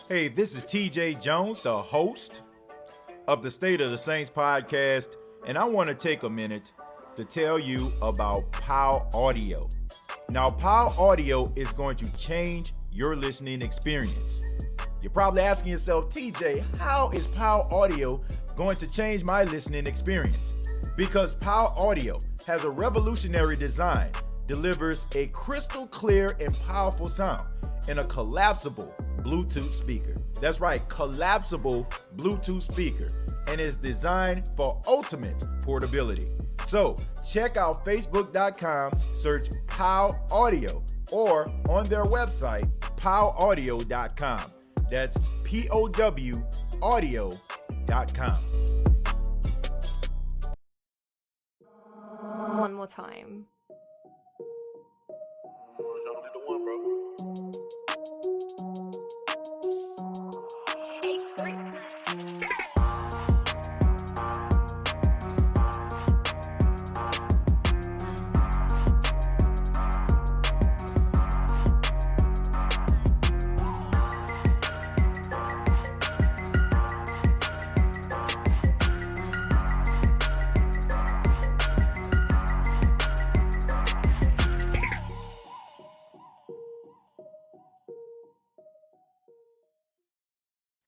Hey, this is TJ Jones, the host of the State of the Saints podcast, and I want to take a minute to tell you about POW Audio. Now, POW Audio is going to change your listening experience. You're probably asking yourself, TJ, how is POW Audio going to change my listening experience? Because POW Audio has a revolutionary design, delivers a crystal clear and powerful sound in a collapsible Bluetooth speaker. That's right, collapsible Bluetooth speaker, and is designed for ultimate portability. So check out facebook.com, search POW Audio, or on their website, powaudio.com. That's POW audio.com. One more time.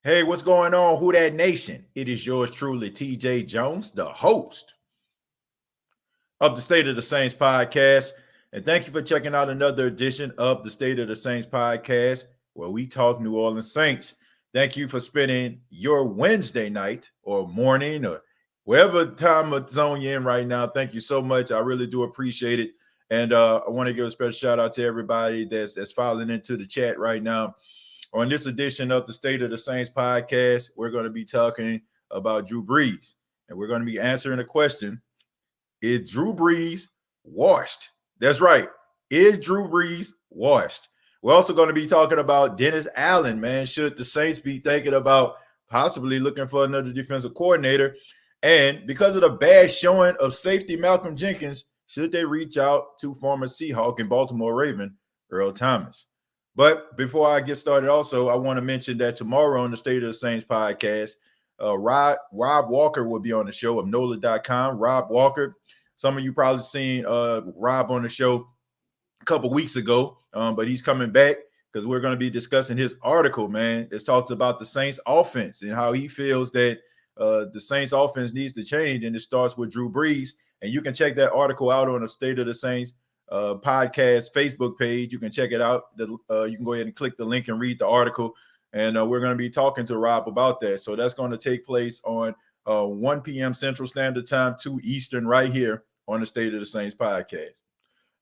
Hey, what's going on, Who Dat Nation? It is yours truly, TJ Jones, the host of the State of the Saints podcast. And thank you for checking out another edition of the State of the Saints podcast, where we talk New Orleans Saints. Thank you for spending your Wednesday night or morning or wherever time of zone you're in right now. Thank you so much. I really do appreciate it. And I want to give a special shout out to everybody that's filing into the chat right now. On this edition of the State of the Saints podcast, we're going to be talking about Drew Brees, and we're going to be answering the question, is Drew Brees washed? That's right. Is Drew Brees washed? We're also going to be talking about Dennis Allen, man. Should the Saints be thinking about possibly looking for another defensive coordinator? And because of the bad showing of safety Malcolm Jenkins, should they reach out to former Seahawk and Baltimore Raven, Earl Thomas? But before I get started, also, I want to mention that tomorrow on the State of the Saints podcast, Rob Walker will be on the show of NOLA.com. Rob Walker, some of you probably seen Rob on the show a couple weeks ago, but he's coming back because we're going to be discussing his article, man. It talks about the Saints offense and how he feels that the Saints offense needs to change, and it starts with Drew Brees. And you can check that article out on the State of the Saints podcast Facebook page. You can check it out. You can go ahead and click the link and read the article, and we're going to be talking to Rob about that. So that's going to take place on 1 p.m. Central Standard Time, 2 Eastern, right here on the State of the Saints podcast.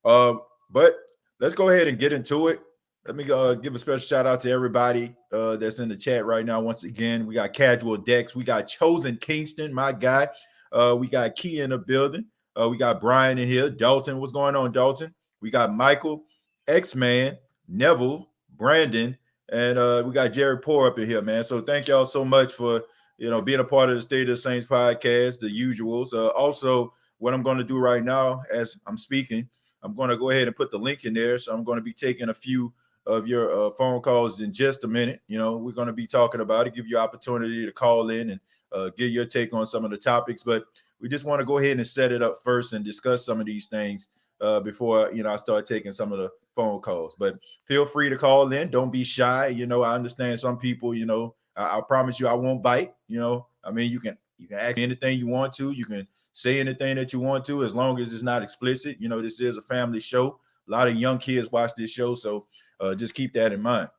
But let's go ahead and get into it. Let me give a special shout out to everybody that's in the chat right now. Once again, we got Casual Dex, we got Chosen Kingston, my guy. We got Key in the building. We got Brian in here. Dalton, what's going on, Dalton? We got Michael, X-Man, Neville, Brandon, and we got Jerry Poor up in here, man. So thank y'all so much for, being a part of the State of the Saints podcast, the usuals. Also, what I'm going to do right now as I'm speaking, I'm going to go ahead and put the link in there. So I'm going to be taking a few of your phone calls in just a minute. We're going to be talking about it, give you opportunity to call in and give your take on some of the topics. But we just want to go ahead and set it up first and discuss some of these things before, I start taking some of the phone calls. But feel free to call in. Don't be shy. I understand some people, I promise you I won't bite. You can ask me anything you want to. You can say anything that you want to as long as it's not explicit. This is a family show. A lot of young kids watch this show. So just keep that in mind.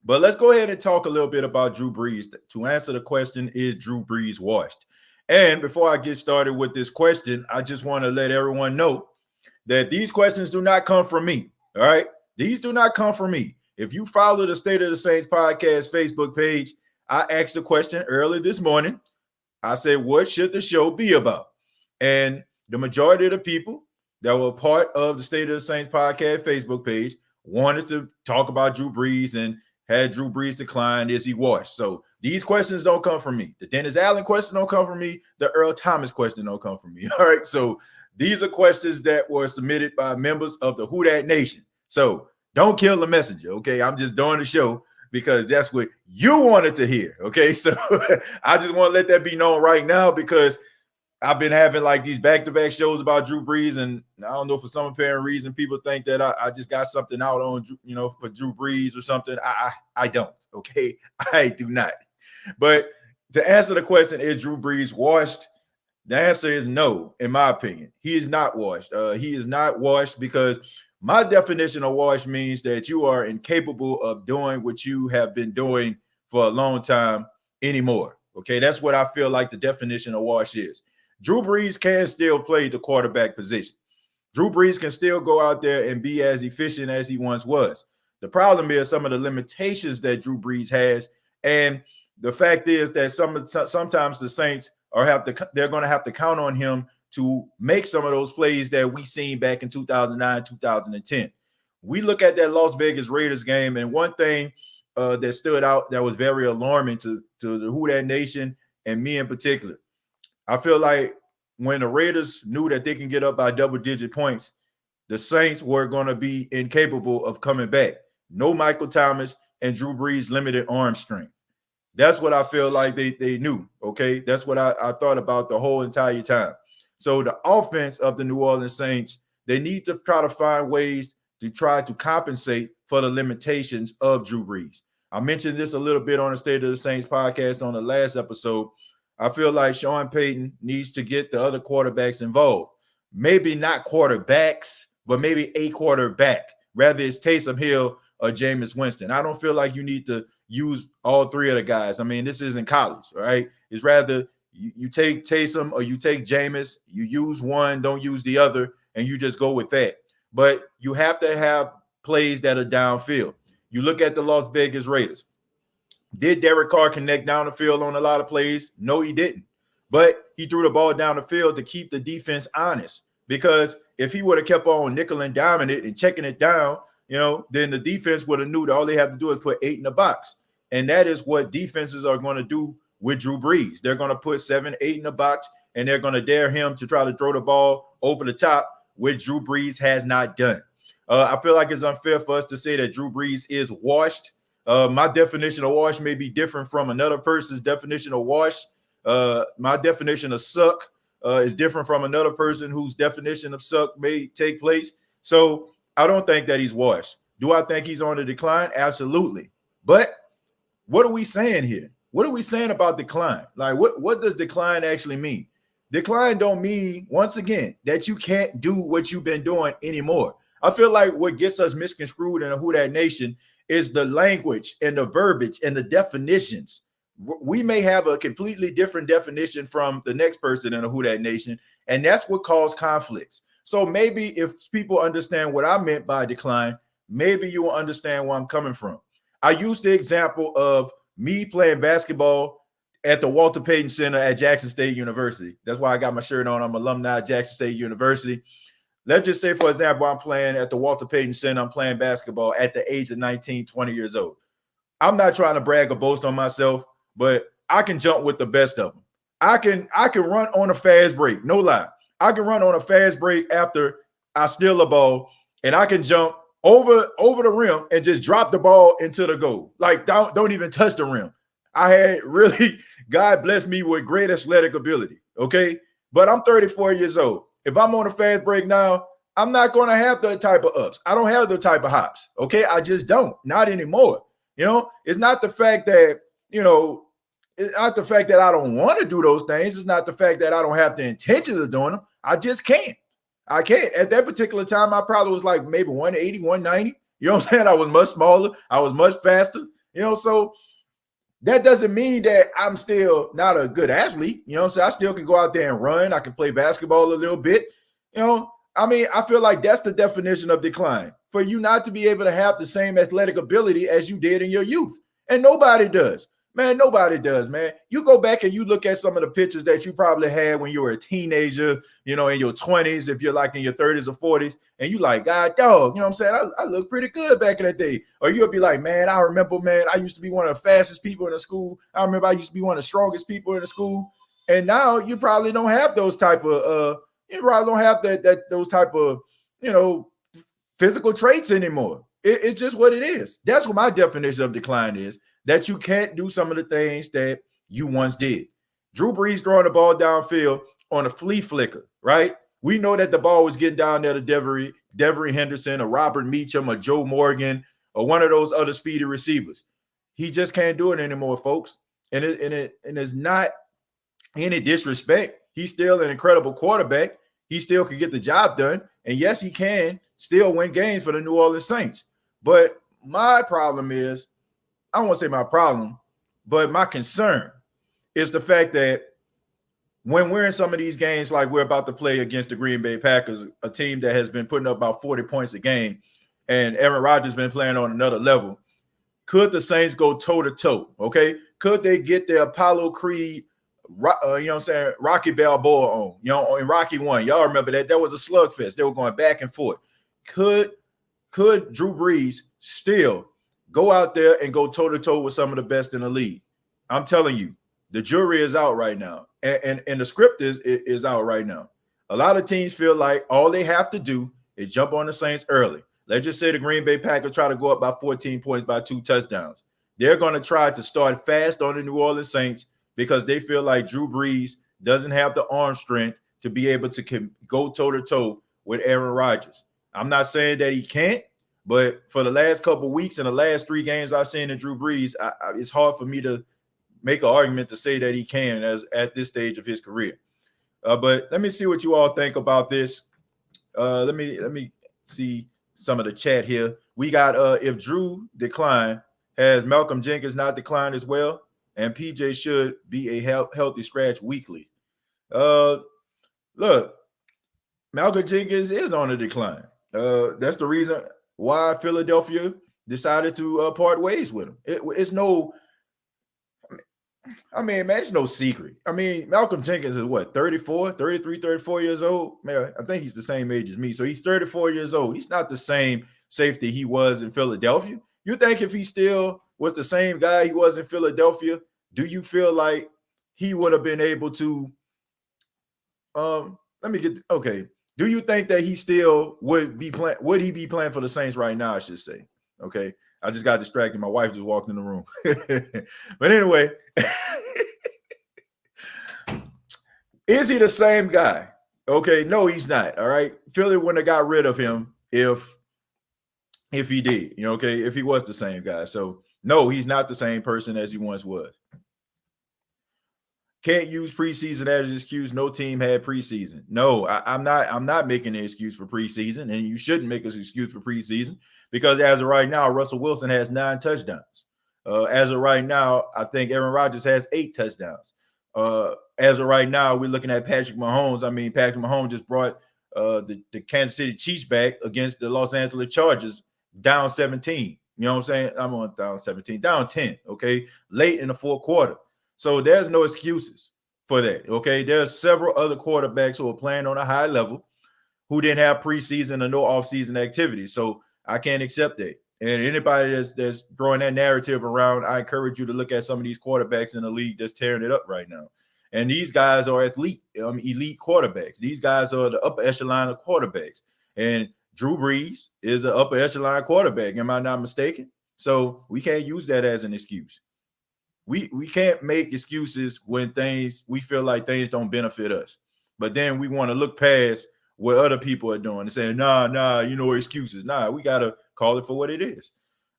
But let's go ahead and talk a little bit about Drew Brees. To answer the question, is Drew Brees washed? And before I get started with this question, I just want to let everyone know that these questions do not come from me. All right. These do not come from me. If you follow the State of the Saints podcast Facebook page, I asked a question early this morning. I said, what should the show be about? And the majority of the people that were part of the State of the Saints podcast Facebook page wanted to talk about Drew Brees and had Drew Brees declined? Is he washed? So these questions don't come from me. The Dennis Allen question don't come from me. The Earl Thomas question don't come from me. All right. So these are questions that were submitted by members of the Who Dat Nation. So don't kill the messenger. Okay. I'm just doing the show. because that's what you wanted to hear. Okay, so I just want to let that be known right now, because I've been having like these back-to-back shows about Drew Brees, and I don't know, for some apparent reason, people think that I just got something out on, for Drew Brees or something. I don't. Okay, I do not. But to answer the question, is Drew Brees washed? The answer is no, in my opinion. He is not washed. He is not washed, because my definition of washed means that you are incapable of doing what you have been doing for a long time anymore. Okay, that's what I feel like the definition of wash is. Drew Brees can still play the quarterback position. Drew Brees can still go out there and be as efficient as he once was. The problem is some of the limitations that Drew Brees has, and the fact is that sometimes the Saints they're going to have to count on him to make some of those plays that we seen back in 2009, 2010. We look at that Las Vegas Raiders game, and one thing that stood out that was very alarming to the Who Dat Nation and me in particular. I feel like when the Raiders knew that they can get up by double-digit points, the Saints were going to be incapable of coming back. No Michael Thomas, and Drew Brees' limited arm strength. That's what I feel like they knew, okay? That's what I thought about the whole entire time. So the offense of the New Orleans Saints, they need to try to find ways to try to compensate for the limitations of Drew Brees. I mentioned this a little bit on the State of the Saints podcast on the last episode. I feel like Sean Payton needs to get the other quarterbacks involved. Maybe not quarterbacks, but maybe a quarterback. Rather it's Taysom Hill or Jameis Winston. I don't feel like you need to use all three of the guys. I mean, this isn't college, right? It's rather you take Taysom or you take Jameis, you use one, don't use the other, and you just go with that. But you have to have plays that are downfield. You look at the Las Vegas Raiders. Did Derek Carr connect down the field on a lot of plays? No, he didn't. But he threw the ball down the field to keep the defense honest. Because if he would have kept on nickel and diming it and checking it down, then the defense would have knew that all they have to do is put 8 in the box. And that is what defenses are going to do with Drew Brees. They're going to put 7, 8 in the box, and they're going to dare him to try to throw the ball over the top, which Drew Brees has not done. I feel like it's unfair for us to say that Drew Brees is washed. My definition of wash may be different from another person's definition of wash. My definition of suck is different from another person whose definition of suck may take place. So I don't think that he's washed. Do I think he's on the decline? Absolutely. But what are we saying here? What are we saying about decline? Like, what does decline actually mean? Decline don't mean, once again, that you can't do what you've been doing anymore. I feel like what gets us misconstrued in the Who Dat Nation is the language and the verbiage and the definitions. We may have a completely different definition from the next person in the Who Dat Nation, and that's what caused conflicts. So maybe if people understand what I meant by decline, maybe you will understand where I'm coming from. I used the example of me playing basketball at the Walter Payton Center at Jackson State University. That's why I got my shirt on. I'm alumni at Jackson State University. Let's just say, for example, I'm playing at the Walter Payton Center. I'm playing basketball at the age of 19, 20 years old. I'm not trying to brag or boast on myself, but I can jump with the best of them. I can run on a fast break. No lie. I can run on a fast break after I steal a ball, and I can jump over the rim and just drop the ball into the goal. Like, don't even touch the rim. I had really, God bless me with great athletic ability, okay? But I'm 34 years old. If I'm on a fast break now, I'm not going to have the type of ups. I don't have the type of hops, okay? I just don't. Not anymore. It's not the fact that, it's not the fact that I don't want to do those things. It's not the fact that I don't have the intention of doing them. I just can't. I can't. At that particular time, I probably was like maybe 180, 190. You know what I'm saying? I was much smaller. I was much faster. So that doesn't mean that I'm still not a good athlete. You know what I'm saying? I still can go out there and run. I can play basketball a little bit. I feel like that's the definition of decline. For you not to be able to have the same athletic ability as you did in your youth. And nobody does. Man, nobody does, man. You go back and you look at some of the pictures that you probably had when you were a teenager, in your 20s, if you're like in your 30s or 40s, and you like, God, dog, you know what I'm saying? I look pretty good back in that day. Or you'll be like, man, I remember, man, I used to be one of the fastest people in the school. I remember I used to be one of the strongest people in the school. And now you probably don't have those type of, those type of, physical traits anymore. It's just what it is. That's what my definition of decline is, that you can't do some of the things that you once did. Drew Brees throwing the ball downfield on a flea flicker, right? We know that the ball was getting down there to Devery Henderson or Robert Meacham or Joe Morgan or one of those other speedy receivers. He just can't do it anymore, folks. And it's not any disrespect. He's still an incredible quarterback. He still can get the job done. And yes, he can still win games for the New Orleans Saints. But my problem is, I don't want to say my problem, but my concern is the fact that when we're in some of these games, like we're about to play against the Green Bay Packers, a team that has been putting up about 40 points a game, and Aaron Rodgers has been playing on another level, could the Saints go toe-to-toe, okay? Could they get their Apollo Creed, Rocky Balboa on, in Rocky 1? Y'all remember that? That was a slugfest. They were going back and forth. Could Drew Brees still go out there and go toe-to-toe with some of the best in the league? I'm telling you, the jury is out right now, and the script is out right now. A lot of teams feel like all they have to do is jump on the Saints early. Let's just say the Green Bay Packers try to go up by 14 points by 2 touchdowns. They're going to try to start fast on the New Orleans Saints because they feel like Drew Brees doesn't have the arm strength to be able to go toe-to-toe with Aaron Rodgers. I'm not saying that he can't, but for the last couple of weeks and the last 3 games I've seen in Drew Brees, it's hard for me to make an argument to say that he can at this stage of his career. But let me see what you all think about this. Let me see some of the chat here. We got if Drew declined, has Malcolm Jenkins not declined as well? And PJ should be a healthy scratch weekly. Look, Malcolm Jenkins is on a decline. That's the reason why Philadelphia decided to part ways with him. It's no, I mean, man, it's no secret. I mean, Malcolm Jenkins is what, 34 years old? Man, I think he's the same age as me. So he's 34 years old. He's not the same safety he was in Philadelphia. You think if he still was the same guy he was in Philadelphia, do you feel like he would have been able to do you think that he still would he be playing for the Saints right now, I should say? Okay. I just got distracted. My wife just walked in the room. But anyway, is he the same guy? Okay, no, he's not. All right. Philly wouldn't have got rid of him if he did, okay, if he was the same guy. So no, he's not the same person as he once was. Can't use preseason as an excuse. No team had preseason. No, I'm not making an excuse for preseason, and you shouldn't make an excuse for preseason because as of right now, Russell Wilson has 9 touchdowns. As of right now, I think Aaron Rodgers has 8 touchdowns. As of right now, we're looking at Patrick Mahomes. I mean, Patrick Mahomes just brought the Kansas City Chiefs back against the Los Angeles Chargers down 17. You know what I'm saying? I'm on down 17, down 10, okay, late in the 4th quarter. So there's no excuses for that, okay? There's several other quarterbacks who are playing on a high level who didn't have preseason or no offseason activities. So I can't accept that. And anybody that's throwing that narrative around, I encourage you to look at some of these quarterbacks in the league that's tearing it up right now. And these guys are elite quarterbacks. These guys are the upper echelon of quarterbacks. And Drew Brees is an upper echelon quarterback. Am I not mistaken? So we can't use that as an excuse. We can't make excuses when we feel like things don't benefit us. But then we want to look past what other people are doing and say, nah, excuses. Nah, we got to call it for what it is.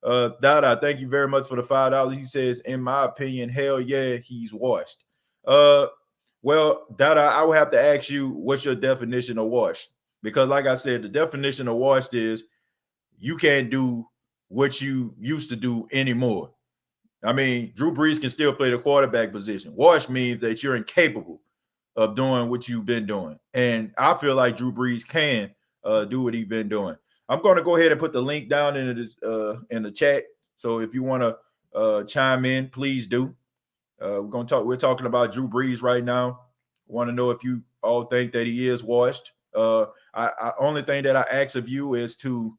Dada, thank you very much for the $5. He says, in my opinion, hell yeah, he's washed. Well, Dada, I would have to ask you, what's your definition of washed? Because like I said, the definition of washed is you can't do what you used to do anymore. I mean, Drew Brees can still play the quarterback position. Washed means that you're incapable of doing what you've been doing. And I feel like Drew Brees can do what he's been doing. I'm going to go ahead and put the link down in the chat. So if you want to chime in, please do. We're talking about Drew Brees right now. Want to know if you all think that he is washed. Only thing that I ask of you is to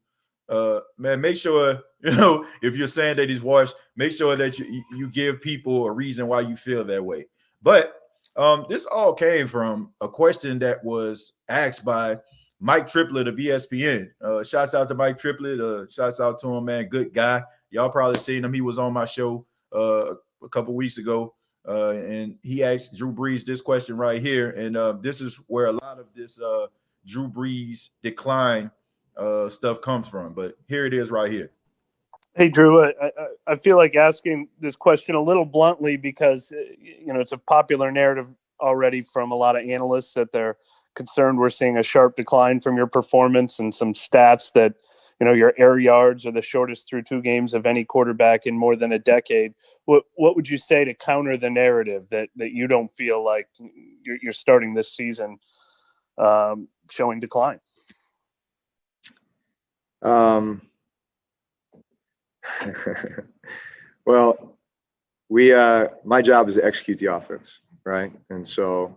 make sure, if you're saying that he's washed, make sure that you give people a reason why you feel that way. But this all came from a question that was asked by Mike Triplett of ESPN. Shouts out to Mike Triplett. Shouts out to him, man. Good guy. Y'all probably seen him. He was on my show a couple weeks ago. And he asked Drew Brees this question right here. And this is where a lot of this Drew Brees decline stuff comes from. But here it is right here. Hey, Drew, I feel like asking this question a little bluntly because, it's a popular narrative already from a lot of analysts that they're concerned we're seeing a sharp decline from your performance and some stats that, your air yards are the shortest through 2 games of any quarterback in more than a decade. What would you say to counter the narrative that you don't feel like you're starting this season showing decline? Well, my job is to execute the offense, right? And so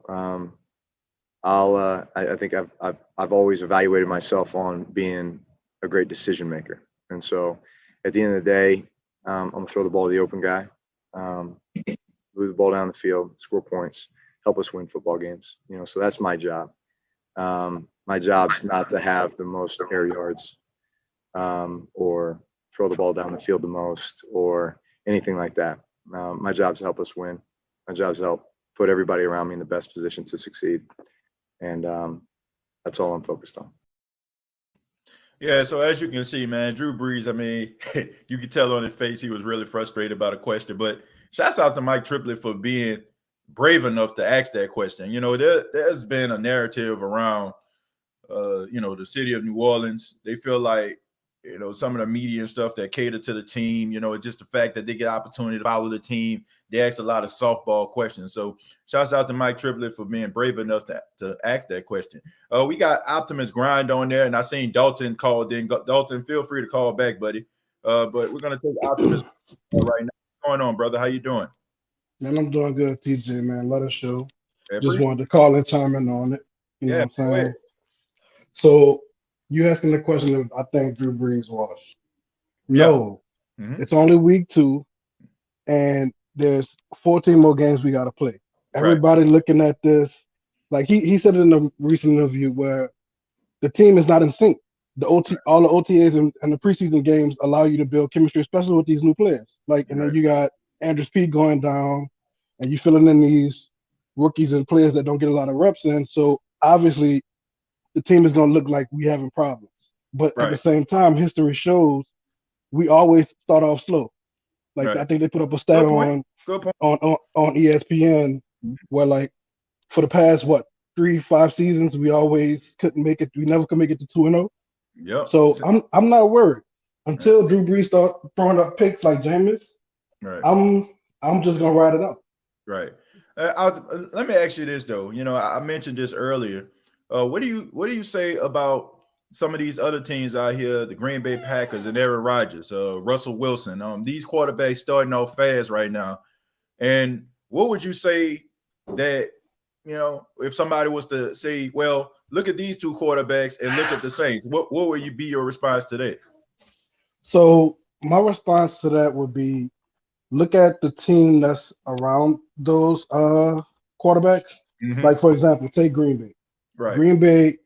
I think I've always evaluated myself on being a great decision maker. And so at the end of the day, I'm gonna throw the ball to the open guy, move the ball down the field, score points, help us win football games. So that's my job. My job is not to have the most air yards or throw the ball down the field the most or anything like that. My job is to help us win. My job is to help put everybody around me in the best position to succeed. And that's all I'm focused on. Yeah, so as you can see, man, Drew Brees, I mean, you could tell on his face he was really frustrated about a question. But shouts out to Mike Triplett for being brave enough to ask that question. There's been a narrative around, the city of New Orleans. They feel like, some of the media and stuff that cater to the team, just the fact that they get opportunity to follow the team. They ask a lot of softball questions. So shouts out to Mike Triplett for being brave enough to ask that question. We got Optimus Grind on there, and I seen Dalton called in. Dalton, feel free to call back, buddy. But we're going to take Optimus right now. What's going on, brother? How you doing? Man, I'm doing good, TJ, man. Love the show. Just wanted to call and chime in on it. You know what I'm saying? So you asking the question if I think Drew Brees washed. No. Mm-hmm. It's only week 2, and there's 14 more games we got to play. Everybody looking at this, like he said it in a recent interview where the team is not in sync. All the OTAs and the preseason games allow you to build chemistry, especially with these new players. And then you got Andrews P going down, and you filling in these rookies and players that don't get a lot of reps in. So obviously, the team is going to look like we having problems. But at the same time, history shows we always start off slow. I think they put up a stat on ESPN where for the past 3-5 seasons we always couldn't make it. We never could make it to 2-0. Yeah. So I'm not worried until Drew Brees start throwing up picks like Jameis. Right. I'm just gonna ride it out. Right. Let me ask you this though. I mentioned this earlier. What do you say about some of these other teams out here, the Green Bay Packers and Aaron Rodgers, Russell Wilson? These quarterbacks starting off fast right now. And what would you say that, if somebody was to say, well, look at these 2 quarterbacks and look at the Saints, what would be your response to that? So my response to that would be, look at the team that's around those quarterbacks. Mm-hmm. For example, take Green Bay. Right. Green Bay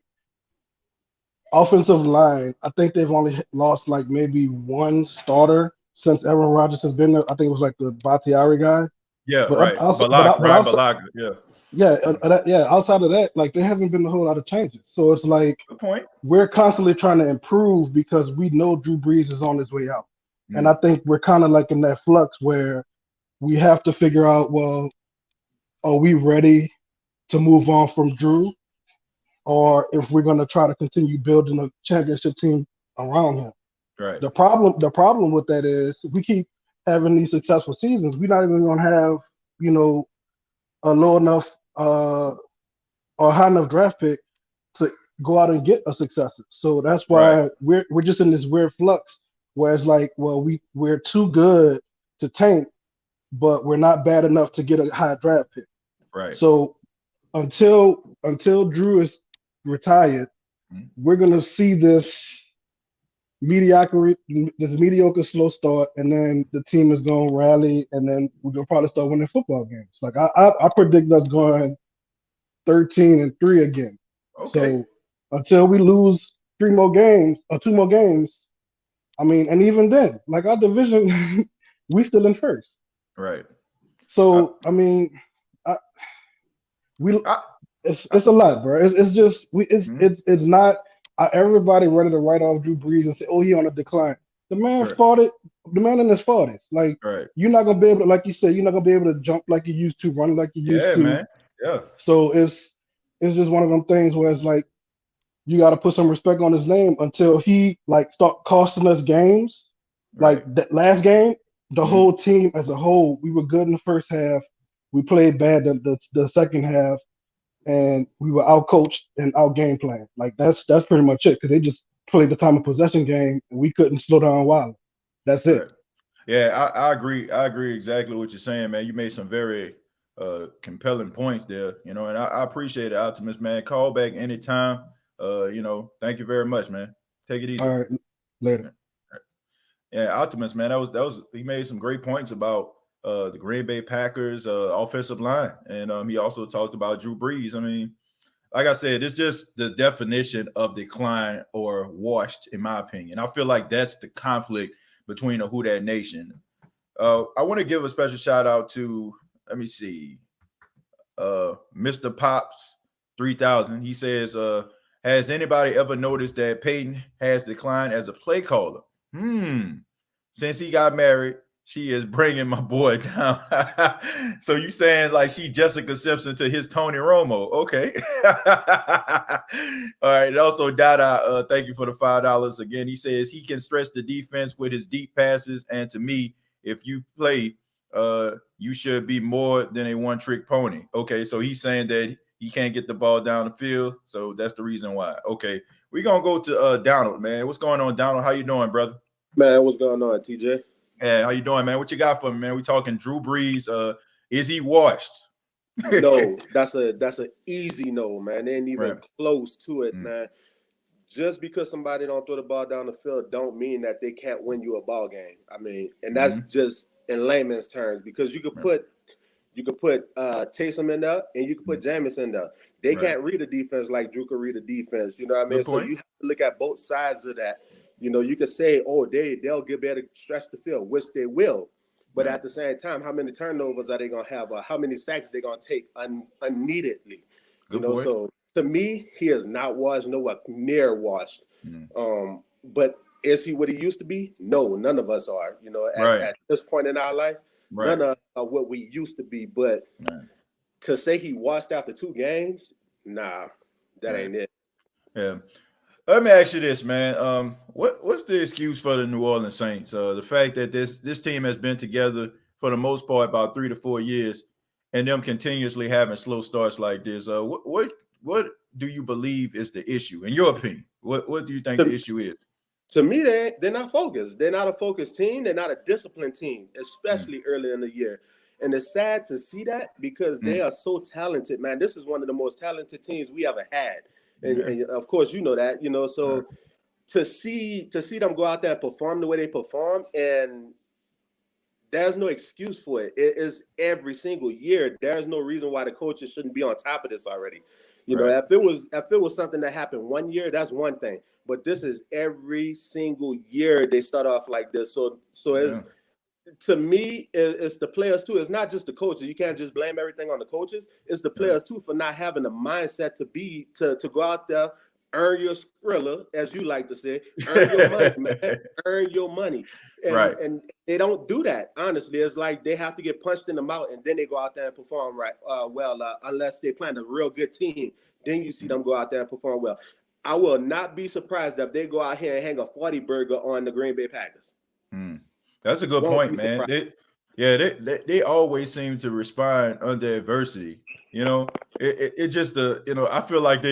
offensive line, I think they've only lost maybe 1 starter since Aaron Rodgers has been there. I think it was the Bakhtiari guy. Yeah, but Balaga. Yeah. Outside of that, there hasn't been a whole lot of changes. So it's good point. We're constantly trying to improve because we know Drew Brees is on his way out. Mm. And I think we're kind of in that flux where we have to figure out, well, are we ready to move on from Drew? Or if we're going to try to continue building a championship team around him. Right. The problem with that is we keep having these successful seasons. We're not even going to have, a low enough or high enough draft pick to go out and get a successor. So that's why we're just in this weird flux where it's we're too good to tank, but we're not bad enough to get a high draft pick. Right. So until Drew is retired, we're gonna see this mediocre slow start, and then the team is gonna rally, and then we're gonna probably start winning football games. I predict us going 13-3 again. Okay. until we lose 2 more games. I mean, and even then, like our division, we still in first. Right. So I mean, I, it's a lot, bro. It's just it's not everybody ready to write off Drew Brees and say, oh, he on a decline. The man fought it. The man in his 40s. Like you're not gonna be able to, like you said, you're not gonna be able to jump like you used to, run like you used to. Man. Yeah. So it's just one of them things where it's like you got to put some respect on his name until he like start costing us games. Like that last game, the whole team as a whole, we were good in the first half. We played bad the second half, and we were out coached and out game plan. Like that's pretty much it because they just played the time of possession game and we couldn't slow down Wilder. That's it. Yeah, I agree. I agree exactly what you're saying, man. You made some very compelling points there, and I appreciate it, Optimus, man. Call back anytime. Thank you very much, man. Take it easy. All right, later. Yeah, Optimus, man. That was he made some great points about the Green Bay Packers offensive line, and he also talked about Drew Brees. I mean, like I said, it's just the definition of decline or washed, in my opinion. I feel like that's the conflict between the Who Dat Nation. I want to give a special shout out to, let me see, Mr. Pops 3000. He says, has anybody ever noticed that Peyton has declined as a play caller? Since he got married, she is bringing my boy down. So you saying like she Jessica Simpson to his Tony Romo? Okay. All right. And also, Dada, thank you for the $5 again. He says he can stretch the defense with his deep passes, and to me, if you play, you should be more than a one-trick pony. Okay, so he's saying that he can't get the ball down the field, so that's the reason why. Okay, we're gonna go to Donald, man. What's going on, Donald? How you doing, brother? Man, what's going on, TJ? Hey, how you doing, man? What you got for me, man? We talking Drew Brees. Is he washed? No, that's an easy no, man. They ain't even close to it, man. Just because somebody don't throw the ball down the field don't mean that they can't win you a ball game. I mean, and that's just in layman's terms, because you could put Taysom in there and you could put Jameis in there. They can't read a defense like Drew can read a defense. You know what I mean? So you have to look at both sides of that. You could say, oh, they'll get better to stretch the field, which they will. But at the same time, how many turnovers are they going to have, or how many sacks they're going to take unneededly? So to me, he is not washed, nowhere near washed. But is he what he used to be? No, none of us are. At this point in our life, none of us are what we used to be. But to say he washed after 2 games, nah, that ain't it. Yeah. Let me ask you this, man. What's the excuse for the New Orleans Saints? The fact that this team has been together for the most part about 3 to 4 years, and them continuously having slow starts like this. What do you believe is the issue, in your opinion? What do you think the issue is? To me, they're not focused. They're not a focused team. They're not a disciplined team, especially early in the year. And it's sad to see that because they are so talented, man. This is one of the most talented teams we ever had. And of course, you know that, so to see them go out there and perform the way they perform, and there's no excuse for it. It is every single year. There's no reason why the coaches shouldn't be on top of this already. If it was something that happened one year, that's one thing. But this is every single year they start off like this. So it's to me, it's the players too. It's not just the coaches. You can't just blame everything on the coaches. It's the players too for not having the mindset to go out there, earn your Skrilla, as you like to say, earn your money, man. Earn your money. And they don't do that. Honestly, it's like they have to get punched in the mouth and then they go out there and perform unless they playing a real good team. Then you see them go out there and perform well. I will not be surprised if they go out here and hang a 40 burger on the Green Bay Packers. That's a good point, man. They always seem to respond under adversity. It just I feel like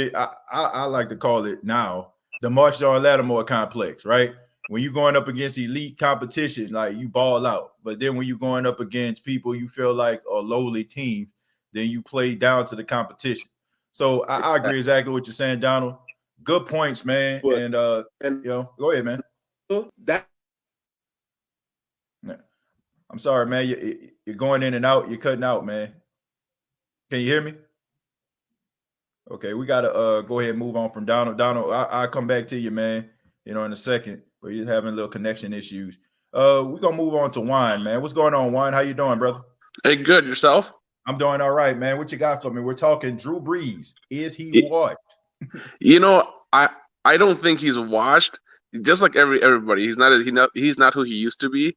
I like to call it now the Marshawn Lattimore complex, right? When you're going up against elite competition, like you ball out, but then when you're going up against people you feel like are lowly teams, then you play down to the competition. So I agree exactly what you're saying, Donald. Good points, man. Go ahead, man. I'm sorry, man. You're going in and out. You're cutting out, man. Can you hear me? Okay, we gotta go ahead and move on from Donald. Donald, I'll come back to you, man. In a second, but you're having a little connection issues. We're gonna move on to Juan, man. What's going on, Juan? How you doing, brother? Hey, good. Yourself? I'm doing all right, man. What you got for me? We're talking Drew Brees. Is he washed? I don't think he's washed. Just like everybody, he's not who he used to be.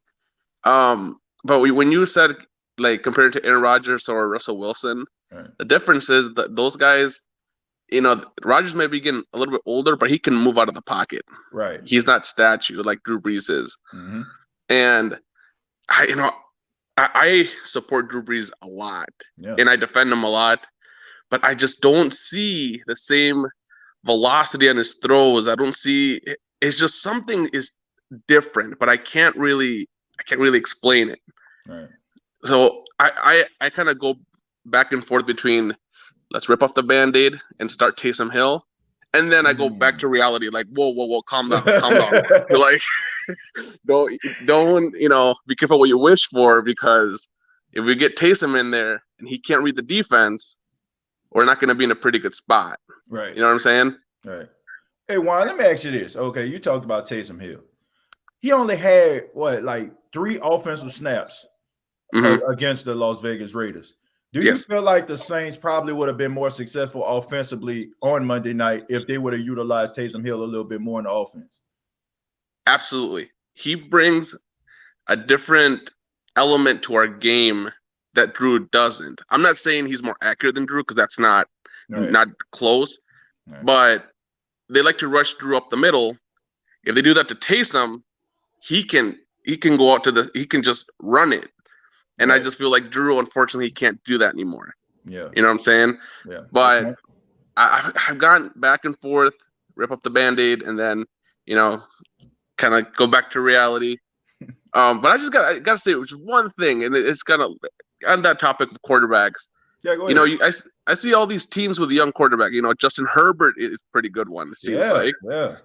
But when you said like compared to Aaron Rodgers or Russell Wilson, right. The difference is that those guys, Rodgers may be getting a little bit older, but he can move out of the pocket. Right. He's not statue like Drew Brees is. Mm-hmm. And I support Drew Brees a lot, and I defend him a lot, but I just don't see the same velocity on his throws. I don't see. It's just something is different, but I can't really explain it. Right. So I kind of go back and forth between let's rip off the Band-Aid and start Taysom Hill, and then I go back to reality. Like whoa, calm down. You're like. Don't be careful what you wish for, because if we get Taysom in there and he can't read the defense, we're not going to be in a pretty good spot. Right. You know what I'm saying? Right. Hey, Juan, let me ask you this. Okay, you talked about Taysom Hill. He only had 3 offensive snaps against the Las Vegas Raiders. Do you feel like the Saints probably would have been more successful offensively on Monday night if they would have utilized Taysom Hill a little bit more in the offense? Absolutely. He brings a different element to our game that Drew doesn't. I'm not saying he's more accurate than Drew, because that's not close. Right. But they like to rush Drew up the middle. If they do that to Taysom, he can go out he can just run it. And I just feel like Drew, unfortunately, he can't do that anymore. Yeah. You know what I'm saying? Yeah. But I've gone back and forth, rip up the Band-Aid, and then, kind of go back to reality. But I gotta say just one thing, and it's kind of on that topic of quarterbacks. Yeah, go ahead. I see all these teams with a young quarterback. Justin Herbert is a pretty good one, it seems like. Yeah.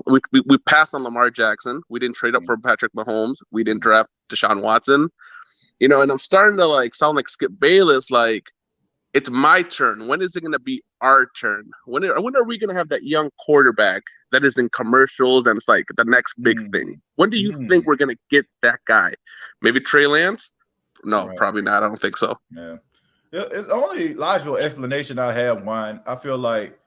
We passed on Lamar Jackson. We didn't trade up for Patrick Mahomes. We didn't draft Deshaun Watson. And I'm starting to sound like Skip Bayless, like it's my turn. When is it going to be our turn? When are we going to have that young quarterback that is in commercials and it's like the next big thing? When do you think we're going to get that guy? Maybe Trey Lance? No, probably not. I don't think so. Yeah. The only logical explanation I have, Juan, I feel like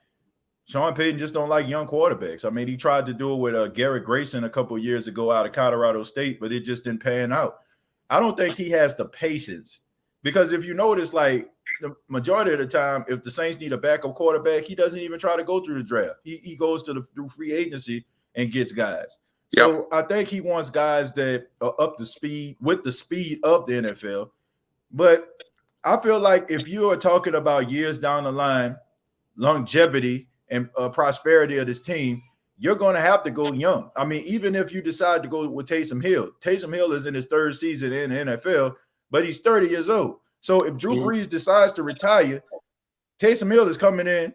Sean Payton just don't like young quarterbacks. I mean, he tried to do it with Garrett Grayson a couple of years ago out of Colorado State, but it just didn't pan out. I don't think he has the patience, because if you notice, the majority of the time, if the Saints need a backup quarterback, he doesn't even try to go through the draft. He goes through free agency and gets guys. So I think he wants guys that are up to speed with the speed of the NFL. But I feel like if you are talking about years down the line, longevity and prosperity of this team, you're going to have to go young. I mean, even if you decide to go with Taysom Hill is in his 3rd season in the NFL, but he's 30 years old. So if Drew Brees decides to retire, Taysom Hill is coming in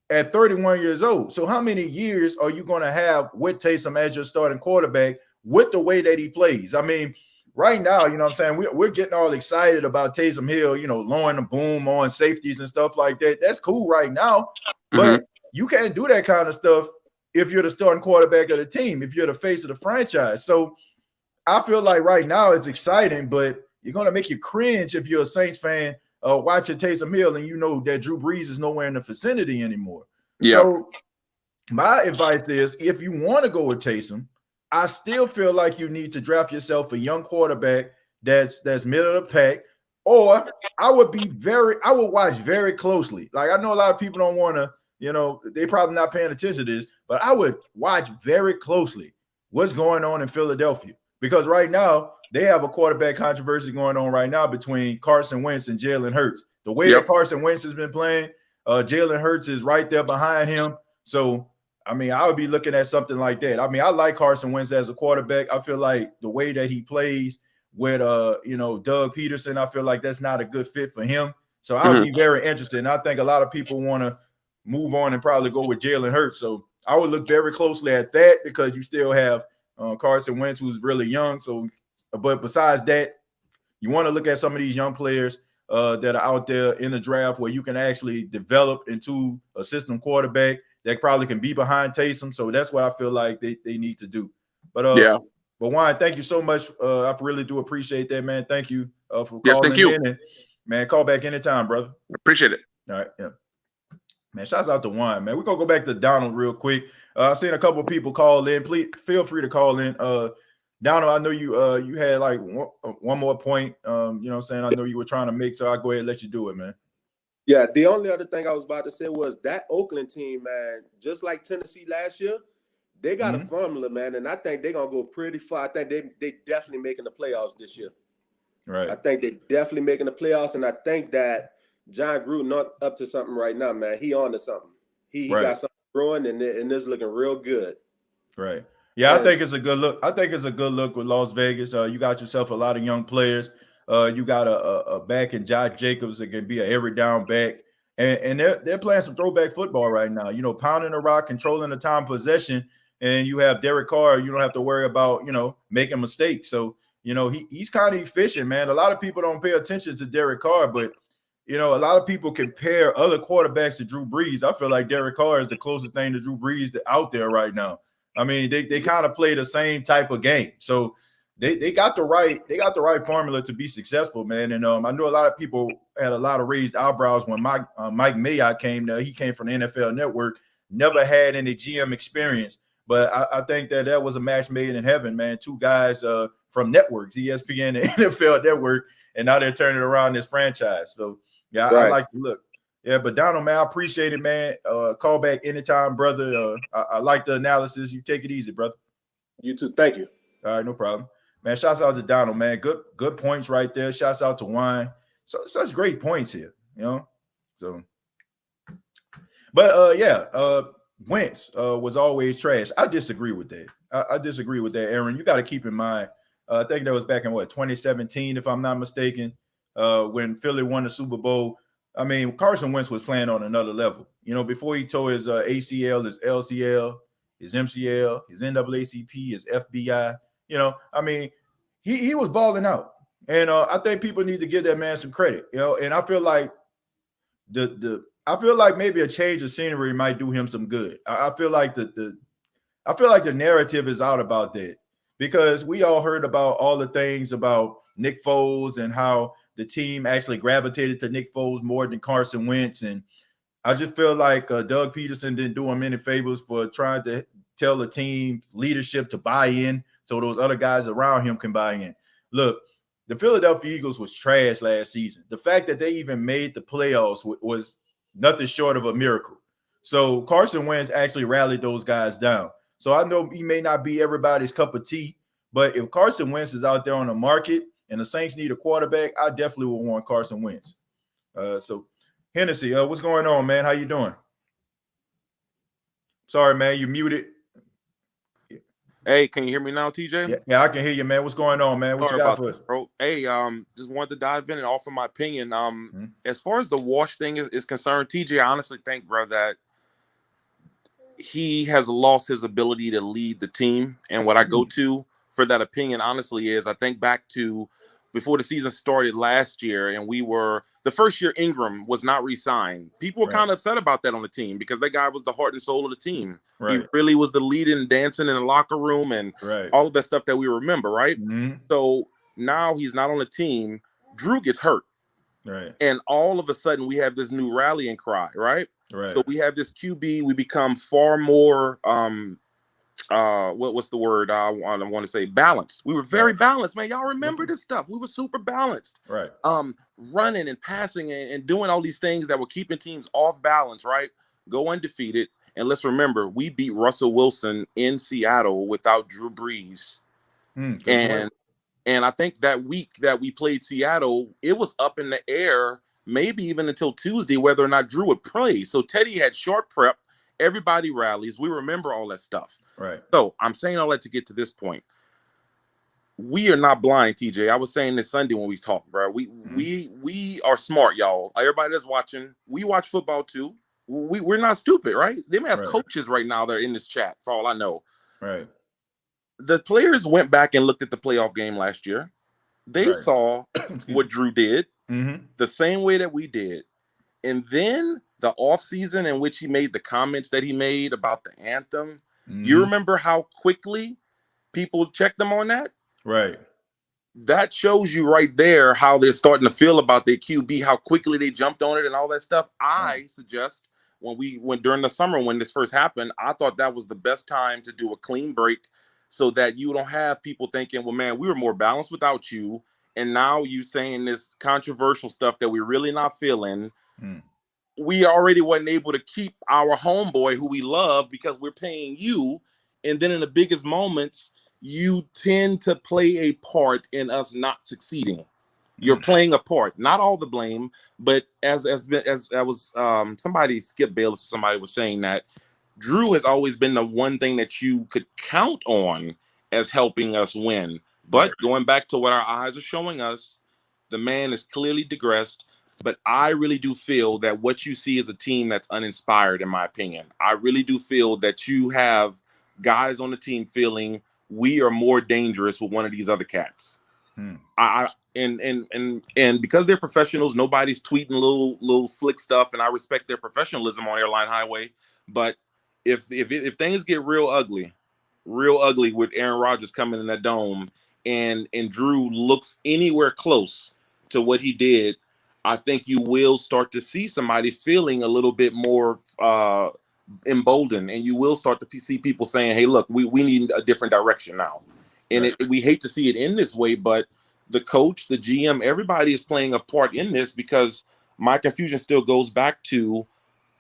at 31 years old. So how many years are you going to have with Taysom as your starting quarterback with the way that he plays? I mean, right now, you know what I'm saying, we're getting all excited about Taysom Hill, lowering the boom on safeties and stuff like that. That's cool right now, but you can't do that kind of stuff if you're the starting quarterback of the team, if you're the face of the franchise. So I feel like right now it's exciting, but you're going to make you cringe if you're a Saints fan watching Taysom Hill and you know that Drew Brees is nowhere in the vicinity anymore. Yeah. So my advice is, if you want to go with Taysom, I still feel like you need to draft yourself a young quarterback that's middle of the pack, or I would watch very closely. Like, I know a lot of people don't want to, they probably not paying attention to this, but I would watch very closely what's going on in Philadelphia, because right now they have a quarterback controversy going on right now between Carson Wentz and Jalen Hurts. The way that Carson Wentz has been playing, Jalen Hurts is right there behind him. So, I mean, I would be looking at something like that. I mean, I like Carson Wentz as a quarterback. I feel like the way that he plays with, Doug Peterson, I feel like that's not a good fit for him. So I would be very interested. And I think a lot of people want to move on and probably go with Jalen Hurts. So I would look very closely at that, because you still have Carson Wentz, who's really young. So, but besides that, you want to look at some of these young players. that are out there in the draft where you can actually develop into a system quarterback that probably can be behind Taysom. So that's what I feel like they need to do. But yeah. But Juan, thank you so much. I really do appreciate that, man. Thank you for Yes, calling thank you. in. And, man, call back anytime, brother. Appreciate it. All right, yeah. Man, shouts out to Juan, man. We're going to go back to Donald real quick. I've seen a couple of people call in. Please feel free to call in. Donald, I know you had like one more point. You know what I'm saying? I know you were trying to make, so I'll go ahead and let you do it, man. Yeah, the only other thing I was about to say was that Oakland team, man, just like Tennessee last year, they got a formula, man, and I think they're going to go pretty far. I think they definitely making the playoffs this year. Right. I think they definitely making the playoffs, and I think that John Gruden not up to something right now, man. He on to something. He got something growing, and it's looking real good. Right. Yeah, I think it's a good look. I think it's a good look with Las Vegas. You got yourself a lot of young players. You got a back in Josh Jacobs that can be a every down back. And they're playing some throwback football right now. You know, pounding the rock, controlling the time possession. And you have Derek Carr. You don't have to worry about, making mistakes. So, he's kind of efficient, man. A lot of people don't pay attention to Derek Carr, but, a lot of people compare other quarterbacks to Drew Brees. I feel like Derek Carr is the closest thing to Drew Brees out there right now. I mean, they kind of play the same type of game. So they got the right formula to be successful, man. And I know a lot of people had a lot of raised eyebrows when Mike Mayock came there. He came from the NFL Network, never had any GM experience. But I think that was a match made in heaven, man. Two guys from networks, ESPN and NFL Network, and now they're turning around this franchise. So, yeah, I like the look. Yeah, but Donald, man, I appreciate it, man. Call back anytime, brother. I like the analysis. You take it easy, brother. You too. Thank you. All right, no problem. Man, shouts out to Donald, man. Good points right there. Shouts out to Wine. So such great points here, So, but Wentz was always trash. I disagree with that. I disagree with that, Aaron. You got to keep in mind. I think that was back in 2017, if I'm not mistaken, when Philly won the Super Bowl. I mean, Carson Wentz was playing on another level. Before he tore his ACL, his LCL, his MCL, his NAACP, his FBI. I mean, he was balling out, and I think people need to give that man some credit. And I feel like maybe a change of scenery might do him some good. I feel like the narrative is out about that, because we all heard about all the things about Nick Foles and how the team actually gravitated to Nick Foles more than Carson Wentz. And I just feel like Doug Peterson didn't do him any favors for trying to tell the team leadership to buy in so those other guys around him can buy in. Look, the Philadelphia Eagles was trash last season. The fact that they even made the playoffs was nothing short of a miracle. So Carson Wentz actually rallied those guys down. So I know he may not be everybody's cup of tea, but if Carson Wentz is out there on the market and the Saints need a quarterback, I definitely would want Carson Wentz. So Hennessy, what's going on, man? How you doing? Sorry, man, you muted. Hey, can you hear me now, TJ? Yeah, I can hear you, man. What's going on, man? What you got for us, bro? Hey, just wanted to dive in and offer my opinion. As far as the Wash thing is concerned, TJ, I honestly think, bro, that he has lost his ability to lead the team. And what I go to for that opinion, honestly, is I think back to before the season started last year, and the first year Ingram was not re-signed. People were kind of upset about that on the team because that guy was the heart and soul of the team. He really was the leading and dancing in the locker room and all of that stuff that we remember, right? So now he's not on the team. Drew gets hurt. And all of a sudden we have this new rallying cry, right? So we have this QB. We become far more what's the word I want to say? Balanced. We were very balanced, man. Y'all remember this stuff? We were super balanced. Running and passing and doing all these things that were keeping teams off balance, right? Go undefeated. And let's remember, we beat Russell Wilson in Seattle without Drew Brees. And I think that week that we played Seattle, it was up in the air, maybe even until Tuesday, whether or not Drew would play. So Teddy had short prep. Everybody rallies. We remember all that stuff. So I'm saying all that to get to this point. We are not blind, TJ. I was saying this Sunday when we talked, bro. We are smart, y'all. Everybody that's watching, we watch football too. We're not stupid, right? They may have coaches right now that are in this chat, for all I know. The players went back and looked at the playoff game last year. They saw what Drew did. the same way that we did. And then the offseason in which he made the comments that he made about the anthem, you remember how quickly people checked him on that? Right. That shows you right there how they're starting to feel about their QB, how quickly they jumped on it and all that stuff. I suggest when we went during the summer when this first happened, I thought that was the best time to do a clean break so that you don't have people thinking, well, man, we were more balanced without you. And now you saying this controversial stuff that we're really not feeling. We already wasn't able to keep our homeboy who we love because we're paying you. And then in the biggest moments, you tend to play a part in us not succeeding. You're playing a part, not all the blame, but as I was somebody, Skip Bayless, somebody was saying that Drew has always been the one thing that you could count on as helping us win. But going back to what our eyes are showing us, the man is clearly digressed. But I really do feel that what you see is a team that's uninspired, in my opinion. I really do feel that you have guys on the team feeling we are more dangerous with one of these other cats. And because they're professionals, nobody's tweeting little slick stuff, and I respect their professionalism on Airline Highway. But if things get real ugly with Aaron Rodgers coming in that dome, and Drew looks anywhere close to what he did, I think you will start to see somebody feeling a little bit more emboldened, and you will start to see people saying, hey, look, we need a different direction now. And we hate to see it in this way, but the coach, the GM, everybody is playing a part in this, because my confusion still goes back to,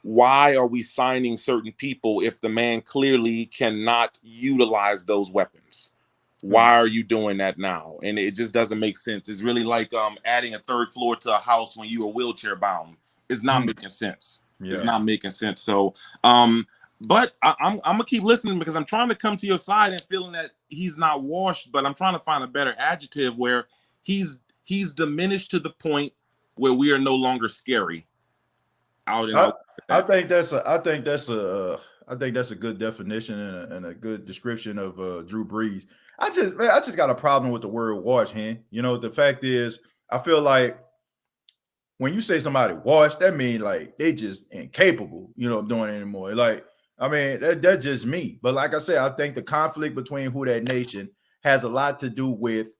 why are we signing certain people if the man clearly cannot utilize those weapons? Why are you doing that now? And it just doesn't make sense. It's really like adding a third floor to a house when you are wheelchair bound. It's not making sense. It's not making sense. So, but I'm gonna keep listening, because I'm trying to come to your side and feeling that he's not washed, but I'm trying to find a better adjective where he's diminished to the point where we are no longer scary. I think that's a good definition and a good description of Drew Brees. I just got a problem with the word wash, hen. You know, the fact is, I feel like when you say somebody washed, that means like they just incapable, of doing it anymore. Like, I mean, that's just me. But like I said, I think the conflict between Who Dat Nation has a lot to do with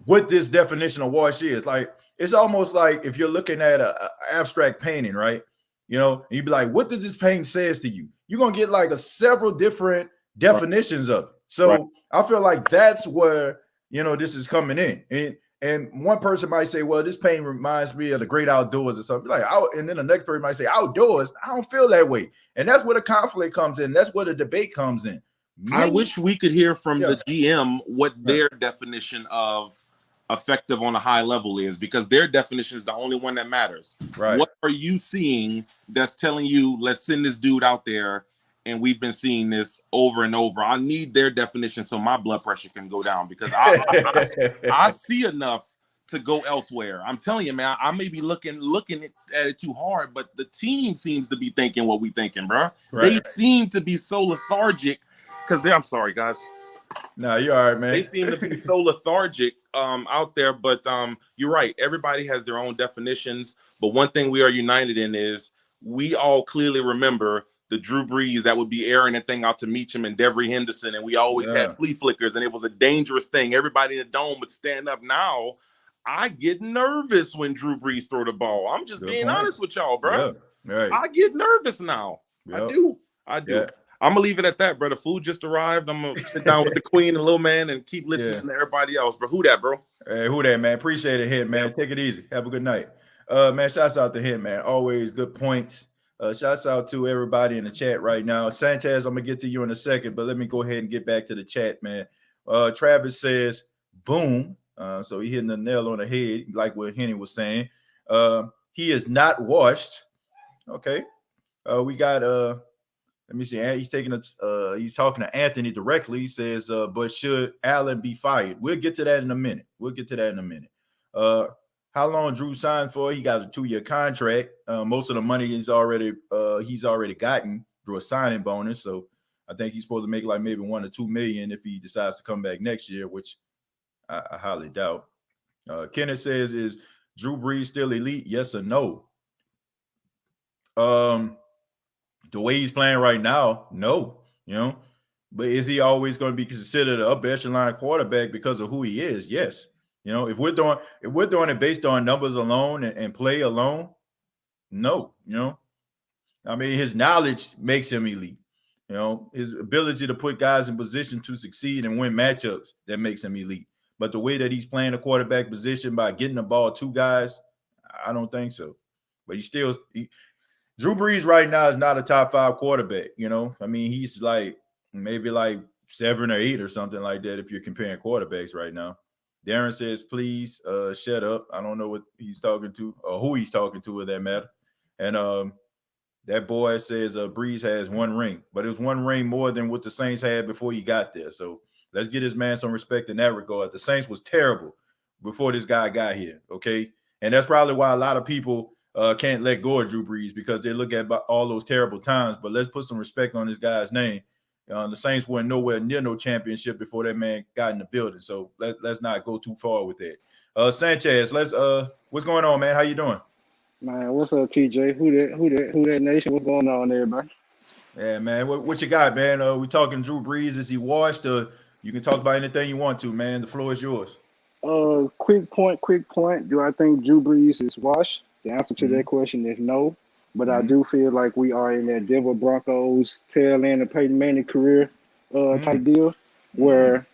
what this definition of wash is. Like, it's almost like if you're looking at a abstract painting, right? And you'd be like, what does this painting says to you? You're going to get like several different definitions of it. So I feel like that's where, this is coming in. And one person might say, well, this painting reminds me of the great outdoors or something. And then the next person might say, outdoors? I don't feel that way. And that's where the conflict comes in. That's where the debate comes in. I wish we could hear from the GM what their definition of effective on a high level is, because their definition is the only one that matters. What are you seeing that's telling you, let's send this dude out there? And we've been seeing this over and over. I need their definition so my blood pressure can go down, because I see enough to go elsewhere. I'm telling you, man, I may be looking at it too hard, but the team seems to be thinking what we thinking, bro. They seem to be so lethargic because I'm sorry, guys. No, you're all right, man. They seem to be so lethargic out there, but you're right. Everybody has their own definitions, but one thing we are united in is we all clearly remember the Drew Brees that would be airing that thing out to Meacham and Devery Henderson, and we always had flea flickers, and it was a dangerous thing. Everybody in the dome would stand up. Now, I get nervous when Drew Brees throw the ball. I'm just being honest with y'all, bro. I get nervous now. I do. I'm gonna leave it at that, bro. The food just arrived. I'm gonna sit down with the queen and little man and keep listening to everybody else. But who that, bro? Hey, who that, man? Appreciate it, Hint, man. Take it easy. Have a good night. Man, shouts out to Hint, man. Always good points. Shouts out to everybody in the chat right now. Sanchez, I'm gonna get to you in a second, but let me go ahead and get back to the chat, man. Travis says, boom. So he hitting the nail on the head, like what Henny was saying. He is not washed. Okay. We got let me see. He's talking to Anthony directly. He says, but should Allen be fired? We'll get to that in a minute. How long Drew signed for? He got a 2-year contract. Most of the money he's already gotten through a signing bonus. So I think he's supposed to make like maybe $1 or $2 million if he decides to come back next year, which I highly doubt. Kenneth says, is Drew Brees still elite? Yes or no? The way he's playing right now, no. But is he always going to be considered an upper echelon quarterback because of who he is? Yes. If we're doing it based on numbers alone and play alone, no. I mean, his knowledge makes him elite. His ability to put guys in position to succeed and win matchups, that makes him elite. But the way that he's playing the quarterback position by getting the ball to guys, I don't think so. But Drew Brees right now is not a top 5 quarterback. I mean, he's maybe 7 or 8 or something like that if you're comparing quarterbacks right now. Darren says, please shut up. I don't know what he's talking to or who he's talking to, in that matter. And that boy says Brees has 1 ring, but it was 1 ring more than what the Saints had before he got there. So let's get this man some respect in that regard. The Saints was terrible before this guy got here, okay? And that's probably why a lot of people can't let go of Drew Brees, because they look at all those terrible times. But let's put some respect on this guy's name. The Saints weren't nowhere near no championship before that man got in the building. So let's not go too far with that. Sanchez, what's going on, man? How you doing? Man, what's up, TJ? Who that nation? What's going on there, man? Yeah, man. What you got, man? We talking Drew Brees. Is he washed? You can talk about anything you want to, man. The floor is yours. Quick point. Do I think Drew Brees is washed? The answer to that question is no. But I do feel like we are in that Denver Broncos tail end of Peyton Manning career type deal, where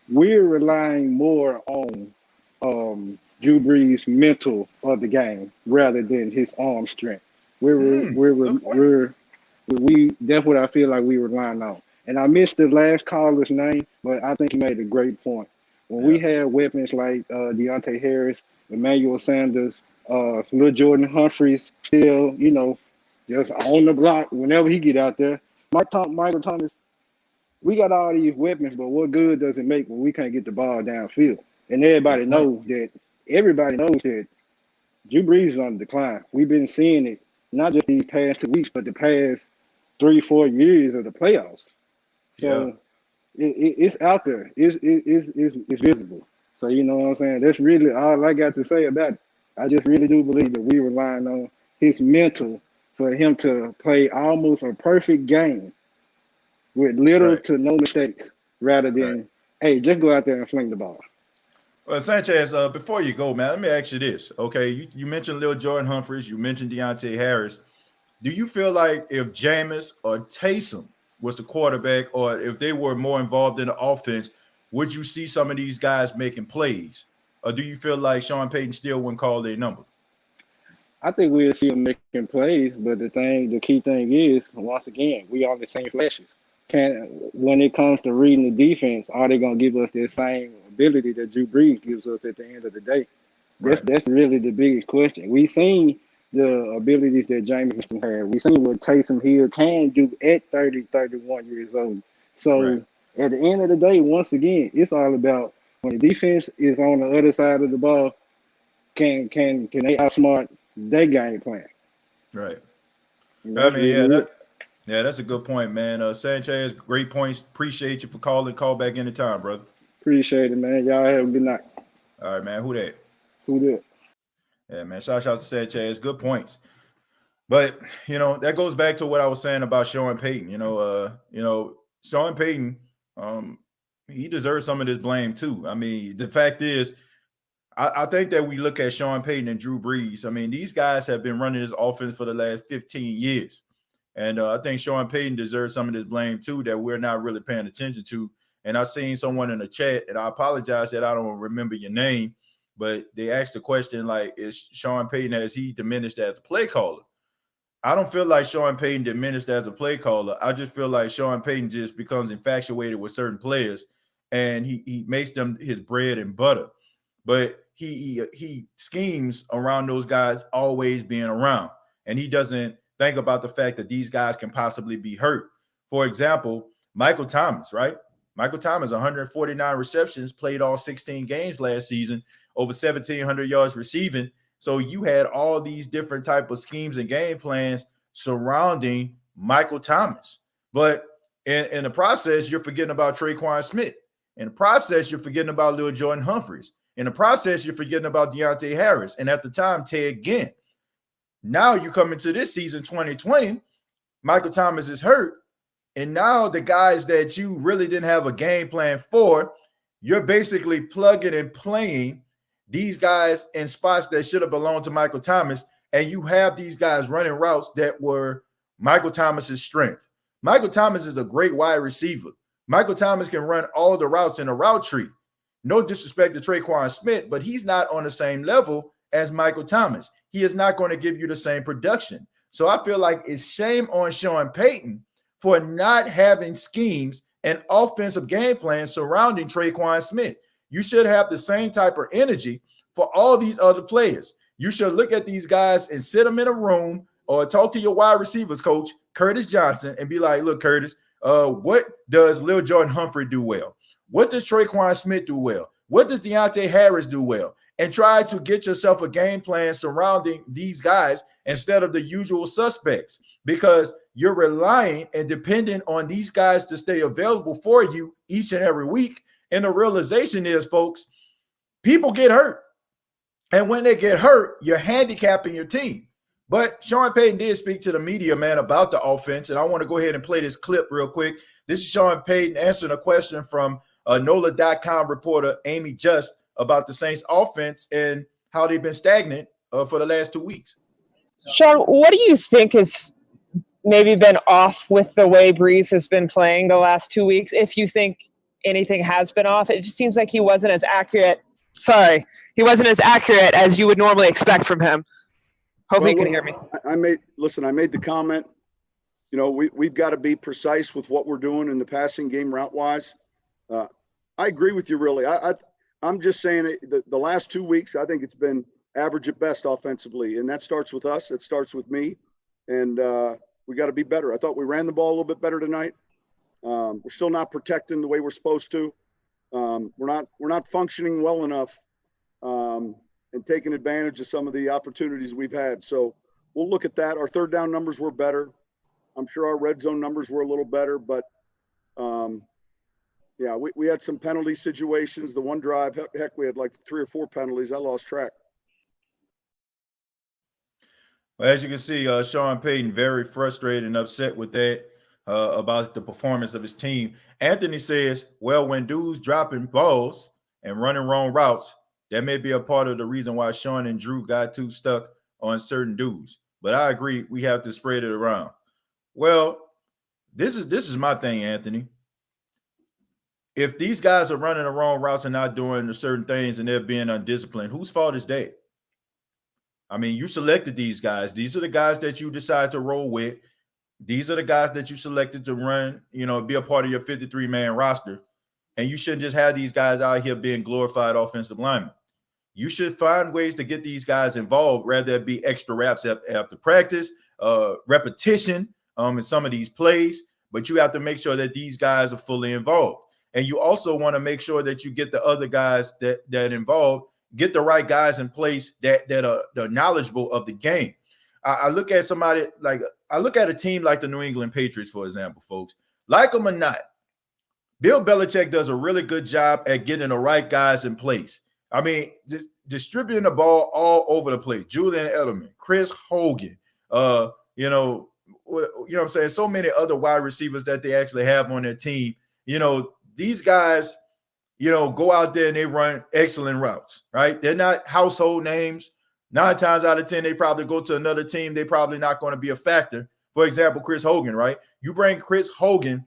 we're relying more on Drew Brees' mental of the game rather than his arm strength. That's what I feel like we're relying on. And I missed the last caller's name, but I think he made a great point. When we had weapons like Deontay Harris, Emmanuel Sanders, Lil Jordan Humphreys, still, just on the block whenever he get out there. Michael Thomas, we got all these weapons, but what good does it make when we can't get the ball downfield? And everybody knows that Drew Brees is on the decline. We've been seeing it not just these past 2 weeks, but the past 3-4 years of the playoffs. So it's out there. It's visible. So you know what I'm saying? That's really all I got to say about it. I just really do believe that we're relying on his mental for him to play almost a perfect game with little to no mistakes, rather than, hey, just go out there and fling the ball. Well, Sanchez, before you go, man, let me ask you this. Okay, you mentioned Lil Jordan Humphreys, you mentioned Deontay Harris. Do you feel like if Jameis or Taysom was the quarterback, or if they were more involved in the offense, would you see some of these guys making plays? Or do you feel like Sean Payton still wouldn't call their number? I think we'll see them making plays, but the key thing is, once again, we are the same flashes. When it comes to reading the defense, are they going to give us the same ability that Drew Brees gives us at the end of the day? That's really the biggest question. We've seen the abilities that Jameis had. We've seen what Taysom Hill can do at 30, 31 years old. So at the end of the day, once again, it's all about when the defense is on the other side of the ball, can they outsmart their game plan? Right. I mean, that's a good point, man. Sanchez, great points. Appreciate you for calling. Call back anytime, brother. Appreciate it, man. Y'all have a good night. All right, man. Who that? Yeah, man. Shout out to Sanchez. Good points. But that goes back to what I was saying about Sean Payton. Sean Payton, he deserves some of this blame too. I mean, the fact is, I think that we look at Sean Payton and Drew Brees. I mean, these guys have been running this offense for the last 15 years. And I think Sean Payton deserves some of this blame too that we're not really paying attention to. And I seen someone in the chat, and I apologize that I don't remember your name, but they asked the question like, is Sean Payton, has he diminished as a play caller? I don't feel like Sean Payton diminished as a play caller. I just feel like Sean Payton just becomes infatuated with certain players, and he makes them his bread and butter. But he schemes around those guys always being around, and he doesn't think about the fact that these guys can possibly be hurt. For example, Michael Thomas, right? Michael Thomas, 149 receptions, played all 16 games last season, over 1,700 yards receiving. So you had all these different type of schemes and game plans surrounding Michael Thomas. But in the process, you're forgetting about Traquan Smith. In the process, you're forgetting about Lil Jordan Humphreys. In the process, you're forgetting about Deontay Harris. And at the time, Ted Ginn. Now you come into this season, 2020, Michael Thomas is hurt. And now the guys that you really didn't have a game plan for, you're basically plugging and playing these guys in spots that should have belonged to Michael Thomas. And you have these guys running routes that were Michael Thomas's strength. Michael Thomas is a great wide receiver. Michael Thomas can run all the routes in a route tree. No disrespect to Traquan Smith, but he's not on the same level as Michael Thomas. He is not going to give you the same production. So I feel like it's shame on Sean Payton for not having schemes and offensive game plans surrounding Traquan Smith. You should have the same type of energy for all these other players. You should look at these guys and sit them in a room or talk to your wide receivers coach, Curtis Johnson, and be like, look, Curtis, what does Lil Jordan Humphrey do well? What does Traquan Smith do well? What does Deontay Harris do well? And try to get yourself a game plan surrounding these guys instead of the usual suspects, because you're relying and dependent on these guys to stay available for you each and every week. And the realization is, folks, people get hurt. And when they get hurt, you're handicapping your team. But Sean Payton did speak to the media, man, about the offense. And I want to go ahead and play this clip real quick. This is Sean Payton answering a question from NOLA.com reporter Amy Just about the Saints offense and how they've been stagnant for the last 2 weeks. Sean, what do you think has maybe been off with the way Brees has been playing the last 2 weeks? If you think anything has been off, it just seems like he wasn't as accurate. He wasn't as accurate as you would normally expect from him. Hopefully you can hear me. I made the comment, you know, we've got to be precise with what we're doing in the passing game route wise. I agree with you, really. I'm just saying the last 2 weeks, I think it's been average at best offensively. And that starts with us. It starts with me. And we got to be better. I thought we ran the ball a little bit better tonight. We're still not protecting the way we're supposed to. We're not functioning well enough and taking advantage of some of the opportunities we've had. So we'll look at that. Our third down numbers were better. I'm sure our red zone numbers were a little better, but yeah, we had some penalty situations. The one drive, heck, we had like 3 or 4 penalties. I lost track. Well, as you can see, Sean Payton very frustrated and upset with that about the performance of his team. Anthony says, well, when dudes dropping balls and running wrong routes, that may be a part of the reason why Sean and Drew got too stuck on certain dudes. But I agree, we have to spread it around. Well, this is my thing, Anthony. If these guys are running the wrong routes and not doing certain things and they're being undisciplined, whose fault is that? I mean, you selected these guys. These are the guys that you decide to roll with. These are the guys that you selected to run, you know, be a part of your 53-man roster. And you shouldn't just have these guys out here being glorified offensive linemen. You should find ways to get these guys involved, rather it be extra reps after practice, repetition in some of these plays. But you have to make sure that these guys are fully involved. And you also want to make sure that you get the other guys that involved, get the right guys in place that are knowledgeable of the game. I look at somebody like I look at a team like the New England Patriots, for example, folks. Like them or not, Bill Belichick does a really good job at getting the right guys in place. I mean, distributing the ball all over the place. Julian Edelman, Chris Hogan, you know what I'm saying? So many other wide receivers that they actually have on their team. You know, these guys, you know, go out there and they run excellent routes, right? They're not household names. 9 times out of 10, they probably go to another team. They're probably not going to be a factor. For example, Chris Hogan, right? You bring Chris Hogan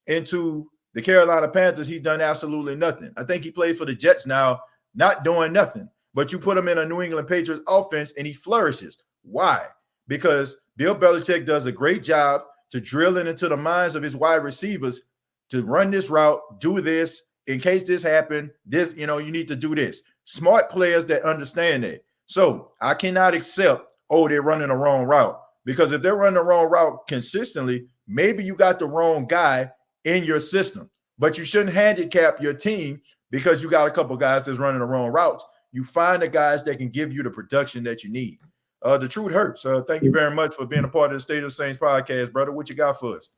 into the Carolina Panthers, he's done absolutely nothing. I think he plays for the Jets now, not doing nothing. But you put him in a New England Patriots offense and he flourishes. Why? Because Bill Belichick does a great job to drill it into the minds of his wide receivers to run this route, do this, in case this happened, this, you know, you need to do this. Smart players that understand that. So I cannot accept, oh, they're running the wrong route. Because if they're running the wrong route consistently, maybe you got the wrong guy in your system. But you shouldn't handicap your team because you got a couple guys that's running the wrong routes. You find the guys that can give you the production that you need. The truth hurts. Thank you very much for being a part of the State of the Saints podcast, brother. What you got for us?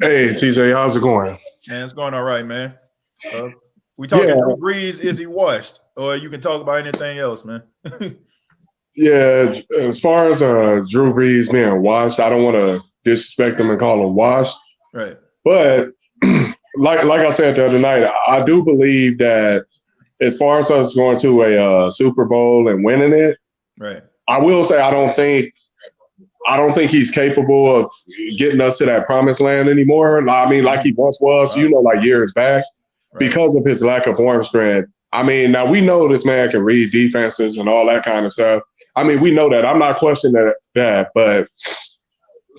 Hey, TJ, how's it going? Man, it's going all right, man. We talking Drew Brees, is he washed? Or you can talk about anything else, man. Yeah, as far as Drew Brees being washed, I don't want to disrespect him and call him washed. Right. But like I said the other night, I do believe that as far as us going to a Super Bowl and winning it, right. I will say I don't think he's capable of getting us to that promised land anymore. I mean, like he once was, like years back, because of his lack of arm strength. I mean, now we know this man can read defenses and all that kind of stuff. I mean, we know that. I'm not questioning that, but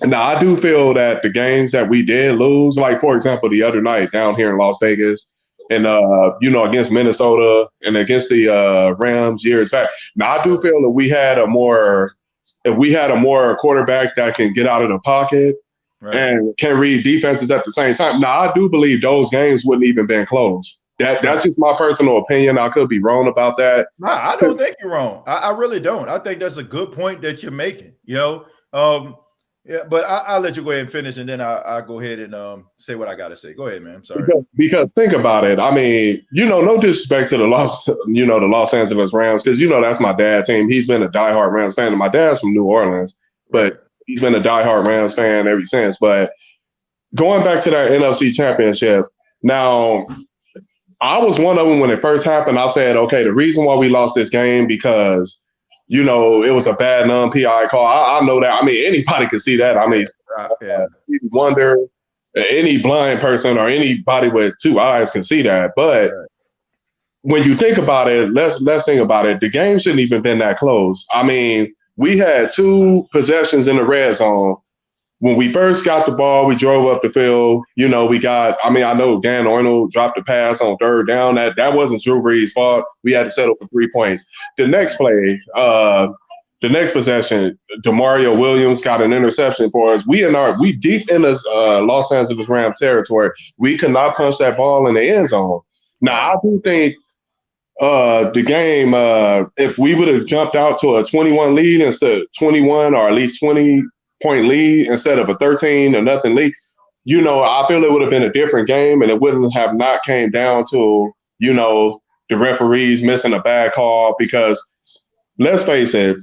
now I do feel that the games that we did lose, like for example, the other night down here in Las Vegas, and against Minnesota and against the Rams years back. Now I do feel that if we had a more quarterback that can get out of the pocket and can read defenses at the same time. Now I do believe those games wouldn't even been close. That's just my personal opinion. I could be wrong about that. No, I don't think you're wrong. I really don't. I think that's a good point that you're making. Yeah, but I'll let you go ahead and finish, and then I'll go ahead and say what I got to say. Go ahead, man. I'm sorry. Because think about it. I mean, no disrespect to the Los Angeles Rams, because that's my dad's team. He's been a diehard Rams fan, and my dad's from New Orleans, but he's been a diehard Rams fan ever since. But going back to that NFC Championship, now I was one of them when it first happened. I said, okay, the reason why we lost this game because it was a bad non-PI call. I know that. I mean, anybody can see that. I mean, you wonder, any blind person or anybody with two eyes can see that. But when you think about it, let's think about it. The game shouldn't even been that close. I mean, we had 2 possessions in the red zone. When we first got the ball, we drove up the field. I know Dan Arnold dropped the pass on 3rd down. That wasn't Drew Brees' fault. We had to settle for 3 points. The next play, the next possession, DeMario Williams got an interception for us. We deep in the Los Angeles Rams territory. We could not punch that ball in the end zone. Now, I do think the game, if we would have jumped out to a 21 lead instead of 21 or at least 20-point lead instead of a 13-0 lead, I feel it would have been a different game, and it wouldn't have not came down to, the referees missing a bad call, because let's face it,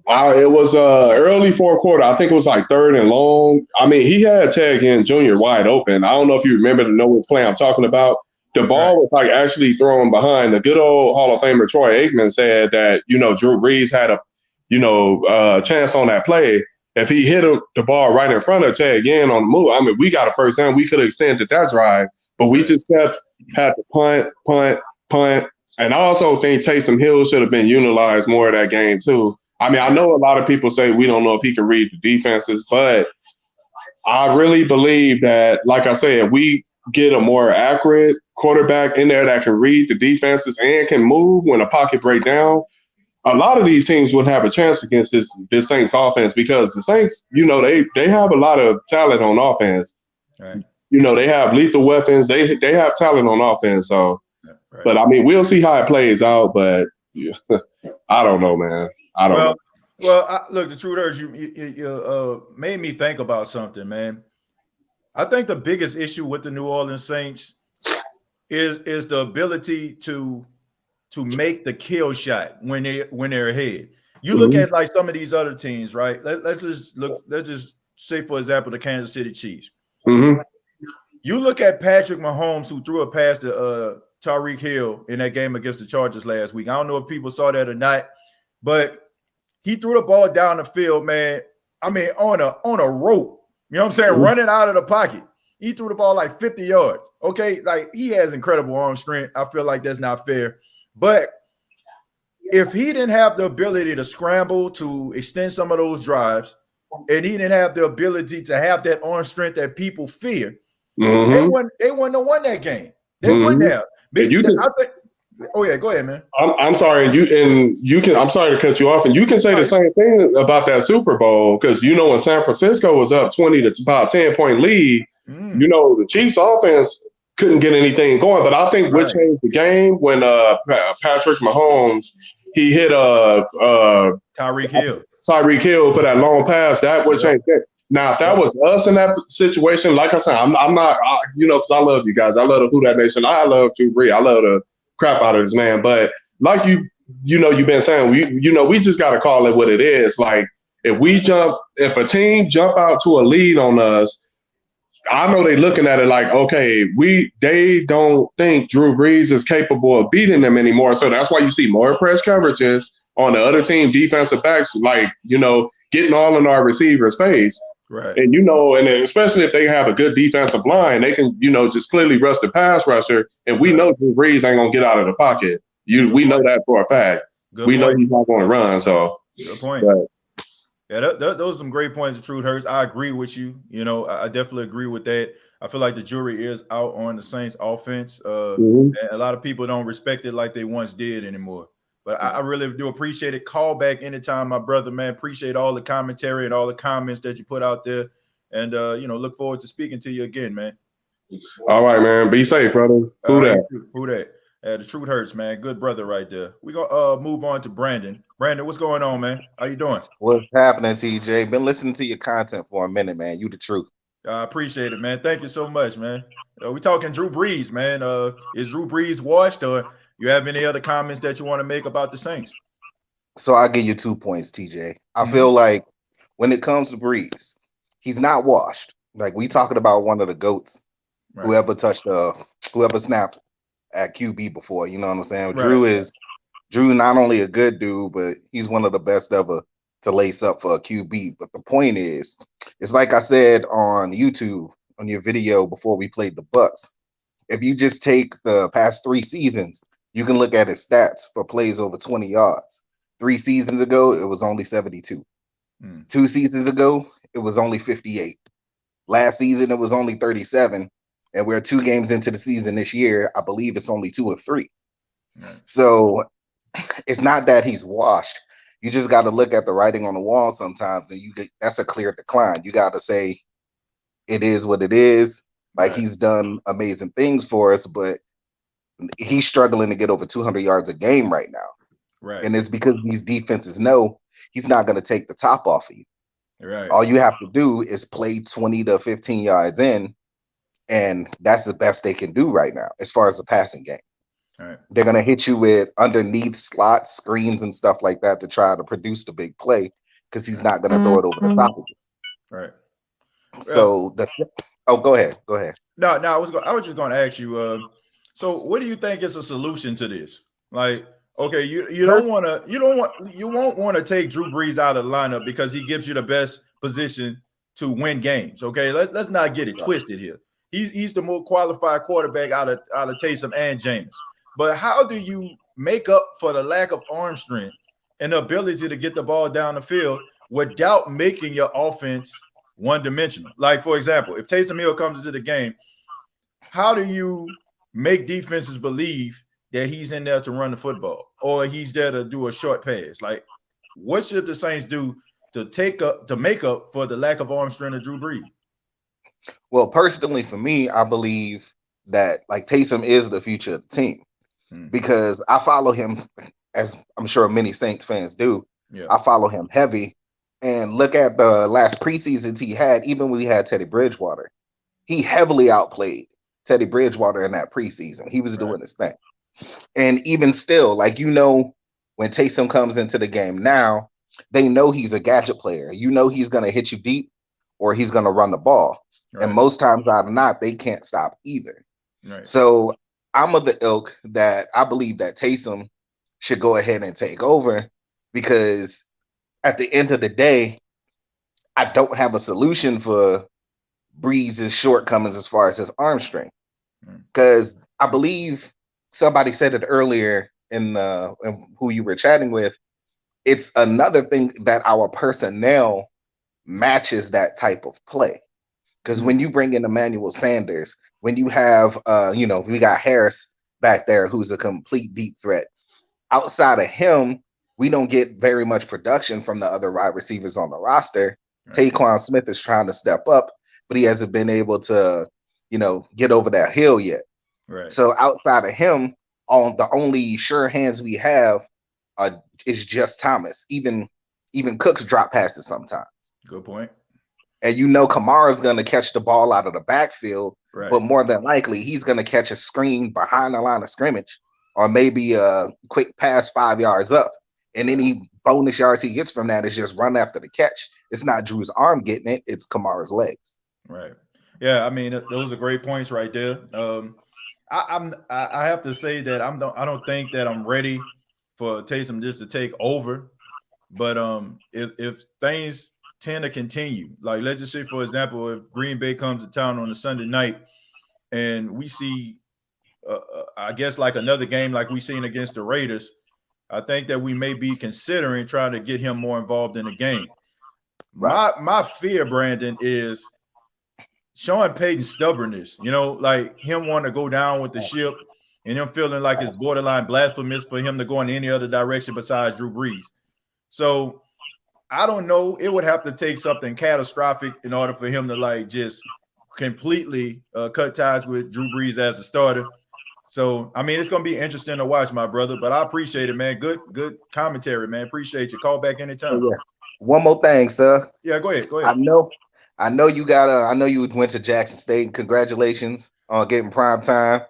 it was early 4th quarter. I think it was like 3rd and long. I mean, he had Ted Ginn Jr. wide open. I don't know if you know which play I'm talking about. The ball was like actually thrown behind. The good old Hall of Famer Troy Aikman said that, Drew Brees had a chance on that play. If he hit the ball right in front of Ted Ginn on the move, I mean, we got a first down. We could have extended that drive, but we just had to punt. And I also think Taysom Hill should have been utilized more of that game too. I mean, I know a lot of people say we don't know if he can read the defenses, but I really believe that, like I said, if we get a more accurate quarterback in there that can read the defenses and can move when a pocket break down, a lot of these teams would have a chance against this Saints offense, because the Saints, they have a lot of talent on offense. Right. They have lethal weapons. They have talent on offense. So, but I mean, we'll see how it plays out. But I don't know, man. I don't know. Well, look, the truth is, you made me think about something, man. I think the biggest issue with the New Orleans Saints is the ability to make the kill shot when they're ahead. You look at like some of these other teams, right? Let's just say, for example, the Kansas City Chiefs. Mm-hmm. You look at Patrick Mahomes, who threw a pass to Tyreek Hill in that game against the Chargers last week. I don't know if people saw that or not, but he threw the ball down the field, man. I mean, on a rope. You know what I'm saying? Running out of the pocket. He threw the ball like 50 yards. Okay, like he has incredible arm strength. I feel like that's not fair. But if he didn't have the ability to scramble to extend some of those drives, and he didn't have the ability to have that arm strength that people fear, they wouldn't have won that game. They wouldn't have. Oh yeah, go ahead, man. I'm sorry, I'm sorry to cut you off, and you can say the same thing about that Super Bowl, because when San Francisco was up 20 to about 10-point lead, the Chiefs offense couldn't get anything going. But I think what changed the game when Patrick Mahomes, he hit Tyreek Hill for that long pass. That would change it. Now, if that was us in that situation, like I said, I'm not, because I love you guys. I love the Who Dat Nation. I love Drew Brees. I love the crap out of this man. But like you've been saying, we just got to call it what it is. Like if a team jump out to a lead on us, I know they looking at it like, okay, they don't think Drew Brees is capable of beating them anymore. So that's why you see more press coverages on the other team defensive backs, like, getting all in our receivers' face. Right. And, and especially if they have a good defensive line, they can, just clearly rush the pass rusher. And we know Drew Brees ain't going to get out of the pocket. We know that for a fact. We know he's not going to run. So good point. Yeah, those are some great points, Truth Hurts. I agree with you. I definitely agree with that. I feel like the jury is out on the Saints offense. And a lot of people don't respect it like they once did anymore. But I really do appreciate it. Call back anytime, my brother, man. Appreciate all the commentary and all the comments that you put out there. And, look forward to speaking to you again, man. All right, man. Be safe, brother. Who that? The Truth Hurts, man. Good brother right there. We're going to move on to Brandon. Brandon, what's going on, man? How you doing? What's happening, TJ? Been listening to your content for a minute, man. You the truth. I appreciate it, man. Thank you so much, man. We're talking Drew Brees, man. Is Drew Brees washed, or you have any other comments that you want to make about the Saints? So I'll give you 2 points, TJ. I feel like when it comes to Brees, he's not washed. Like, we talking about one of the GOATs, whoever snapped at QB before, you know what I'm saying? Right. Drew not only a good dude, but he's one of the best ever to lace up for a QB. But the point is, it's like I said on YouTube, on your video before we played the Bucks. If you just take the past 3 seasons, you can look at his stats for plays over 20 yards. 3 seasons ago, it was only 72. 2 seasons ago, it was only 58. Last season, it was only 37. And we're 2 games into the season this year. I believe it's only 2 or 3. So it's not that he's washed. You just got to look at the writing on the wall sometimes, and that's a clear decline. You got to say it is what it is. Like, he's done amazing things for us, but he's struggling to get over 200 yards a game right now. Right. And it's because these defenses know he's not going to take the top off of you. Right. All you have to do is play 20 to 15 yards in, and that's the best they can do right now as far as the passing game. Right. They're going to hit you with underneath slots, screens, and stuff like that to try to produce the big play, because he's not going to throw it over the top of you. Right. So go ahead. No, I was just going to ask you. So, what do you think is a solution to this? Like, okay, you won't want to take Drew Brees out of the lineup because he gives you the best position to win games. Okay, let's not get it twisted here. He's the more qualified quarterback out of Taysom and Jameis. But how do you make up for the lack of arm strength and the ability to get the ball down the field without making your offense one-dimensional? Like, for example, if Taysom Hill comes into the game, how do you make defenses believe that he's in there to run the football or he's there to do a short pass? Like, what should the Saints do to make up for the lack of arm strength of Drew Brees? Well, personally, for me, I believe that, like, Taysom is the future of the team. Because I follow him, as I'm sure many Saints fans do. Yeah. I follow him heavy. And look at the last preseasons he had, even when we had Teddy Bridgewater. He heavily outplayed Teddy Bridgewater in that preseason. He was doing his thing. And even still, like, when Taysom comes into the game now, they know he's a gadget player. He's going to hit you deep or he's going to run the ball. Right. And most times out of not, they can't stop either. Right. So I'm of the ilk that I believe that Taysom should go ahead and take over, because at the end of the day, I don't have a solution for Brees' shortcomings as far as his arm strength. Because I believe somebody said it earlier in who you were chatting with. It's another thing that our personnel matches that type of play. Because when you bring in Emmanuel Sanders, when you have, we got Harris back there, who's a complete deep threat. Outside of him, we don't get very much production from the other wide receivers on the roster. Right. Taquan Smith is trying to step up, but he hasn't been able to, get over that hill yet. Right. So outside of him, the only sure hands we have is just Thomas. Even Cooks drop passes sometimes. Good point. and you know Kamara's going to catch the ball out of the backfield, right. but more than likely he's going to catch a screen behind the line of scrimmage, or maybe a quick pass 5 yards up, and any bonus yards he gets from that is just run after the catch. It's not Drew's arm getting it; it's Kamara's legs. Right. Yeah, I mean, those are great points right there. I have to say that I don't think that I'm ready for Taysom just to take over, but if things tend to continue, like let's just say, for example, if Green Bay comes to town on a Sunday night and we see, I guess, like another game like we seen against the Raiders, I think that we may be considering trying to get him more involved in the game. Right. My fear, Brandon, is Sean Payton's stubbornness, like him wanting to go down with the ship and him feeling like it's borderline blasphemous for him to go in any other direction besides Drew Brees. So I don't know. It would have to take something catastrophic in order for him to like just completely cut ties with Drew Brees as a starter. So, I mean, it's going to be interesting to watch, my brother, but I appreciate it, man. Good commentary, man. Appreciate you. Call back anytime. Oh, yeah. One more thing, sir. Yeah, go ahead. I know you went to Jackson State. Congratulations on getting prime time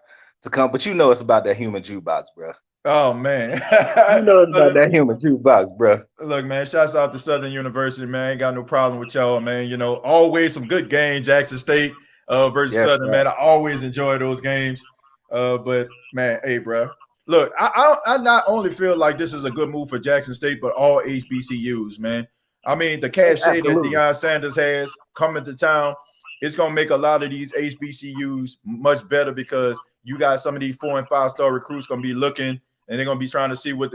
to come, but you know it's about that human jukebox, bro. Oh, man. You know it's about that human jukebox, bro. Look, man, shouts out to Southern University, man. Ain't got no problem with y'all, man. Always some good games, Jackson State versus Southern, man. I always enjoy those games. But, man, hey, bro. Look, I not only feel like this is a good move for Jackson State, but all HBCUs, man. I mean, the cachet that Deion Sanders has coming to town, it's going to make a lot of these HBCUs much better because you got some of these 4- and 5-star recruits going to be looking, and they're going to be trying to see what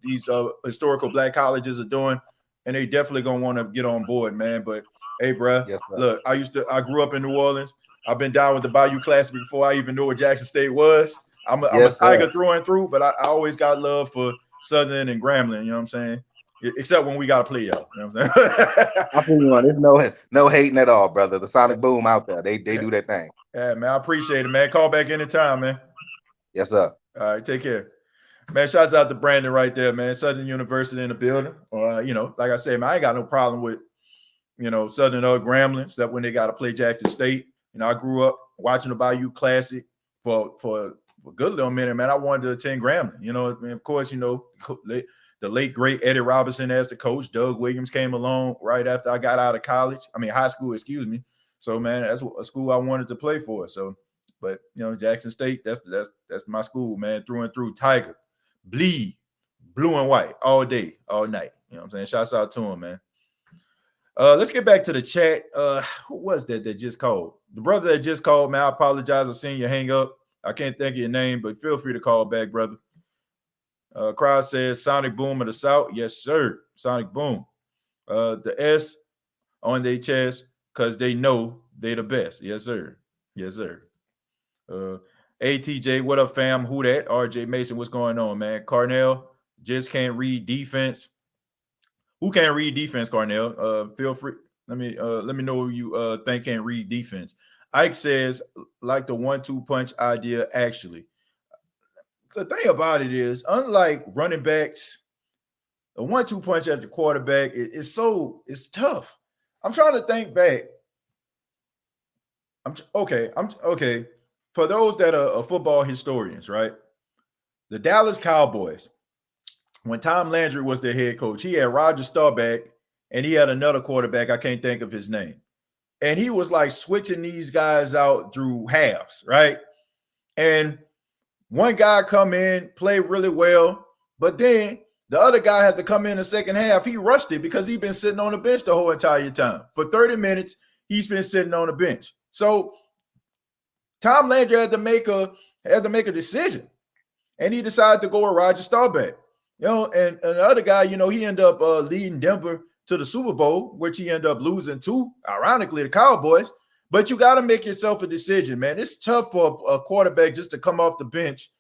these historical black colleges are doing, and they definitely going to want to get on board, man. But, hey, bro, look, I grew up in New Orleans. I've been down with the Bayou Classic before I even knew what Jackson State was. I'm a Tiger through and through, but I always got love for Southern and Grambling, you know what I'm saying? Except when we got to play y'all. You know what I'm saying? I feel you on. There's no hating at all, brother. The Sonic Boom out there. They do their thing. Yeah, man. I appreciate it, man. Call back anytime, man. Yes, sir. All right, take care. Man, shouts out to Brandon right there, man. Southern University in the building. Like I said, man, I ain't got no problem with, Southern or Grambling, except when they got to play Jackson State. I grew up watching the Bayou Classic for a good little minute, man. I wanted to attend Grambling. And of course, the late, great Eddie Robinson as the coach. Doug Williams came along right after I got out of high school, excuse me. So, man, that's a school I wanted to play for. So, but, Jackson State, that's my school, man, through and through. Tiger, bleed, blue and white, all day, all night. You know what I'm saying? Shouts out to him, man. Let's get back to the chat. Who was that just called? The brother that just called, man, I apologize for seeing you hang up. I can't think of your name, but feel free to call back, brother. Crowd says Sonic Boom of the South. Yes, sir. Sonic Boom. The S on their chest because they know they the best. Yes, sir. Yes, sir. ATJ, what up, fam? Who that? RJ Mason, what's going on, man? Carnell just can't read defense. Who can't read defense, Carnell? Feel free. Let me know who you think can't read defense. Ike says, like the 1-2 punch idea, actually. The thing about it is, unlike running backs, a 1-2 punch at the quarterback it's tough. I'm trying to think back. I'm okay. For those that are football historians, right? The Dallas Cowboys, when Tom Landry was their head coach, he had Roger Staubach and he had another quarterback. I can't think of his name. And he was like switching these guys out through halves, right? And one guy come in, play really well, but then the other guy had to come in the second half. He rushed it because he'd been sitting on the bench the whole entire time. For 30 minutes, he's been sitting on the bench. So Tom Landry had to make a decision, and he decided to go with Roger Staubach. And the other guy, he ended up leading Denver to the Super Bowl, which he ended up losing to, ironically, the Cowboys. But you got to make yourself a decision, man. It's tough for a quarterback just to come off the bench,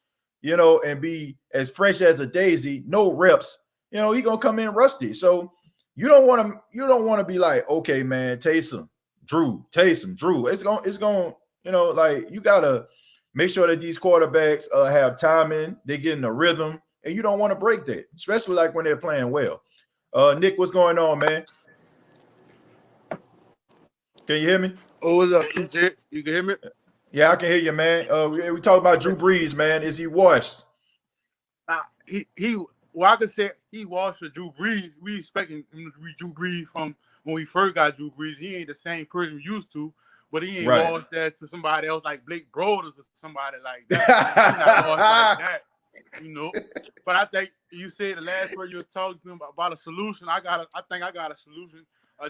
and be as fresh as a daisy, no reps. He gonna come in rusty. So you don't want to be like, okay, man, Taysom, Drew. It's going. You gotta make sure that these quarterbacks have timing, they get in a rhythm, and you don't want to break that, especially like when they're playing well. Nick, what's going on, man? Can you hear me? Oh, what's up, TJ? You can hear me? Yeah, I can hear you, man. We talk about Drew Brees, man. Is he washed? Well, I could say he washed for Drew Brees. We expecting him to be Drew Brees from when we first got Drew Brees. He ain't the same person we used to, but he ain't washed that to somebody else like Blake Broders or somebody like that. He's not washed like that, you know. But I think you said the last word you were talking about a solution. I think I got a solution.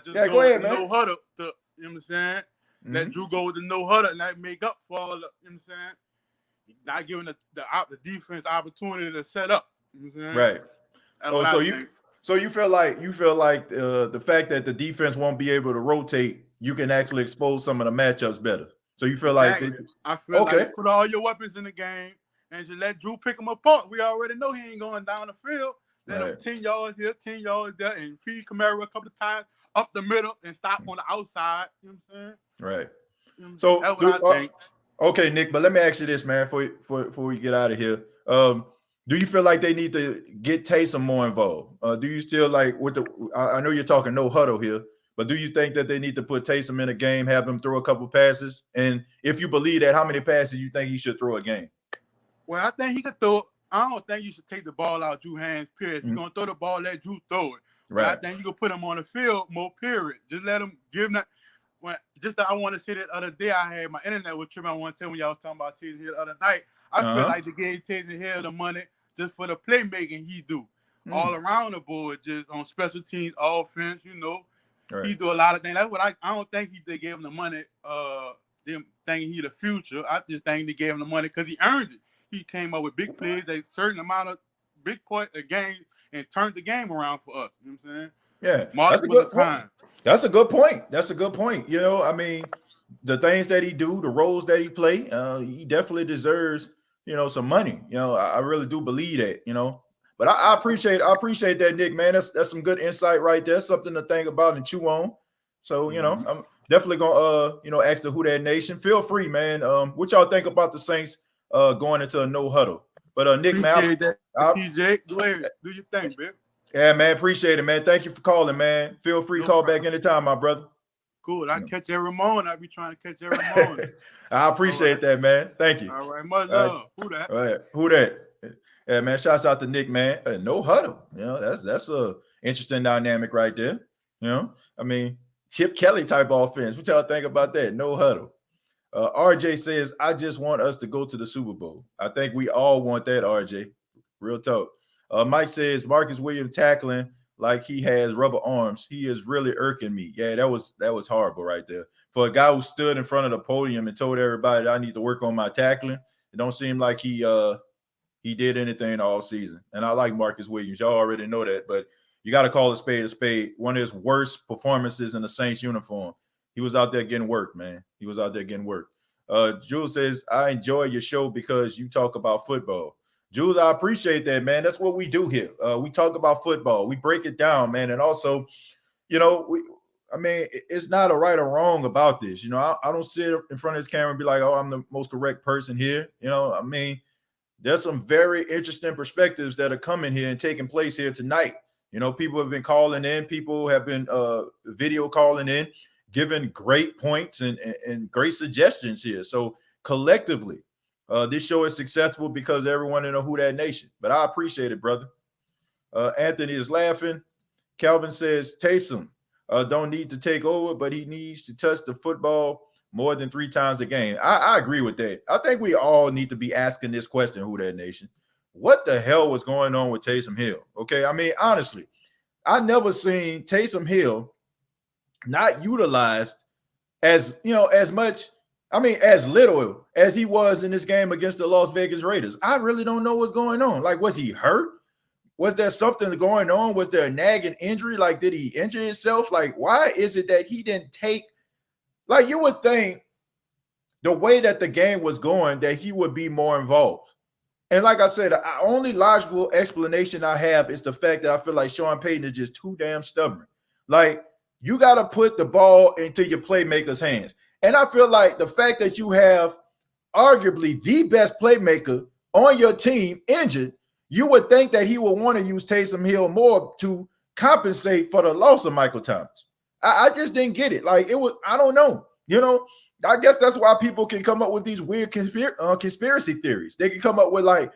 Just go ahead, man. No huddle to, you know what I'm saying? Let Drew go with the no huddle and that make up for all the, you know what I'm saying? Not giving the defense opportunity to set up. You know what I'm saying? Right. So you feel like the fact that the defense won't be able to rotate, you can actually expose some of the matchups better. So you feel like I feel like put all your weapons in the game and just let Drew pick them apart. We already know he ain't going down the field. Let him 10 yards here, 10 yards there, and feed Kamara a couple of times up the middle and stop on the outside. You know what I'm saying? Right. So that's what I think. Okay, Nick, but let me ask you this, man, before we get out of here. Do you feel like they need to get Taysom more involved? Do you still like I know you're talking no huddle here, but do you think that they need to put Taysom in a game, have him throw a couple passes? And if you believe that, how many passes you think he should throw a game? Well, I think he could throw. I don't think you should take the ball out of Drew's hands, period. You're going to throw the ball, let Drew throw it. Right. But I think you can put him on the field more, period. Just let him give him that. I want to say that other day I had my internet with Trim. I want to tell when y'all was talking about Taysom Hill the other night. I feel like they gave Taysom Hill the money just for the playmaking he do. All around the board, just on special teams, offense, you know. Right. He do a lot of things. That's what I don't think they gave him the money, them thinking he the future. I just think they gave him the money because he earned it. He came up with big plays, a certain amount of big point a game, and turned the game around for us. You know what I'm saying? Yeah, that's a good point. That's a good point. That's a good point. You know, I mean, the things that he do, the roles that he play, he definitely deserves, you know, some money. You know, I really do believe that, you know. But I appreciate that, Nick, man. That's some good insight right there. Something to think about and chew on. So, you know, I'm definitely gonna ask the Who Dat Nation. Feel free, man. What y'all think about the Saints going into a no huddle? But Nick, man, TJ, go ahead, do your thing, man. Yeah, man, appreciate it, man. Thank you for calling, man. Feel free to call back anytime, my brother. Cool. I catch every morning. I be trying to catch every morning. I appreciate that, man. Thank you. All right, much love. Who that? All right, who that? Yeah, man. Shouts out to Nick, man. No huddle. You know, that's a interesting dynamic right there. You know, I mean, Chip Kelly type offense. What y'all think about that? No huddle. RJ says, I just want us to go to the Super Bowl. I think we all want that, RJ. Real talk. Mike says Marcus Williams tackling like he has rubber arms. He is really irking me. Yeah, that was horrible right there. For a guy who stood in front of the podium and told everybody I need to work on my tackling, it don't seem like he did anything all season. And I like Marcus Williams. Y'all already know that, but you got to call a spade a spade. One of his worst performances in the Saints uniform. He was out there getting work, man. He was out there getting work. Jules says, I enjoy your show because you talk about football. Jules, I appreciate that, man. That's what we do here. We talk about football. We break it down, man. And also, you know, it's not a right or wrong about this. You know, I don't sit in front of this camera and be like, oh, I'm the most correct person here. You know, I mean, there's some very interesting perspectives that are coming here and taking place here tonight. You know, people have been calling in. People have been video calling in, giving great points and great suggestions here. So collectively, this show is successful because everyone in the Who Dat Nation. But I appreciate it, brother. Anthony is laughing. Calvin says Taysom don't need to take over, but he needs to touch the football more than 3 times a game. I agree with that. I think we all need to be asking this question, Who Dat Nation. What the hell was going on with Taysom Hill? Okay, I mean, honestly, I never seen Taysom Hill not utilized as, you know, as much, I mean, as little as he was in this game against the Las Vegas Raiders. I really don't know what's going on. Like, was he hurt? Was there something going on? Was there a nagging injury? Like, did he injure himself? Like, why is it that he didn't take, like, you would think the way that the game was going that he would be more involved. And like I said, the only logical explanation I have is the fact that I feel like Sean Payton is just too damn stubborn. Like, you got to put the ball into your playmakers' hands. And I feel like the fact that you have arguably the best playmaker on your team injured, you would think that he would want to use Taysom Hill more to compensate for the loss of Michael Thomas. I just didn't get it. Like, it was, I don't know. You know, I guess that's why people can come up with these weird conspiracy theories. They can come up with like,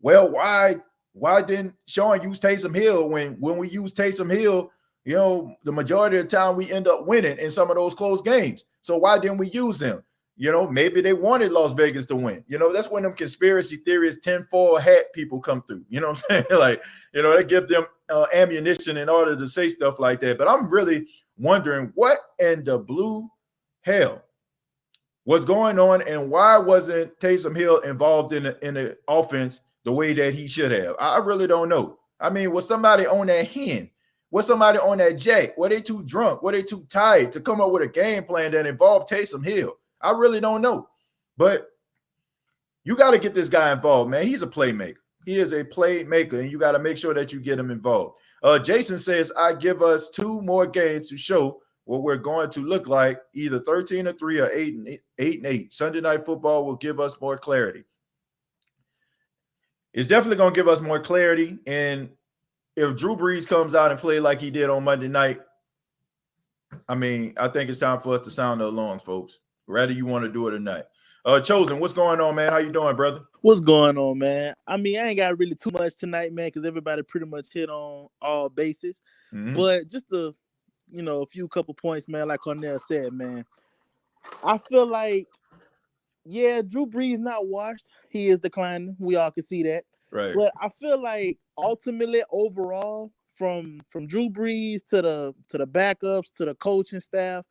well, why didn't Sean use Taysom Hill when we use Taysom Hill, you know, the majority of the time we end up winning in some of those close games. So why didn't we use him? You know, maybe they wanted Las Vegas to win. You know, that's when them conspiracy theories, tinfoil hat people come through. You know what I'm saying? Like, you know, they give them ammunition in order to say stuff like that. But I'm really wondering what in the blue hell was going on, and why wasn't Taysom Hill involved in the offense the way that he should have? I really don't know. I mean, was somebody on that hen? Was somebody on that jack? Were they too drunk? Were they too tired to come up with a game plan that involved Taysom Hill? I really don't know. But you got to get this guy involved, man. He's a playmaker. He is a playmaker, and you got to make sure that you get him involved. Jason says, I give us 2 more games to show what we're going to look like, either 13-3 or 8-8. Sunday Night Football will give us more clarity. It's definitely going to give us more clarity. And if Drew Brees comes out and play like he did on Monday night, I mean, I think it's time for us to sound the alarms, folks. Whether you want to do it or not. Chosen, what's going on, man? How you doing, brother? What's going on, man? I mean, I ain't got really too much tonight, man, because everybody pretty much hit on all bases. Mm-hmm. But just a couple points, man, like Cornell said, man. I feel like, yeah, Drew Brees not washed. He is declining. We all can see that. Right. But I feel like ultimately, overall, from Drew Brees to the backups to the coaching staff,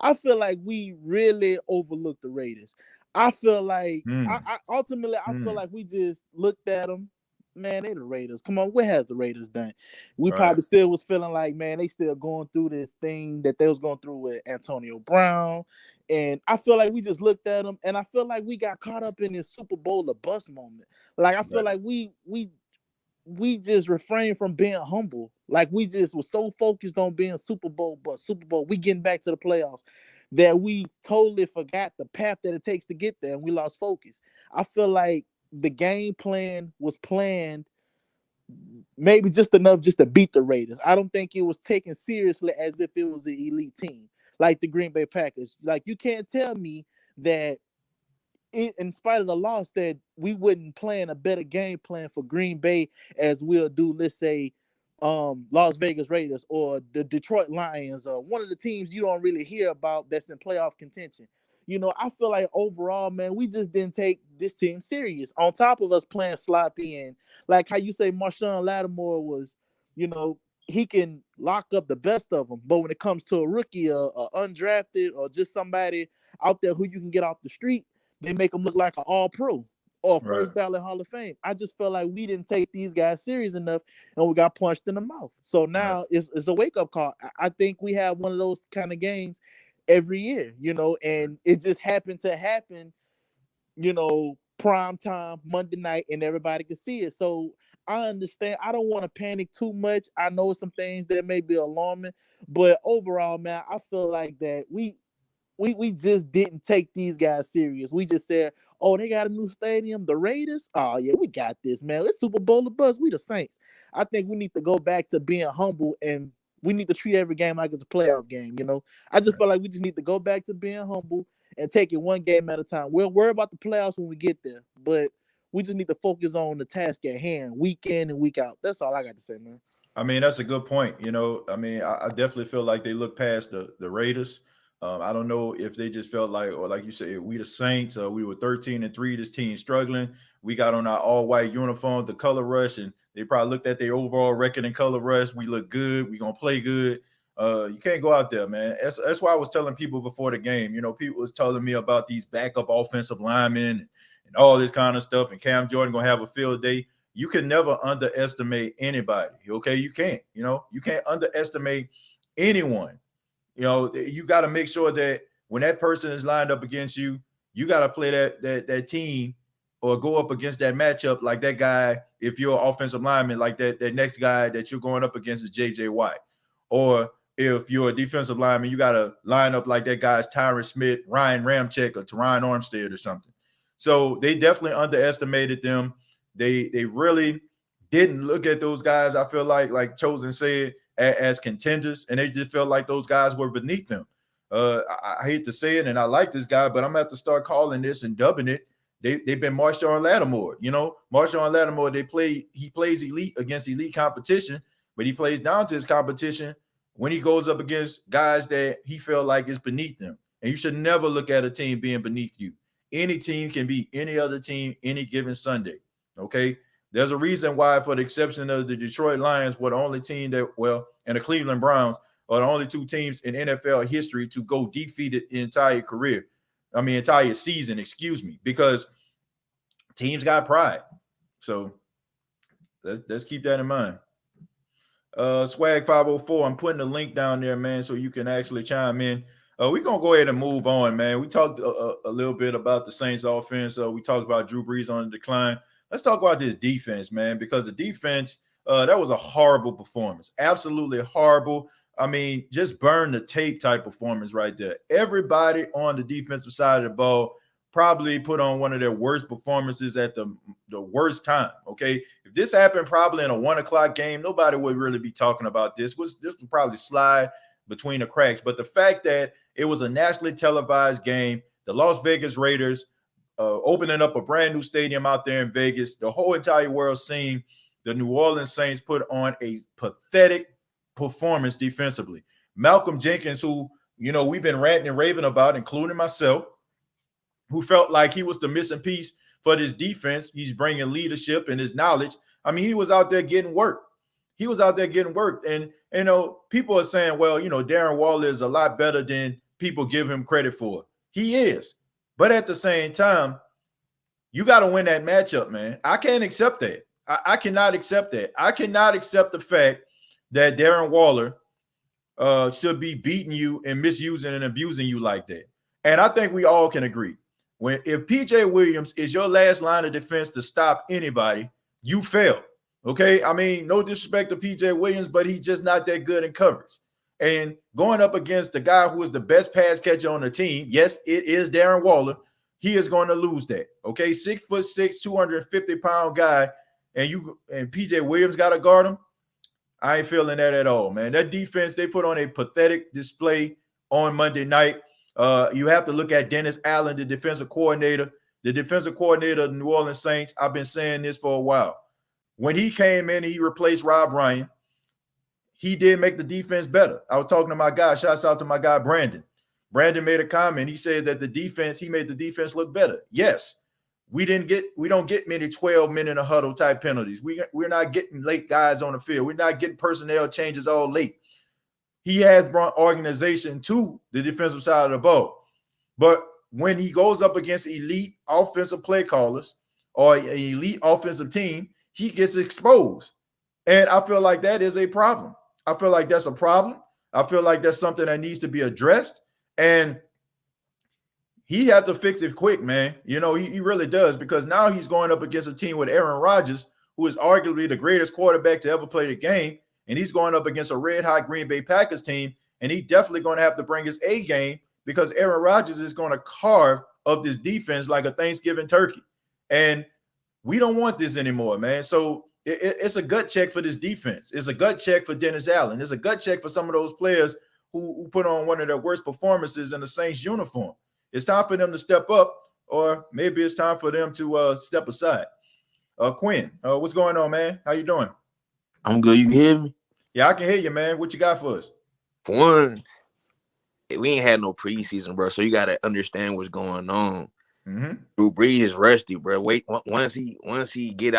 I feel like we really overlooked the Raiders. I feel like I feel like we just looked at them. Man, they the Raiders. Come on, what has the Raiders done? We probably still was feeling like, man, they still going through this thing that they was going through with Antonio Brown. And I feel like we just looked at them, and I feel like we got caught up in this Super Bowl of bust moment. Like, I feel like we just refrained from being humble. Like, we just were so focused on being Super Bowl, we getting back to the playoffs, that we totally forgot the path that it takes to get there, and we lost focus. I feel like the game plan was planned maybe just enough just to beat the Raiders. I don't think it was taken seriously as if it was an elite team like the Green Bay Packers. Like, you can't tell me that in spite of the loss that we wouldn't plan a better game plan for Green Bay as we'll do, let's say, Las Vegas Raiders or the Detroit Lions, one of the teams you don't really hear about that's in playoff contention. You know, I feel like overall, man, we just didn't take this team serious. On top of us playing sloppy, and like how you say Marshawn Lattimore was, you know, he can lock up the best of them. But when it comes to a rookie, a undrafted, or just somebody out there who you can get off the street, they make them look like an all-pro or first ballot Hall of Fame. I just felt like we didn't take these guys serious enough, and we got punched in the mouth. So now it's a wake-up call. I think we have one of those kind of games every year, you know, and it just happened to happen, you know, prime time, Monday night, and everybody could see it. So I understand. I don't want to panic too much. I know some things that may be alarming, but overall, man, I feel like that we just didn't take these guys serious. We just said, oh, they got a new stadium, the Raiders. Oh, yeah, we got this, man. It's Super Bowl of buzz. We the Saints. I think we need to go back to being humble, and we need to treat every game like it's a playoff game, you know? I just feel like we just need to go back to being humble and take it one game at a time. We'll worry about the playoffs when we get there, but we just need to focus on the task at hand, week in and week out. That's all I got to say, man. I mean, that's a good point. You know, I mean, I definitely feel like they look past the Raiders. I don't know if they just felt like, or like you said, we the Saints, we were 13-3, this team struggling. We got on our all-white uniform, the color rush, and they probably looked at their overall record in color rush. We look good. We going to play good. You can't go out there, man. That's why I was telling people before the game. You know, people was telling me about these backup offensive linemen and all this kind of stuff, and Cam Jordan going to have a field day. You can never underestimate anybody, okay? You can't. You know, you can't underestimate anyone. You know, you got to make sure that when that person is lined up against you, you got to play that team or go up against that matchup like that guy. If you're an offensive lineman, like that next guy that you're going up against is J.J. Watt. Or if you're a defensive lineman, you got to line up like that guy's Tyron Smith, Ryan Ramczyk, or Teron Armstead or something. So they definitely underestimated them. They really didn't look at those guys. I feel like Chosen said, as contenders, and they just felt like those guys were beneath them. I hate to say it, and I like this guy, but I'm gonna have to start calling this and dubbing it. They've been Marshawn Lattimore. Marshawn Lattimore, he plays elite against elite competition, but he plays down to his competition when he goes up against guys that he felt like is beneath him. And you should never look at a team being beneath you. Any team can beat any other team any given Sunday. Okay. There's a reason why, for the exception of the Detroit Lions, were the only team and the Cleveland Browns are the only two teams in NFL history to go defeated the entire season, because teams got pride. So let's keep that in mind. Swag 504, I'm putting the link down there, man, so you can actually chime in. We're going to go ahead and move on, man. We talked a little bit about the Saints offense. We talked about Drew Brees on the decline. Let's talk about this defense, man, because the defense, that was a horrible performance. Absolutely horrible. I mean, just burn the tape type performance right there. Everybody on the defensive side of the ball probably put on one of their worst performances at the worst time, okay? If this happened probably in a 1 o'clock game, nobody would really be talking about this. This would probably slide between the cracks. But the fact that it was a nationally televised game, the Las Vegas Raiders opening up a brand new stadium out there in Vegas, the whole entire world seeing the New Orleans Saints put on a pathetic performance defensively. Malcolm Jenkins, who, we've been ranting and raving about, including myself, who felt like he was the missing piece for this defense. He's bringing leadership and his knowledge. I mean, he was out there getting work. And, people are saying, well, Darren Waller is a lot better than people give him credit for. He is. But at the same time, you got to win that matchup, man. I can't accept that. I cannot accept that. I cannot accept the fact that Darren Waller should be beating you and misusing and abusing you like that. And I think we all can agree. If PJ Williams is your last line of defense to stop anybody, you fail. Okay. I mean, no disrespect to PJ Williams, but he's just not that good in coverage. And going up against the guy who is the best pass catcher on the team, yes, it is Darren Waller. He is going to lose that. Okay. 6'6", 250-pound guy, and PJ Williams got to guard him. I ain't feeling that at all, man. That defense, they put on a pathetic display on Monday night. You have to look at Dennis Allen, the defensive coordinator of the New Orleans Saints. I've been saying this for a while. When he came in and he replaced Rob Ryan, he did make the defense better. I was talking to my guy. Shouts out to my guy, Brandon. Brandon made a comment. He said that he made the defense look better. Yes, we don't get many 12-minute huddle type penalties. We're not getting late guys on the field. We're not getting personnel changes all late. He has brought organization to the defensive side of the ball. But when he goes up against elite offensive play callers or an elite offensive team, he gets exposed. And I feel like that is a problem. I feel like that's a problem. I feel like that's something that needs to be addressed. And he had to fix it quick, man. He really does, because now he's going up against a team with Aaron Rodgers, who is arguably the greatest quarterback to ever play the game. And he's going up against a red-hot Green Bay Packers team, and he's definitely going to have to bring his A game, because Aaron Rodgers is going to carve up this defense like a Thanksgiving turkey. And we don't want this anymore, man. So it's a gut check for this defense. It's a gut check for Dennis Allen. It's a gut check for some of those players who put on one of their worst performances in the Saints uniform. It's time for them to step up, or maybe it's time for them to step aside. Quinn, what's going on, man? How you doing? I'm good. You can hear me? Yeah, I can hear you, man. What you got for us? For one, we ain't had no preseason, bro, so you got to understand what's going on. Mm-hmm. Drew Brees is rusty, bro. Wait, once he get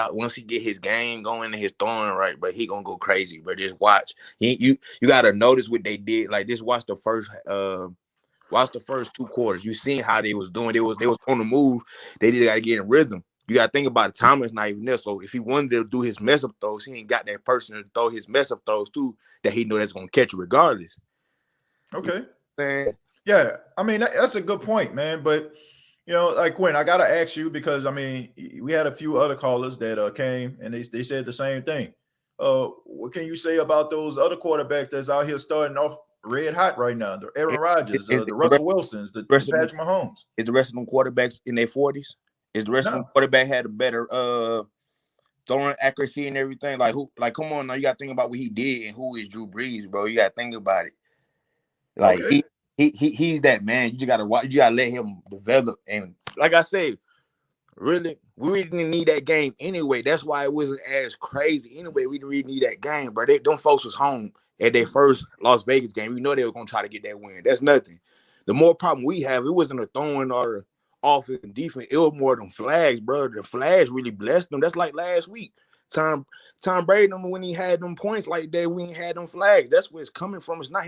his game going and his throwing right, bro, he gonna go crazy, bro. Just watch. You got to notice what they did. Like, just watch the first 2 quarters. You seen how they was doing. They was on the move. They just got to get in rhythm. You got to think about it. Thomas not even there. So if he wanted to do his mess up throws, he ain't got that person to throw his mess up throws too, that he know that's going to catch it regardless. Okay. Man. Yeah. I mean, that's a good point, man. But, like, Quinn, I got to ask you, because, I mean, we had a few other callers that came and they said the same thing. What can you say about those other quarterbacks that's out here starting off red hot right now? The Aaron Rodgers, the Russell Wilsons, the Patrick Mahomes. Is the rest of them quarterbacks in their 40s? Is the rest of them quarterback had a better throwing accuracy and everything. Like come on now, you gotta think about what he did and who is Drew Brees, bro. You gotta think about it. Like Okay. he's that man. You just gotta watch. You gotta let him develop. And like I said, really, we really didn't need that game anyway. That's why it wasn't as crazy anyway. We didn't really need that game, bro. Them folks was home at their first Las Vegas game. We know they were gonna try to get that win. That's nothing. The more problem we have, it wasn't a throwing or offense and defense. It was more them flags, bro. The flags really blessed them. That's like last week. Tom Brady, when he had them points like that, we ain't had them flags. That's where it's coming from. It's not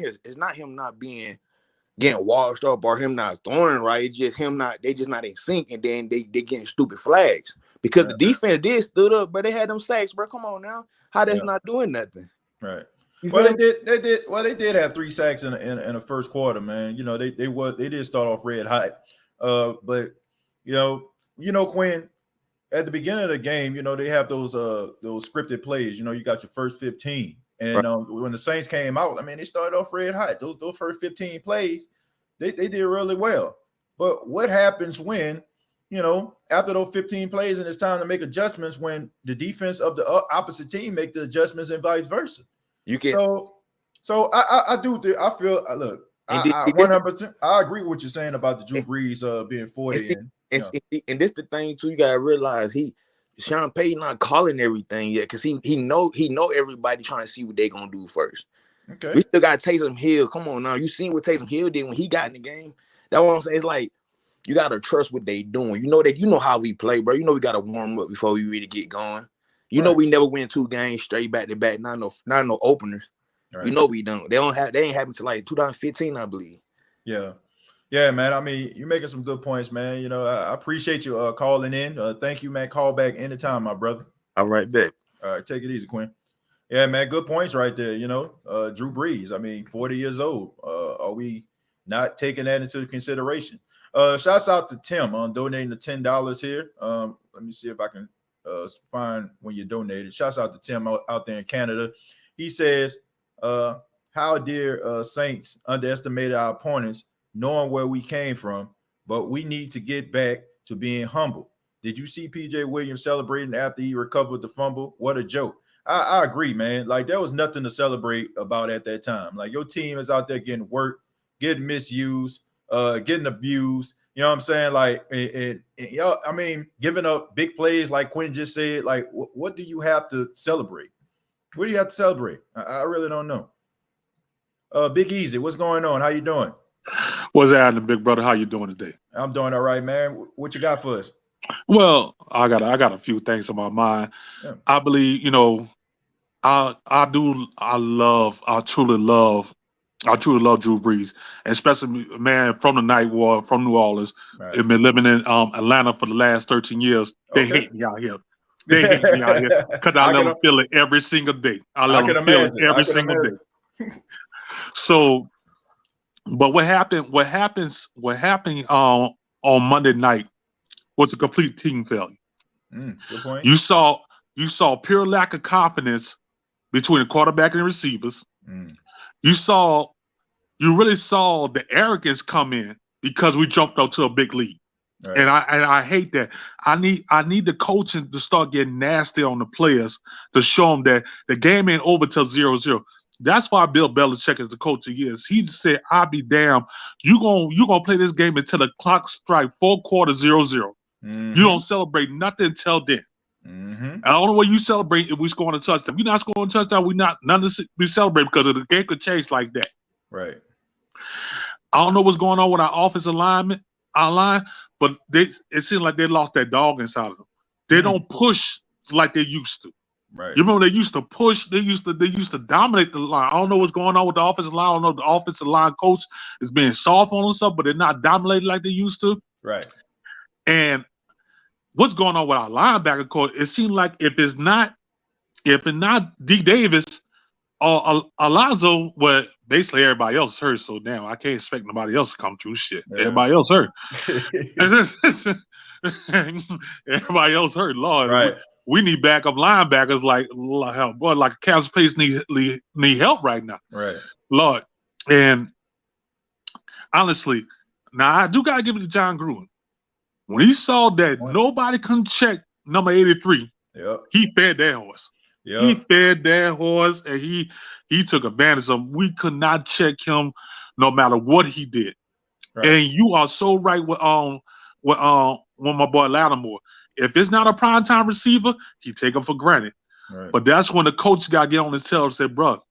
him not getting washed up or him not throwing right. It's just him they just not in sync, and then they getting stupid flags. Because the defense did stood up, but they had them sacks, bro. Come on now. How that's not doing nothing. Right. Well, they did have 3 sacks in the first quarter, man. You know, they did start off red hot. But you know, Quinn, at the beginning of the game, you know, they have those scripted plays. You know, you got your first 15. And when the Saints came out, I mean, they started off red hot. Those first 15 plays, they did really well. But what happens when, you know, after those 15 plays and it's time to make adjustments when the defense of the opposite team make the adjustments and vice versa? You can. So I do think I feel look. I 100%. I agree with what you're saying about the Drew Brees being 40. And this the thing too. You gotta realize Sean Payton not calling everything yet because he know everybody trying to see what they gonna do first. Okay. We still got Taysom Hill. Come on now, you seen what Taysom Hill did when he got in the game. That's what I'm saying. It's like you gotta trust what they doing. You know how we play, bro. You know we gotta warm up before we really get going. You know we never win 2 games straight back to back. Not no openers. Right. You know we don't. They ain't happened to like 2015, I believe. Yeah, man. I mean, you're making some good points, man. You know, I appreciate you calling in. Thank you, man. Call back anytime, my brother. All right, bet. All right, take it easy, Quinn. Yeah, man. Good points right there. You know, Drew Brees. I mean, 40 years old. Are we not taking that into consideration? Shouts out to Tim on donating the $10 here. Let me see if I can find when you donated. Shouts out to Tim out there in Canada. He says, how dear Saints underestimated our opponents, knowing where we came from, but we need to get back to being humble. Did you see PJ Williams celebrating after he recovered the fumble? What a joke. I agree, man. Like, there was nothing to celebrate about at that time. Like, your team is out there getting worked, getting misused, getting abused. You know what I'm saying? Like, I mean, giving up big plays like Quinn just said. Like, what do you have to celebrate? What do you have to celebrate? I really don't know. Big Easy, what's going on? How you doing? What's happening, big brother? How you doing today? I'm doing all right, man. What you got for us? Well, I got a few things on my mind. Yeah. I believe, you know, I truly love Drew Brees, especially, man, from the Night War, from New Orleans. Right. I've been living in Atlanta for the last 13 years. They hate me out here. They hate me out here because I let them feel it every single day. I let them feel it every single day. So, but what happened on Monday night was a complete team failure. Good point. You saw pure lack of confidence between the quarterback and the receivers. You really saw the arrogance come in because we jumped up to a big lead. Right. And I hate that. I need the coaching to start getting nasty on the players to show them that the game ain't over till 0-0. That's why Bill Belichick is the coach he is. He just said, "I'll be damned. You gonna play this game until the clock strike 4 quarters 0-0. You don't celebrate nothing until then. I don't know what you celebrate if we score on a touchdown. If we're not scoring a touchdown, we celebrate because the game could change like that. Right. I don't know what's going on with our offensive line, but it seems like they lost that dog inside of them. They don't push like they used to. Right. You remember they used to push. They used to dominate the line. I don't know what's going on with the offensive line. I don't know if the offensive line coach is being soft on stuff, but they're not dominating like they used to. Right. And what's going on with our linebacker coach? It seems like if it's not D. Davis or Alonzo, well, basically everybody else is hurt. So damn, I can't expect nobody else to come through shit. Yeah. Everybody else hurt. Everybody else hurt. Lord, right. We need backup linebackers like Kansas Pace need help right now. Right. Lord. And honestly, now I do gotta give it to John Gruden. When he saw that nobody can check number 83, Yep. He fed that horse. Yep. He fed that horse, and he took advantage of him. We could not check him no matter what he did. Right. And you are so right with my boy Lattimore. If it's not a primetime receiver, he take him for granted. Right. But that's when the coach got to get on his tail and say, bro,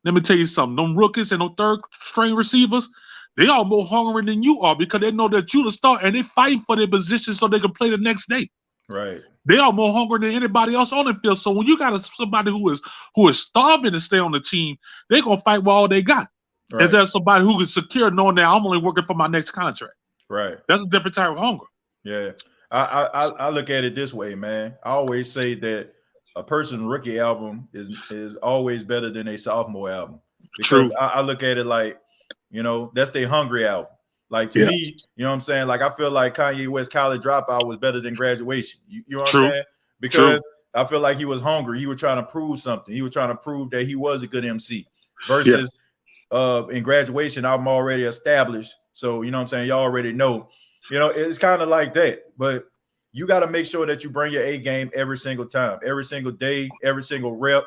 let me tell you something. Them rookies and them third-string receivers, they are more hungry than you are because they know that you the star and they fighting for their position so they can play the next day. Right. They are more hungry than anybody else on the field. So when you got somebody who is starving to stay on the team, they're gonna fight with all they got. Right. Is there somebody who is secure knowing that I'm only working for my next contract? Right. That's a different type of hunger. Yeah. I look at it this way, man. I always say that a person's rookie album is always better than a sophomore album. Because True. I look at it like, that's their hungry album. Like to me, you know what I'm saying? Like I feel like Kanye West College Dropout was better than Graduation. You know what I'm saying? Because I feel like he was hungry. He was trying to prove something. He was trying to prove that he was a good MC. Versus in Graduation, I'm already established. So you know what I'm saying? Y'all already know. It's kind of like that. But you got to make sure that you bring your A game every single time, every single day, every single rep.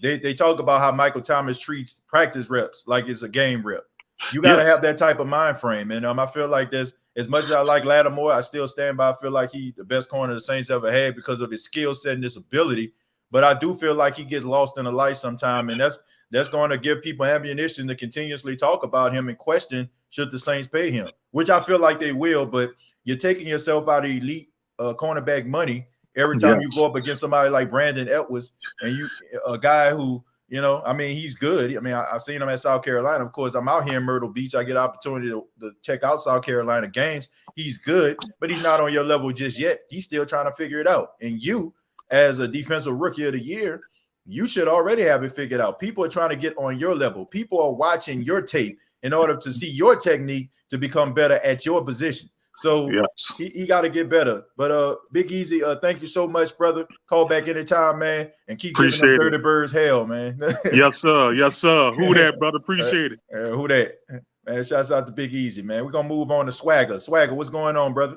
They talk about how Michael Thomas treats practice reps like it's a game rep. You got to have that type of mind frame. And I feel like this, as much as I like Lattimore, I still stand by. I feel like he's the best corner the Saints ever had because of his skill set and his ability. But I do feel like he gets lost in the light sometime. And that's going to give people ammunition to continuously talk about him and question should the Saints pay him, which I feel like they will. But you're taking yourself out of elite cornerback money every time you go up against somebody like Brandon Edwards and a guy who, he's good. I mean, I've seen him at South Carolina. Of course, I'm out here in Myrtle Beach. I get an opportunity to check out South Carolina games. He's good, but he's not on your level just yet. He's still trying to figure it out. And you, as a defensive rookie of the year, you should already have it figured out. People are trying to get on your level. People are watching your tape in order to see your technique to become better at your position. So he got to get better. But Big Easy, thank you so much, brother. Call back anytime, man, and keep giving them Dirty Birds hell, man. Yes, sir. Yes, sir. Who that, brother? Appreciate it. Who that? Man, shouts out to Big Easy, man. We're going to move on to Swagger. Swagger, what's going on, brother?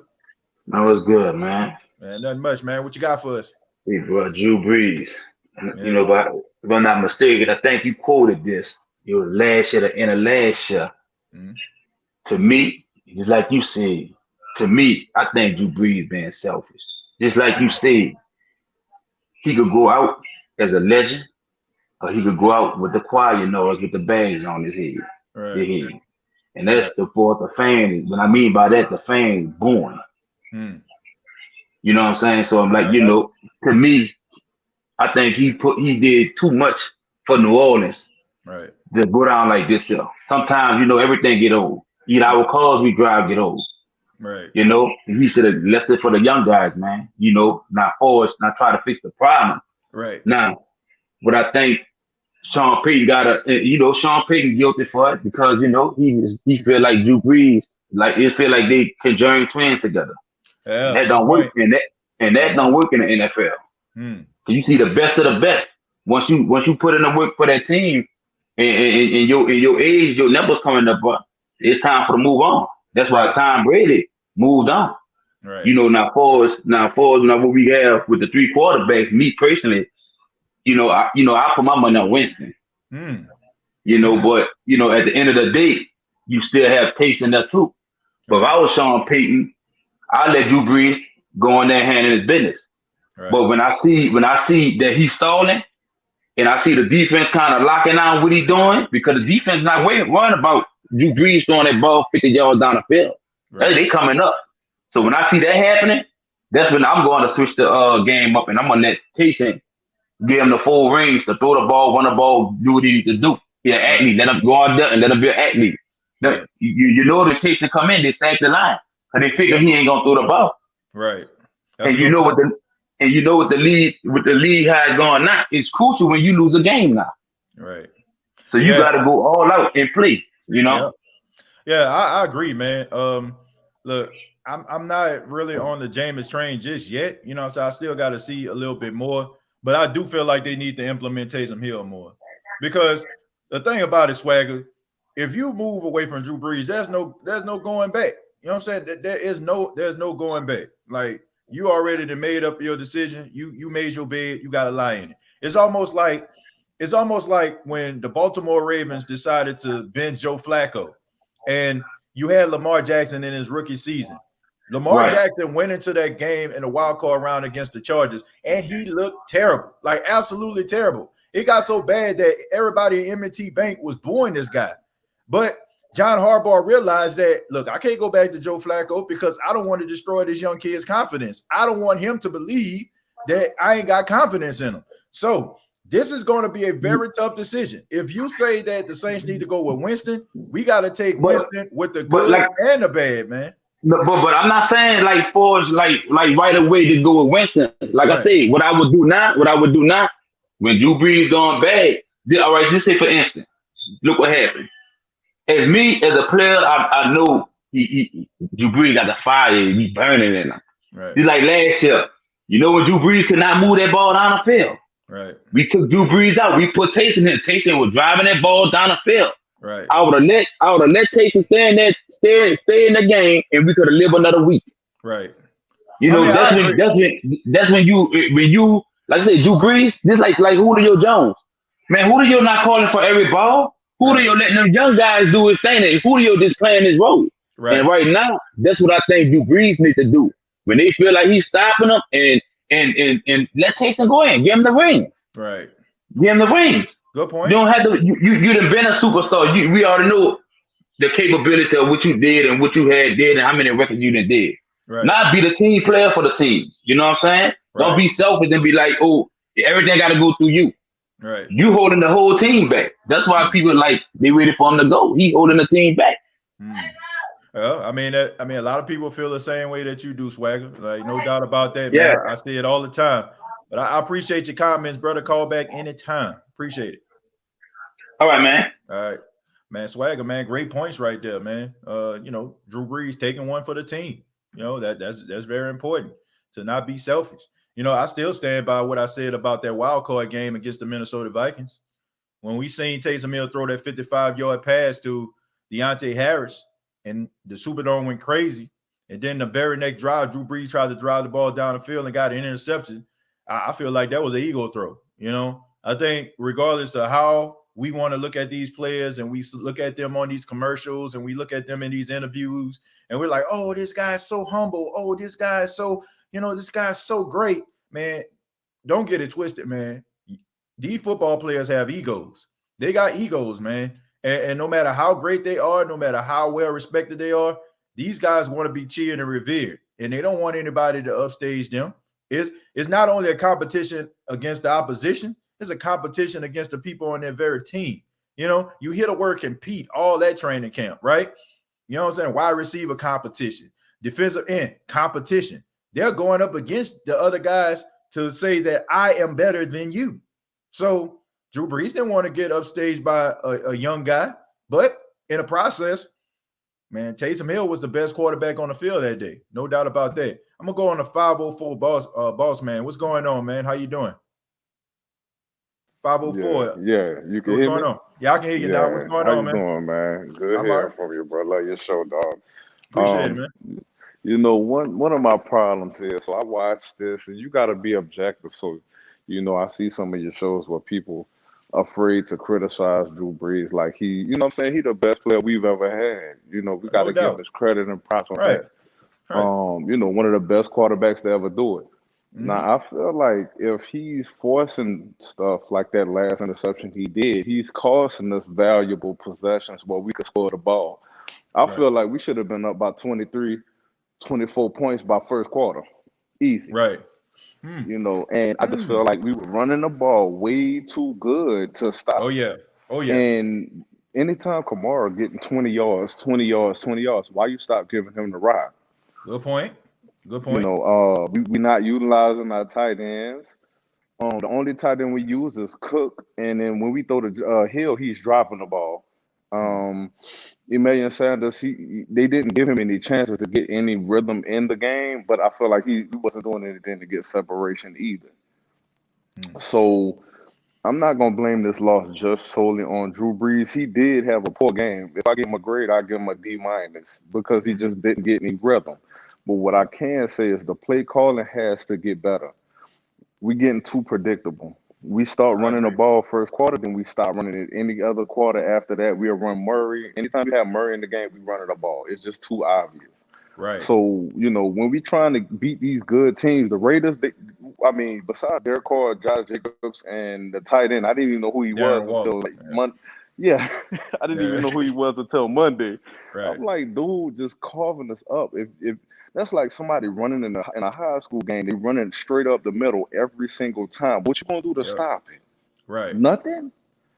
That was good, man. Man, nothing much, man. What you got for us? See, bro, Drew Brees. Yeah. But if I'm not mistaken, I think you quoted this. It was last year, the end of last year. Mm-hmm. To me, just like you said, to me, I think Drew Brees being selfish. Just like you said, he could go out as a legend, or he could go out with the choir noise with the bags on his head. Right. And that's the fans. What I mean by that, the fans born. You know what I'm saying? So I'm like, to me, I think he did too much for New Orleans. Right. To go down like this. Sometimes, everything get old. Our cars we drive get old. Right. He should have left it for the young guys, man. Not force, not try to fix the problem. Right. Now, but I think Sean Payton Sean Payton guilty for it because, he feel like Drew Brees, like it feel like they conjoined twins together. Yeah. That don't work, and that don't work in the NFL. You see the best of the best. Once you put in the work for that team, and your age, your numbers coming up, it's time for to move on. That's why Tom Brady moved on. Right. Now what we have with the three quarterbacks, me personally, I put my money on Winston. But at the end of the day, you still have taste in there too. But if I was Sean Payton, I'd let Drew Brees go in there handling his business. Right. But when I see that he's stalling, and I see the defense kind of locking down what he's doing, because the defense not worrying about Drew Brees throwing that ball 50 yards down the field. Right. They coming up. So when I see that happening, that's when I'm going to switch the game up, and I'm going to let Taysom give him the full range to throw the ball, run the ball, do what he needs to do. He's an athlete. Let him go out there and let him be an athlete. Right. You know the Taysom come in, they stack the line, because they figure he ain't going to throw the ball. Right. And you know what the league has going now, it's crucial when you lose a game now. Right. So you got to go all out and play. Yeah, I agree, man. Look, I'm not really on the Jameis train just yet. So I still got to see a little bit more. But I do feel like they need to implement Taysom Hill more. Because the thing about it, Swagger, if you move away from Drew Brees, there's no going back. You know what I'm saying? There's no going back. Like You already done made up your decision. You made your bed. You got to lie in it. It's almost like when the Baltimore Ravens decided to bench Joe Flacco, and you had Lamar Jackson in his rookie season. Lamar Jackson went into that game in a wild card round against the Chargers, and he looked terrible, like absolutely terrible. It got so bad that everybody in M&T Bank was booing this guy. But John Harbaugh realized that, look, I can't go back to Joe Flacco because I don't want to destroy this young kid's confidence. I don't want him to believe that I ain't got confidence in him. So this is going to be a very tough decision. If you say that the Saints need to go with Winston, we got to take Winston with the good and the bad, man. But I'm not saying like for like right away to go with Winston. Like I said, what I would do now, when Drew Brees gone bad, all right, just say for instance, look what happened. As a player, I know Drew Brees got the fire, he burning in him. Right. Just like last year, when Drew Brees could not move that ball down the field. Right. We took Drew Brees out. We put Taysom in. Taysom was driving that ball down the field. Right. I would have let Taysom stay in the game, and we could have lived another week. Right. That's when you like I said, Drew Brees, just like Julio Jones. Man, Julio not calling for every ball. Julio letting them young guys do his thing. And Julio just playing his role. Right. And right now, that's what I think Drew Brees need to do. When they feel like he's stopping them and let Taysom go in, give him the rings. Right. Give him the rings. Good point. You don't have to. You done been a superstar. We already know the capability of what you did and what you had did and how many records you done did. Right. Not be the team player for the team. You know what I'm saying? Right. Don't be selfish and be like, oh, everything got to go through you. Right. You holding the whole team back. That's why people they ready for him to go. He holding the team back. Well, I mean, a lot of people feel the same way that you do, Swagger. Like, no doubt about that, Yeah. man. I see it all the time. But I appreciate your comments, brother. Call back anytime. Appreciate it. All right, man. All right. Man, Swagger, man, great points right there, man. Drew Brees taking one for the team. That's very important to not be selfish. I still stand by what I said about that wild card game against the Minnesota Vikings. When we seen Taysom Hill throw that 55-yard pass to Deontay Harris and the Superdome went crazy, and then the very next drive, Drew Brees tried to drive the ball down the field and got an interception. I feel like that was an ego throw. I think regardless of how we want to look at these players and we look at them on these commercials and we look at them in these interviews and we're like, oh, this guy's so humble. Oh, this guy's so, this guy's so great. Man, don't get it twisted, man. These football players have egos. They got egos, man. And no matter how great they are, no matter how well respected they are, these guys want to be cheered and revered. And they don't want anybody to upstage them. It's not only a competition against the opposition, it's a competition against the people on their very team. You hear the word compete, all that training camp, right? You know what I'm saying? Wide receiver competition, defensive end competition. They're going up against the other guys to say that I am better than you. So Drew Brees didn't want to get upstaged by a young guy, but in the process, man, Taysom Hill was the best quarterback on the field that day. No doubt about that. I'm going to go on the 504 boss man. What's going on, man? How you doing? 504. Yeah, you can What's hear going me? on? Yeah, I can hear you now. What's going on, man? How you doing, man? Good I'm hearing all right. from you, bro. Love your show, dog. Appreciate it, man. One of my problems is, so I watch this, and you got to be objective. So, I see some of your shows where people afraid to criticize Drew Brees. Like he, what I'm saying? He the best player we've ever had. We got to give him his credit and props on that. Right. One of the best quarterbacks to ever do it. Now, I feel like if he's forcing stuff like that last interception he did, he's costing us valuable possessions where we could score the ball. I feel like we should have been up by 23, 24 points by first quarter. Easy. Right. And I just feel like we were running the ball way too good to stop. Oh, yeah. And anytime Kamara getting 20 yards, why you stop giving him the ride? Good point. We not utilizing our tight ends. The only tight end we use is Cook, and then when we throw the Hill, he's dropping the ball. Emmanuel Sanders, they didn't give him any chances to get any rhythm in the game, but I feel like he wasn't doing anything to get separation either. So I'm not gonna blame this loss just solely on Drew Brees. He did have a poor game. If I give him a grade, I give him a D- because he just didn't get any rhythm. But what I can say is the play calling has to get better. We're getting too predictable. We start running the ball first quarter, then we stop running it any other quarter after that. We'll run Murray. Anytime we have Murray in the game, we running the ball. It's just too obvious. Right. So, when we trying to beat these good teams, the Raiders, besides Derek Carr, Josh Jacobs, and the tight end, I didn't even know who he was until Monday. Yeah, I didn't even know who he was until Monday. Right. I'm like, dude, just carving us up. If that's like somebody running in a high school game, they running straight up the middle every single time. What you gonna do to stop it? Right. Nothing.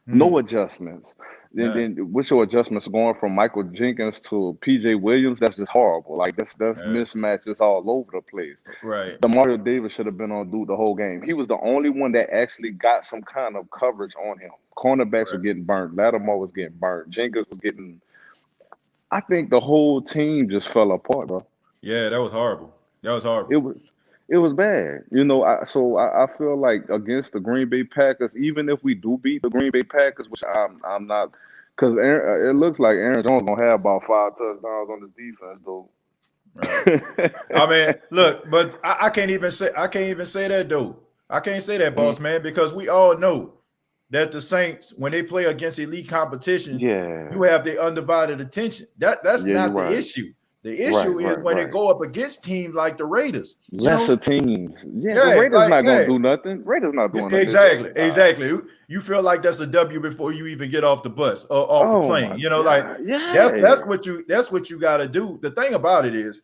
No adjustments. Then what's your adjustments going from Michael Jenkins to PJ Williams? That's just horrible. Like that's mismatches all over the place. Right. Demario Davis should have been on dude the whole game. He was the only one that actually got some kind of coverage on him. Cornerbacks were getting burnt. Lattimore was getting burnt. Jenkins was getting. I think the whole team just fell apart, bro. Yeah, that was horrible. That was horrible. It was bad. I feel like against the Green Bay Packers, even if we do beat the Green Bay Packers, which I'm not, because it looks like Aaron Jones gonna have about 5 touchdowns on this defense, though. Right. I mean, look, but I can't even say that though. I can't say that, boss man, because we all know that the Saints, when they play against elite competition, you have their undivided attention. That's not the issue. The issue is when they go up against teams like the Raiders. Lesser teams. Yeah, the Raiders not going to do nothing. Raiders not doing nothing. Exactly. You feel like that's a W before you even get off the bus or off the plane. That's what you got to do. The thing about it is,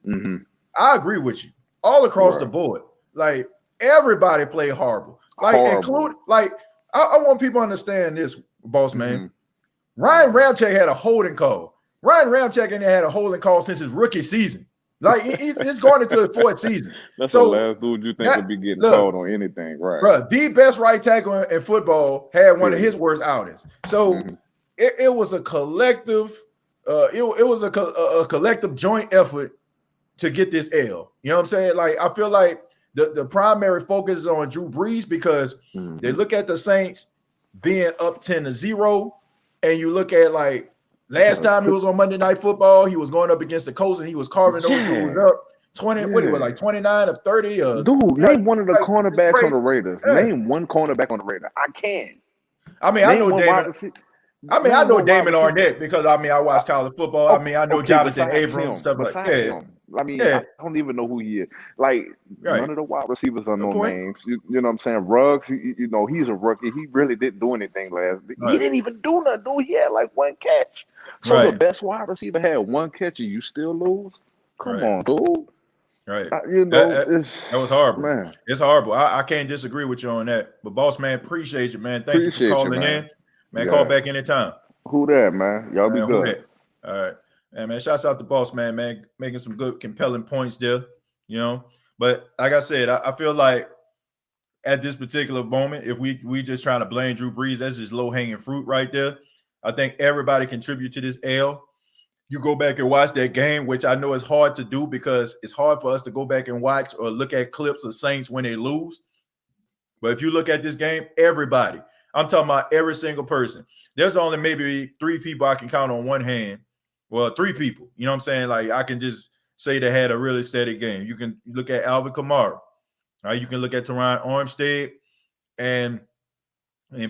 I agree with you all across the board. Like everybody played horrible. Include I want people to understand this, boss man. Ryan Ramczyk had a holding call. Ryan Ramczyk ain't had a holding call since his rookie season. Like it's going into the 4th season. That's the last dude you think would be getting called on anything, right? Bro, the best right tackle in football had one of his worst outings. So it was a collective, it was a collective joint effort to get this L. You know what I'm saying? Like I feel like the primary focus is on Drew Brees because they look at the Saints being up 10-0, and you look at like. Last time he was on Monday Night Football, he was going up against the Colts and he was carving those dudes up. 20, what he was like 29 or 30. Dude, name one of the cornerbacks on the Raiders. Name one cornerback on the Raiders. I can. I mean, I know Damon. I know Damon Arnett because I watch college football. I know Jonathan Abrams, stuff like that. I don't even know who he is. Like none of the wide receivers are no names. You know what I'm saying? Ruggs, he's a rookie. He really didn't do anything last. He didn't even do nothing. Dude, he had like 1 catch. So the best wide receiver had 1 catch and you still lose? Come on, dude. Right. That was horrible. Man. It's horrible. I can't disagree with you on that. But boss man, appreciate you, man. Thank you for calling in. Man, call back anytime. Who that, man? Y'all be good. All right. And man, shouts out to boss man, making some good, compelling points there, But like I said, I feel like at this particular moment, if we just trying to blame Drew Brees, that's just low-hanging fruit right there. I think everybody contribute to this L. You go back and watch that game, which I know is hard to do because it's hard for us to go back and watch or look at clips of Saints when they lose. But if you look at this game, everybody, I'm talking about every single person. There's only maybe 3 people I can count on one hand. Well, 3 people, you know what I'm saying? Like I can just say they had a really steady game. You can look at Alvin Kamara. You can look at Teron Armstead and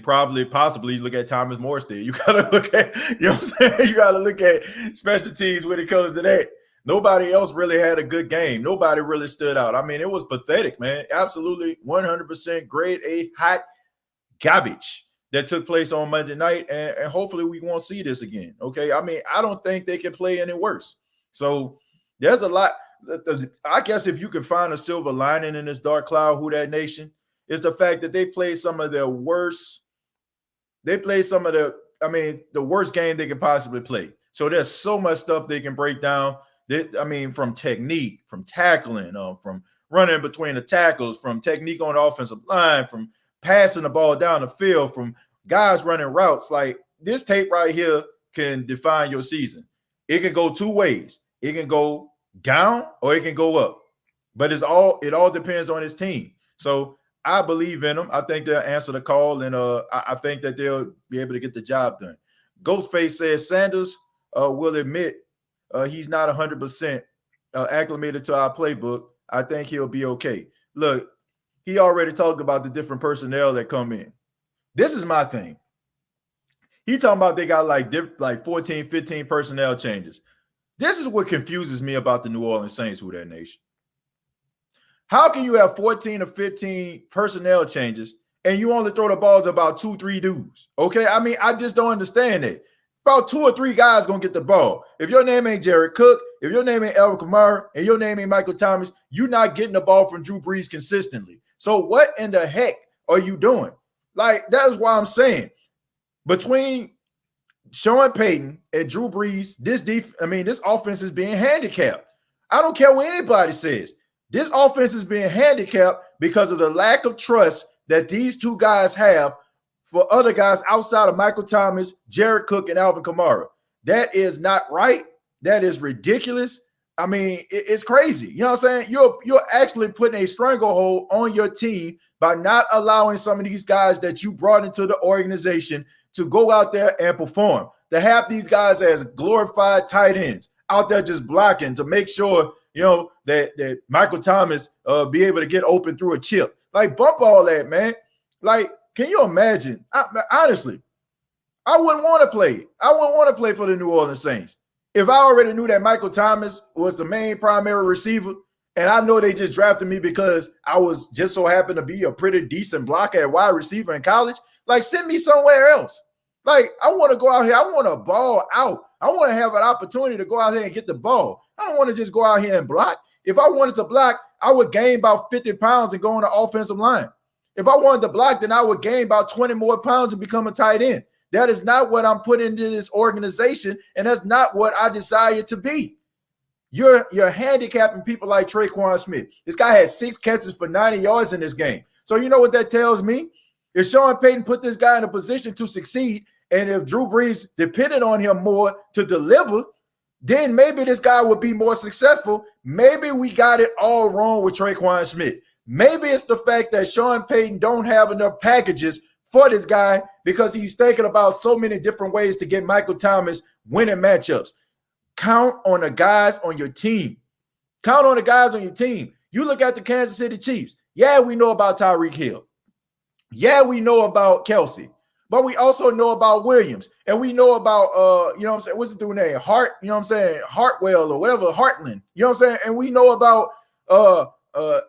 possibly look at Thomas Morstead. You gotta look at, you know what I'm saying? You gotta look at special teams when it comes to that. Nobody else really had a good game. Nobody really stood out. I mean, it was pathetic, man. Absolutely 100% grade A hot garbage that took place on Monday night. And hopefully we won't see this again. Okay. I mean, I don't think they can play any worse. So there's a lot. I guess if you can find a silver lining in this dark cloud, who that nation, is the fact that they played some of their worst. They played some of the worst game they could possibly play. So there's so much stuff they can break down. From technique, from tackling, from running between the tackles, from technique on the offensive line, from passing the ball down the field, from guys running routes. Like this tape right here can define your season. It can go 2 ways. It can go down or it can go up. But it all depends on his team. So I believe in them. I think they'll answer the call, and I think that they'll be able to get the job done. Ghostface says Sanders will admit he's not 100%, acclimated to our playbook, I think he'll be okay. Look, he already talked about the different personnel that come in. This is my thing. He talking about they got like 14, 15 personnel changes. This is what confuses me about the New Orleans Saints, who that nation. How can you have 14 or 15 personnel changes and you only throw the ball to about 2-3 dudes? Okay, I mean, I just don't understand it. About 2 or 3 guys gonna get the ball. If your name ain't Jared Cook, if your name ain't Alvin Kamara, and your name ain't Michael Thomas, you're not getting the ball from Drew Brees consistently. So what in the heck are you doing? Like, that is why I'm saying between Sean Payton and Drew Brees, this offense is being handicapped. I don't care what anybody says. This offense is being handicapped because of the lack of trust that these two guys have for other guys outside of Michael Thomas, Jared Cook, and Alvin Kamara. That is not right. That is ridiculous. I mean, it's crazy. You know what I'm saying? You're actually putting a stranglehold on your team by not allowing some of these guys that you brought into the organization to go out there and perform. To have these guys as glorified tight ends out there just blocking to make sure, you know, that Michael Thomas be able to get open through a chip. Like, bump all that, man. Like, can you imagine? Honestly, I wouldn't want to play. I wouldn't want to play for the New Orleans Saints. If I already knew that Michael Thomas was the main primary receiver, and I know they just drafted me because I was just so happened to be a pretty decent blocker at wide receiver in college, like, send me somewhere else. Like, I want to go out here. I want to ball out. I want to have an opportunity to go out here and get the ball. I don't want to just go out here and block. If I wanted to block, I would gain about 50 pounds and go on the offensive line. If I wanted to block, then I would gain about 20 more pounds and become a tight end. That is not what I'm putting into this organization, and that's not what I desire to be. You're handicapping people like Tre'Quan Smith. This guy had 6 catches for 90 yards in this game. So you know what that tells me? If Sean Payton put this guy in a position to succeed, and if Drew Brees depended on him more to deliver, then maybe this guy would be more successful. Maybe we got it all wrong with Tre'Quan Smith. Maybe it's the fact that Sean Payton don't have enough packages for this guy because he's thinking about so many different ways to get Michael Thomas winning matchups. Count on the guys on your team. Count on the guys on your team. You look at the Kansas City Chiefs. Yeah, we know about Tyreek Hill. Yeah, we know about Kelsey. But we also know about Williams. And we know about, you know what I'm saying? What's the dude's name? Hart, you know what I'm saying? Hartwell or whatever, Hartland. You know what I'm saying? And we know about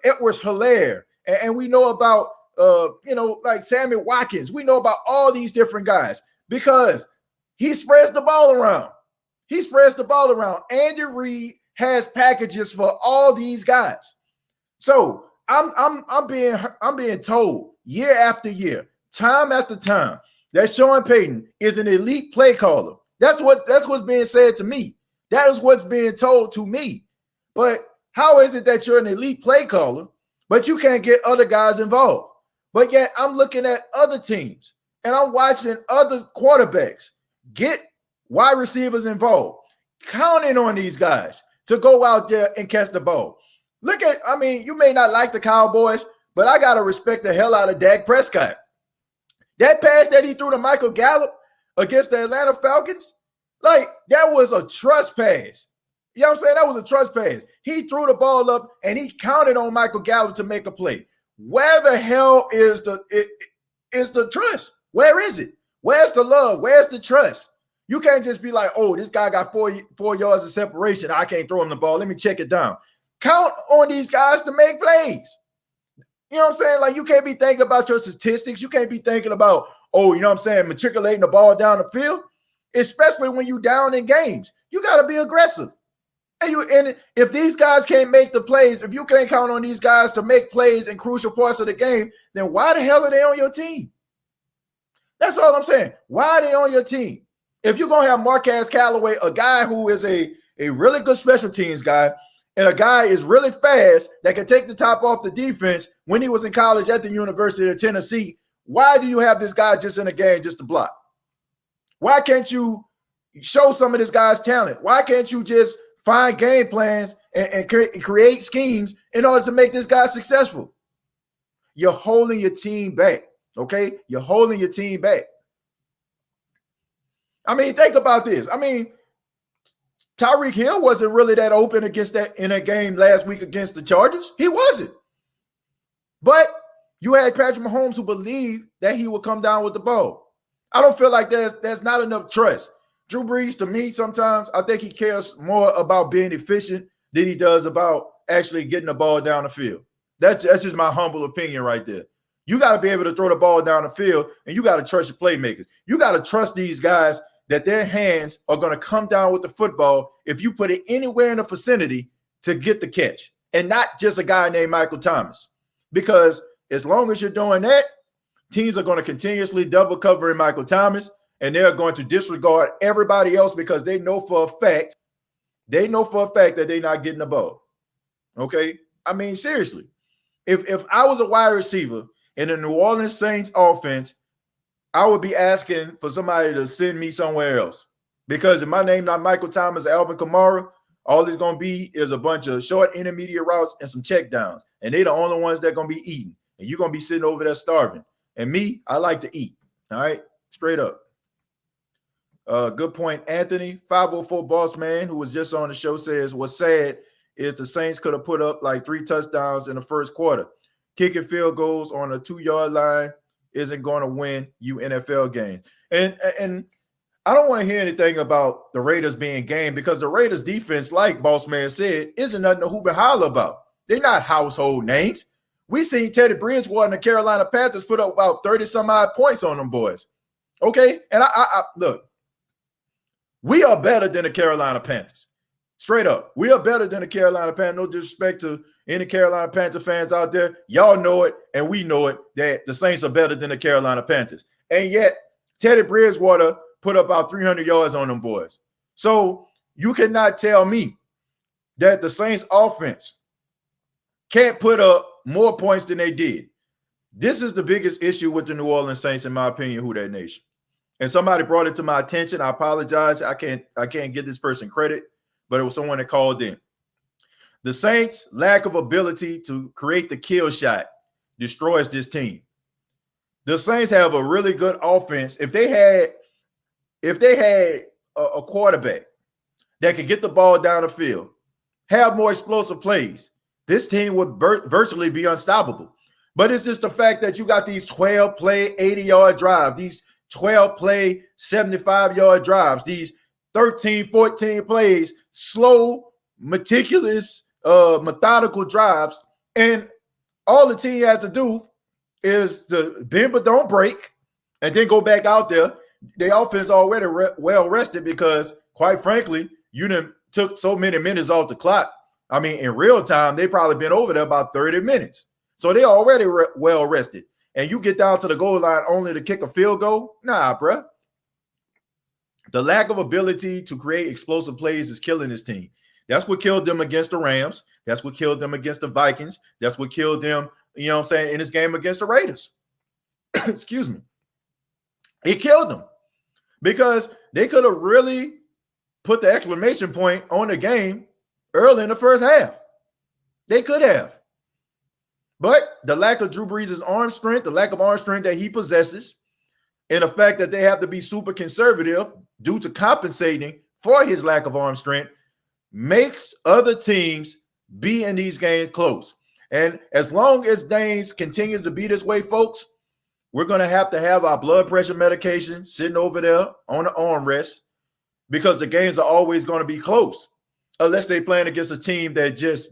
Edwards-Helaire. And we know about, you know, like Sammy Watkins. We know about all these different guys because he spreads the ball around. He spreads the ball around. Andy Reid has packages for all these guys. So I'm being told year after year, time after time, that Sean Payton is an elite play caller. That's what's being said to me. That is what's being told to me. But how is it that you're an elite play caller, but you can't get other guys involved? But yet I'm looking at other teams and I'm watching other quarterbacks get wide receivers involved, counting on these guys to go out there and catch the ball. I mean, you may not like the Cowboys, but I got to respect the hell out of Dak Prescott. That pass that he threw to Michael Gallup against the Atlanta Falcons, like, that was a trust pass. You know what I'm saying? That was a trust pass. He threw the ball up and he counted on Michael Gallup to make a play. Where the hell is the trust? Where is it? Where's the love? Where's the trust? You can't just be like, oh, this guy got 4 yards of separation. I can't throw him the ball. Let me check it down. Count on these guys to make plays. You know what I'm saying? Like, you can't be thinking about your statistics. You can't be thinking about, oh, you know what I'm saying, matriculating the ball down the field, especially when you down in games. You got to be aggressive. And if these guys can't make the plays, if you can't count on these guys to make plays in crucial parts of the game, then why the hell are they on your team? That's all I'm saying. Why are they on your team? If you're going to have Marquez Callaway, a guy who is a really good special teams guy, and a guy is really fast that can take the top off the defense when he was in college at the University of Tennessee, why do you have this guy just in a game just to block? Why can't you show some of this guy's talent? Why can't you just find game plans and create schemes in order to make this guy successful? You're holding your team back, okay? You're holding your team back. I mean, think about this. I mean, Tyreek Hill wasn't really that open against that in a game last week against the Chargers. He wasn't. But you had Patrick Mahomes who believed that he would come down with the ball. I don't feel like there's not enough trust. Drew Brees, to me, sometimes I think he cares more about being efficient than he does about actually getting the ball down the field. That's just my humble opinion right there. You got to be able to throw the ball down the field, and you got to trust your playmakers. You got to trust these guys that their hands are going to come down with the football if you put it anywhere in the vicinity to get the catch, and not just a guy named Michael Thomas. Because as long as you're doing that, teams are going to continuously double cover in Michael Thomas, and they're going to disregard everybody else because they know for a fact that they're not getting the ball. Okay? I mean, seriously. If I was a wide receiver in the New Orleans Saints offense, I would be asking for somebody to send me somewhere else. Because if my name not Michael Thomas or Alvin Kamara, all it's going to be is a bunch of short intermediate routes and some check downs. And they're the only ones that are going to be eating. And you're going to be sitting over there starving. And me, I like to eat. All right? Straight up. Good point, Anthony. 504 Boss Man, who was just on the show, says, what's sad is the Saints could have put up like 3 touchdowns in the first quarter. Kicking field goals on a 2-yard line isn't going to win you NFL games. And I don't want to hear anything about the Raiders being game because the Raiders defense, like Boss Man said, isn't nothing to hoop and holler about. They're not household names. We seen Teddy Bridgewater and the Carolina Panthers put up about 30-some-odd points on them boys. Okay? And I look, we are better than the Carolina Panthers. Straight up. We are better than the Carolina Panthers. No disrespect to any Carolina Panther fans out there. Y'all know it, and we know it, that the Saints are better than the Carolina Panthers. And yet, Teddy Bridgewater put up about 300 yards on them boys. So you cannot tell me that the Saints offense can't put up more points than they did. This is the biggest issue with the New Orleans Saints, in my opinion, Who Dat Nation. And somebody brought it to my attention. I apologize. I can't give this person credit, but it was someone that called in. The Saints' lack of ability to create the kill shot destroys this team. The Saints have a really good offense. If they had a quarterback that could get the ball down the field, have more explosive plays, this team would virtually be unstoppable. But it's just the fact that you got these 12-play, 80-yard drives, these 12-play, 75-yard drives, these 13, 14 plays, slow, meticulous, methodical drives. And all the team has to do is to bend but don't break and then go back out there. The offense already well rested because, quite frankly, you done took so many minutes off the clock. I mean, in real time, they probably been over there about 30 minutes. So they already well rested. And you get down to the goal line only to kick a field goal? Nah, bruh. The lack of ability to create explosive plays is killing this team. That's what killed them against the Rams. That's what killed them against the Vikings. That's what killed them, you know what I'm saying, in this game against the Raiders. Excuse me. It killed them because they could have really put the exclamation point on the game early in the first half. They could have. But the lack of Drew Brees' arm strength, the lack of arm strength that he possesses, and the fact that they have to be super conservative due to compensating for his lack of arm strength makes other teams be in these games close. And as long as Danes continues to be this way, folks, we're going to have our blood pressure medication sitting over there on the armrest because the games are always going to be close unless they're playing against a team that just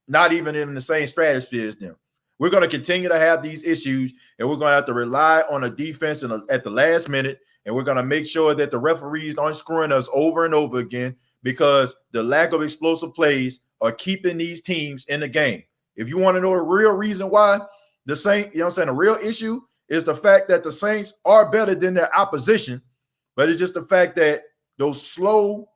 not even in the same stratosphere as them. We're going to continue to have these issues, and we're going to have to rely on a defense at the last minute, and we're going to make sure that the referees aren't screwing us over and over again because the lack of explosive plays are keeping these teams in the game. If you want to know the real reason why the Saints, you know what I'm saying, the real issue is the fact that the Saints are better than their opposition, but it's just the fact that those slow,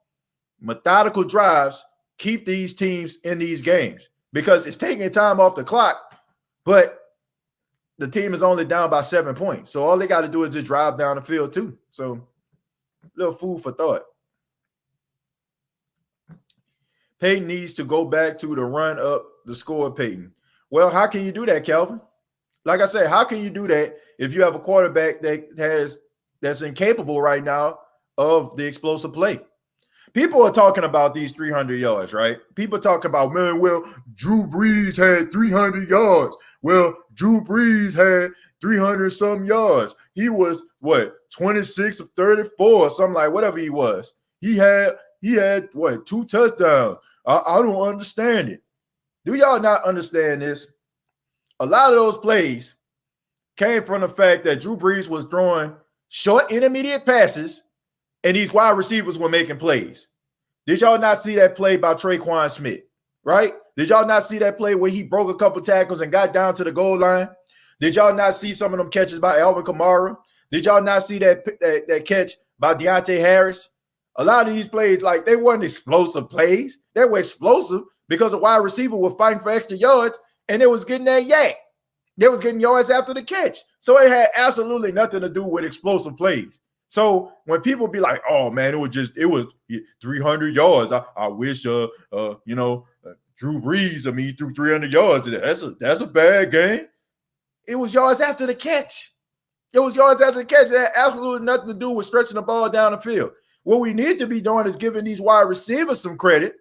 methodical drives keep these teams in these games because it's taking time off the clock, but the team is only down by 7 points. So all they got to do is just drive down the field too. So little food for thought. Peyton needs to go back to the run up the score, Peyton. Well, how can you do that, Calvin? Like I said, how can you do that if you have a quarterback that's incapable right now of the explosive play? People are talking about these 300 yards, right? People talk about, man, well, Drew Brees had 300 yards. Well, Drew Brees had 300 some yards. He was what, 26 of 34 or something, like whatever he was. He had what, 2 touchdowns. I don't understand it. Do y'all not understand this? A lot of those plays came from the fact that Drew Brees was throwing short intermediate passes and these wide receivers were making plays. Did y'all not see that play by Traquan Smith, right? Did y'all not see that play where he broke a couple tackles and got down to the goal line? Did y'all not see some of them catches by Alvin Kamara? Did y'all not see that catch by Deontay Harris? A lot of these plays, like, they weren't explosive plays. They were explosive because the wide receiver was fighting for extra yards and they was getting that yak. They was getting yards after the catch. So it had absolutely nothing to do with explosive plays. So when people be like, "Oh man, it was 300 yards," I wish Drew Brees, threw 300 yards. That's a bad game. It was yards after the catch. It was yards after the catch. It had absolutely nothing to do with stretching the ball down the field. What we need to be doing is giving these wide receivers some credit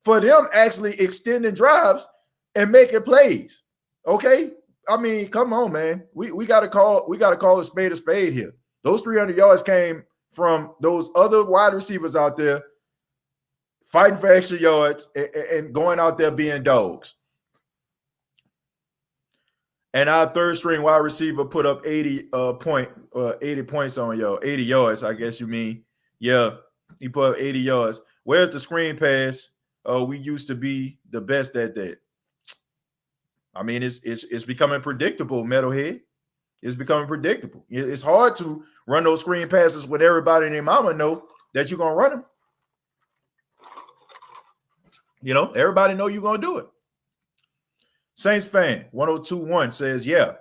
for them actually extending drives and making plays. Okay, I mean, come on, man. We gotta call a spade here. Those 300 yards came from those other wide receivers out there fighting for extra yards and going out there being dogs. And our third string wide receiver put up 80 points on y'all. 80 yards, I guess you mean. Yeah, he put up 80 yards. Where's the screen pass? We used to be the best at that. I mean, it's becoming predictable, Metalhead. It's becoming predictable. It's hard to run those screen passes when everybody and their mama know that you're going to run them. Everybody know you're going to do it. Saints fan 1021 says, yeah,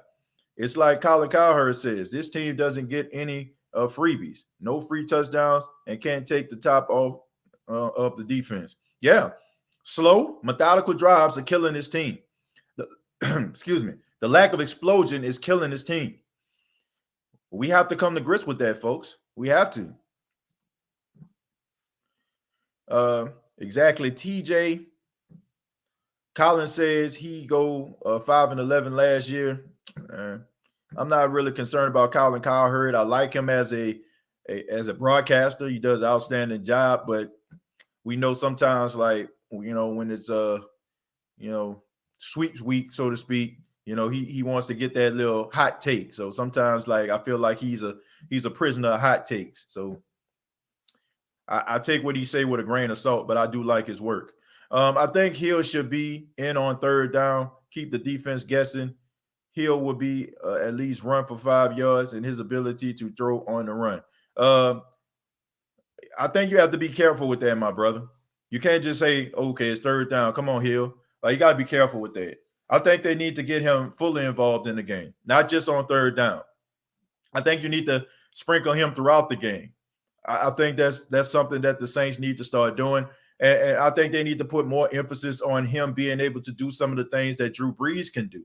it's like Colin Cowherd says, this team doesn't get any freebies, no free touchdowns, and can't take the top off of the defense. Yeah, slow, methodical drives are killing this team. Excuse me. The lack of explosion is killing this team. We have to come to grips with that, folks. We have to. Exactly. TJ Collins says he go 5-11 last year. I'm not really concerned about Colin Cowherd. I like him as a broadcaster. He does an outstanding job, but we know sometimes, like, when it's sweeps week, so to speak, he wants to get that little hot take. So sometimes, like, I feel like he's a prisoner of hot takes. So I take what he say with a grain of salt, but I do like his work. I think Hill should be in on third down, keep the defense guessing. Hill will be at least run for 5 yards, and his ability to throw on the run. I think you have to be careful with that, my brother. You can't just say, okay, it's third down. Come on, Hill. Like, you got to be careful with that. I think they need to get him fully involved in the game, not just on third down. I think you need to sprinkle him throughout the game. I think that's something that the Saints need to start doing. And I think they need to put more emphasis on him being able to do some of the things that Drew Brees can do.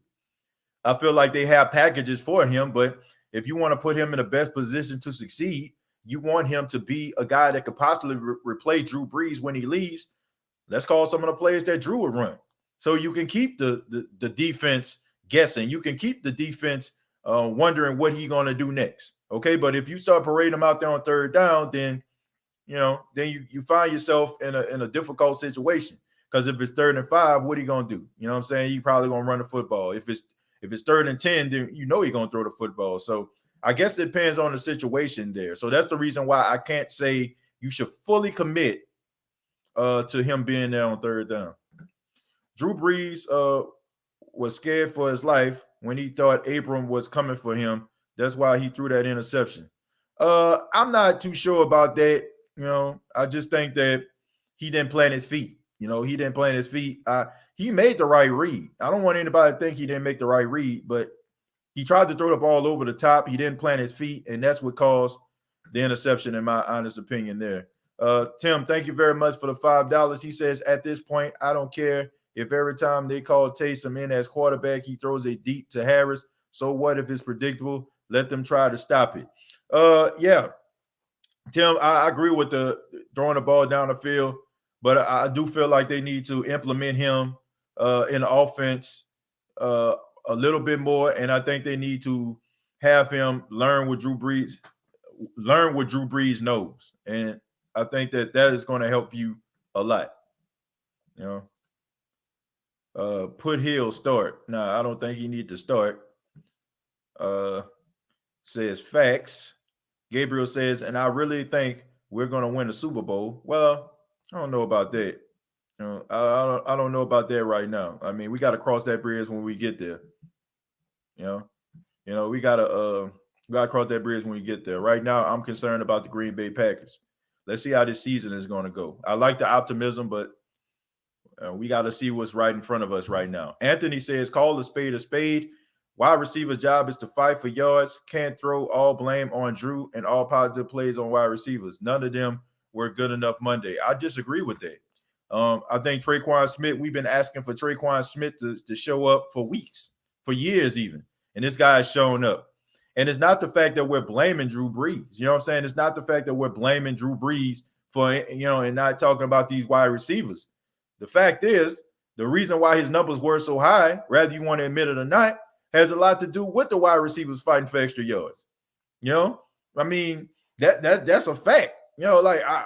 I feel like they have packages for him, but if you want to put him in the best position to succeed, you want him to be a guy that could possibly replace Drew Brees when he leaves. Let's call some of the plays that Drew would run. So you can keep the defense guessing. You can keep the defense wondering what he's going to do next. Okay, but if you start parading him out there on third down, then you find yourself in a difficult situation. Because if it's 3rd and 5, what are you going to do? You know what I'm saying? You're probably going to run the football. If it's 3rd and 10, then he's going to throw the football. So I guess it depends on the situation there. So that's the reason why I can't say you should fully commit to him being there on third down. Drew Brees was scared for his life when he thought Abram was coming for him. That's why he threw that interception. I'm not too sure about that. I just think that he didn't plant his feet. He didn't plant his feet. He made the right read. I don't want anybody to think he didn't make the right read, but he tried to throw the ball over the top. He didn't plant his feet, and that's what caused the interception, in my honest opinion there. Tim, thank you very much for the $5. He says, at this point, I don't care if every time they call Taysom in as quarterback, he throws it deep to Harris. So what if it's predictable? Let them try to stop it. Yeah. Tim, I agree with the throwing the ball down the field, but I do feel like they need to implement him in the offense a little bit more, and I think they need to have him learn what Drew Brees knows, and I think that is going to help you a lot. You know, put Hill start. No, I don't think he need to start. Says facts. Gabriel says, and I really think we're going to win the Super Bowl. Well, I don't know about that. You know, I don't know about that right now. I mean, we got to cross that bridge when we get there. You know, we got to cross that bridge when we get there. Right now, I'm concerned about the Green Bay Packers. Let's see how this season is going to go. I like the optimism, but we got to see what's right in front of us right now. Anthony says, call a spade a spade. Wide receiver's job is to fight for yards. Can't throw all blame on Drew and all positive plays on wide receivers. None of them were good enough Monday. I disagree with that. I think Traquan Smith, we've been asking for Traquan Smith to show up for weeks, for years even. And this guy is showing up. And it's not the fact that we're blaming Drew Brees. You know what I'm saying? It's not the fact that we're blaming Drew Brees for, and not talking about these wide receivers. The fact is, the reason why his numbers were so high, whether you want to admit it or not, has a lot to do with the wide receivers fighting for extra yards. You know, I mean, that's a fact. You know, like I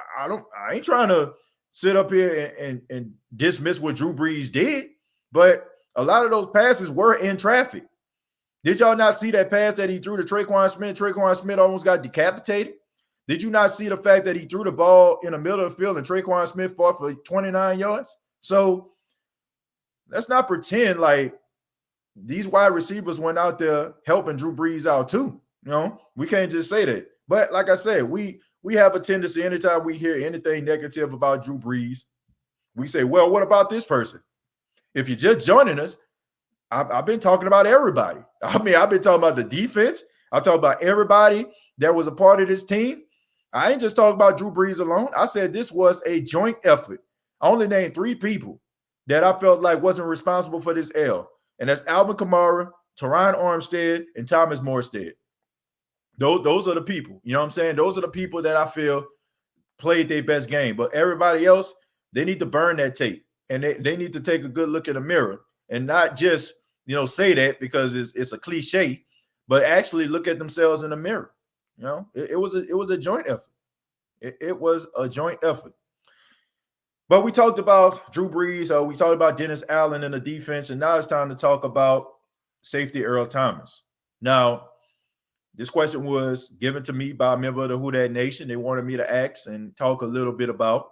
ain't trying to sit up here and dismiss what Drew Brees did, but a lot of those passes were in traffic. Did y'all not see that pass that he threw to Traquan Smith? Traquan Smith almost got decapitated. Did you not see the fact that he threw the ball in the middle of the field and Traquan Smith fought for 29 yards? So let's not pretend like these wide receivers went out there helping Drew Brees out too. You know, we can't just say that. But like I said, we have a tendency anytime we hear anything negative about Drew Brees, we say, well, what about this person? If you're just joining us, I've been talking about everybody. I mean, I've been talking about the defense. I talk about everybody that was a part of this team. I ain't just talking about Drew Brees alone. I said this was a joint effort. I only named 3 people that I felt like wasn't responsible for this L. And that's Alvin Kamara, Teron Armstead, and Thomas Morstead. Those are the people. You know what I'm saying? Those are the people that I feel played their best game. But everybody else, they need to burn that tape. And they need to take a good look in the mirror and not just, say that because it's a cliche, but actually look at themselves in the mirror. You know, it was a joint effort. It was a joint effort. But we talked about Drew Brees. We talked about Dennis Allen and the defense, and now it's time to talk about safety Earl Thomas. Now, this question was given to me by a member of the Who Dat Nation. They wanted me to ask and talk a little bit about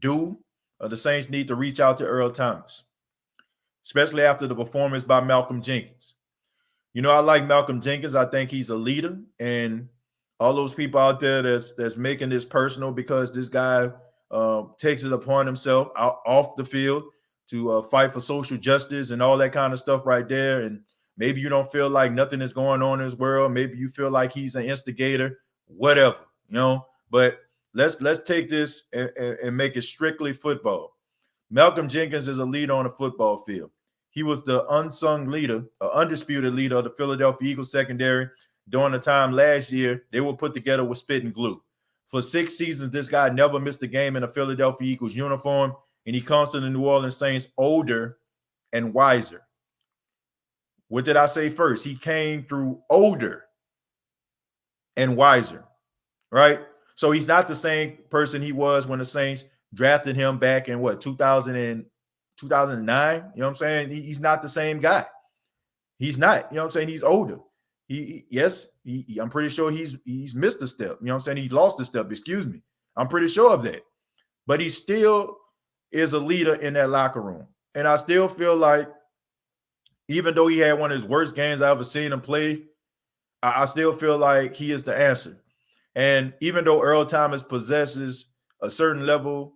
do the Saints need to reach out to Earl Thomas, especially after the performance by Malcolm Jenkins. You know, I like Malcolm Jenkins. I think he's a leader, and all those people out there that's making this personal because this guy takes it upon himself off the field to fight for social justice and all that kind of stuff right there. And maybe you don't feel like nothing is going on in his world. Maybe you feel like he's an instigator, whatever, but let's take this and make it strictly football. Malcolm Jenkins is a leader on the football field. He was the unsung leader, undisputed leader of the Philadelphia Eagles secondary during the time last year they were put together with spit and glue. For 6 seasons, this guy never missed a game in a Philadelphia Eagles uniform, and he comes to the New Orleans Saints older and wiser. What did I say first? He came through older and wiser, right? So he's not the same person he was when the Saints drafted him back in 2000 and 2009. You know what I'm saying? He's not the same guy. He's not. You know what I'm saying? He's older. I'm pretty sure he's missed a step. You know what I'm saying? He lost a step, excuse me. I'm pretty sure of that. But he still is a leader in that locker room. And I still feel like even though he had one of his worst games I ever seen him play, I still feel like he is the answer. And even though Earl Thomas possesses a certain level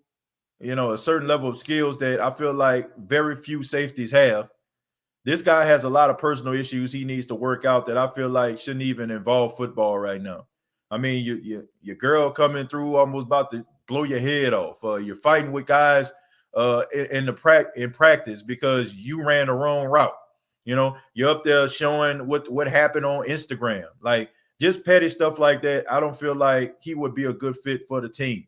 of skills that I feel like very few safeties have, this guy has a lot of personal issues he needs to work out that I feel like shouldn't even involve football right now. I mean, your girl coming through almost about to blow your head off. You're fighting with guys in practice because you ran the wrong route. You're up there showing what happened on Instagram. Like, just petty stuff like that, I don't feel like he would be a good fit for the team.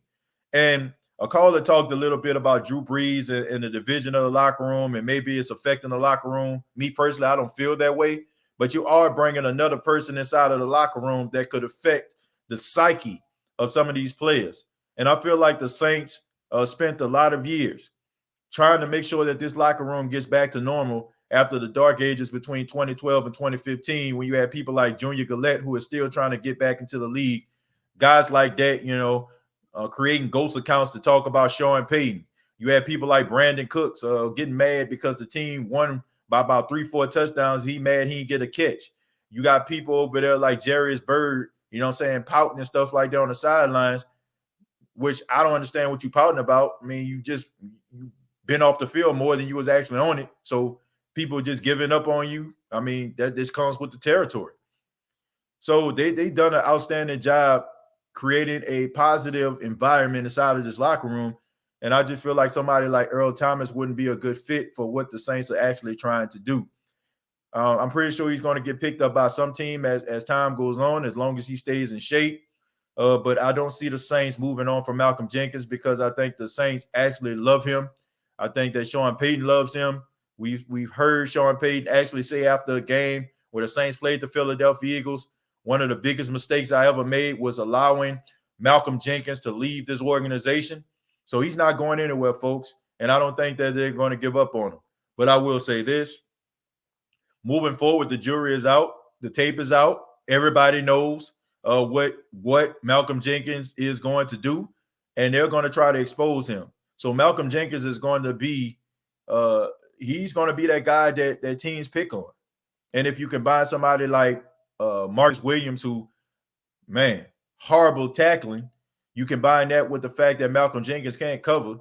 And a caller talked a little bit about Drew Brees and the division of the locker room, and maybe it's affecting the locker room. Me personally, I don't feel that way. But you are bringing another person inside of the locker room that could affect the psyche of some of these players. And I feel like the Saints spent a lot of years trying to make sure that this locker room gets back to normal after the dark ages between 2012 and 2015, when you had people like Junior Gillette, who is still trying to get back into the league, guys like that, creating ghost accounts to talk about Sean Payton. You had people like Brandon Cooks getting mad because the team won by about 3-4 touchdowns. He mad he didn't get a catch. You got people over there like Jarius Byrd, pouting and stuff like that on the sidelines, which I don't understand what you pouting about. I mean, you've been off the field more than you was actually on it. So people just giving up on you. I mean, that this comes with the territory. So they done an outstanding job creating a positive environment inside of this locker room. And I just feel like somebody like Earl Thomas wouldn't be a good fit for what the Saints are actually trying to do. I'm pretty sure he's going to get picked up by some team as time goes on, as long as he stays in shape. But I don't see the Saints moving on from Malcolm Jenkins, because I think the Saints actually love him. I think that Sean Payton loves him. We've heard Sean Payton actually say after a game where the Saints played the Philadelphia Eagles, one of the biggest mistakes I ever made was allowing Malcolm Jenkins to leave this organization. So he's not going anywhere, folks. And I don't think that they're going to give up on him. But I will say this. Moving forward, the jury is out. The tape is out. Everybody knows what Malcolm Jenkins is going to do, and they're going to try to expose him. So Malcolm Jenkins is going to be he's going to be that guy that teams pick on. And if you combine somebody like Marcus Williams, who, man, horrible tackling, you combine that with the fact that Malcolm Jenkins can't cover,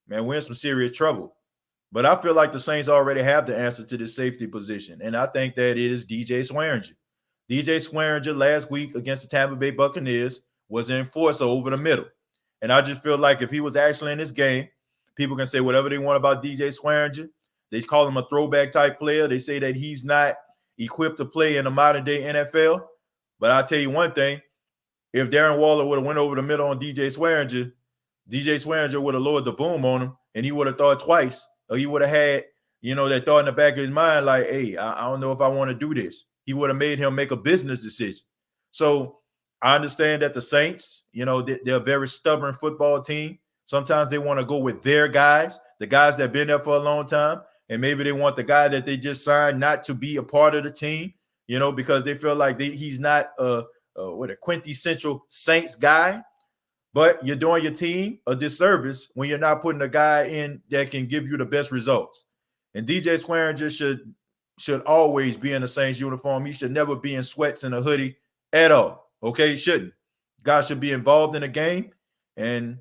man, we're in some serious trouble. But I feel like the Saints already have the answer to this safety position, and I think that it is DJ Swearinger. DJ Swearinger last week against the Tampa Bay Buccaneers was an enforcer over the middle. And I just feel like if he was actually in this game, people can say whatever they want about DJ Swearinger. They call him a throwback type player. They say that he's not equipped to play in the modern day NFL. But I'll tell you one thing. If Darren Waller would have went over the middle on DJ Swearinger would have lowered the boom on him, and he would have thought twice. Or he would have had, that thought in the back of his mind, like, hey, I don't know if I want to do this. He would have made him make a business decision. So I understand that the Saints, they're a very stubborn football team. Sometimes they want to go with their guys, the guys that have been there for a long time. And maybe they want the guy that they just signed not to be a part of the team, because they feel like he's not a quintessential Saints guy. But you're doing your team a disservice when you're not putting a guy in that can give you the best results. And DJ Swearinger should always be in the Saints uniform. He should never be in sweats and a hoodie at all. Okay, he shouldn't. Guy should be involved in the game. And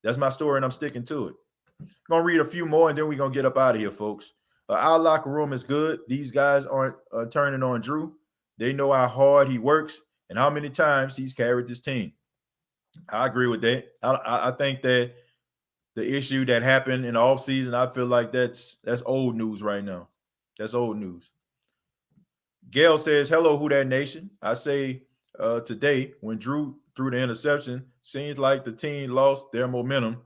that's my story, and I'm sticking to it. I'm going to read a few more, and then we're going to get up out of here, folks. Our locker room is good. These guys aren't turning on Drew. They know how hard he works and how many times he's carried this team. I agree with that. I think that the issue that happened in the offseason, I feel like that's old news right now. That's old news. Gail says, hello, Who Dat Nation. I say today, when Drew threw the interception, seems like the team lost their momentum.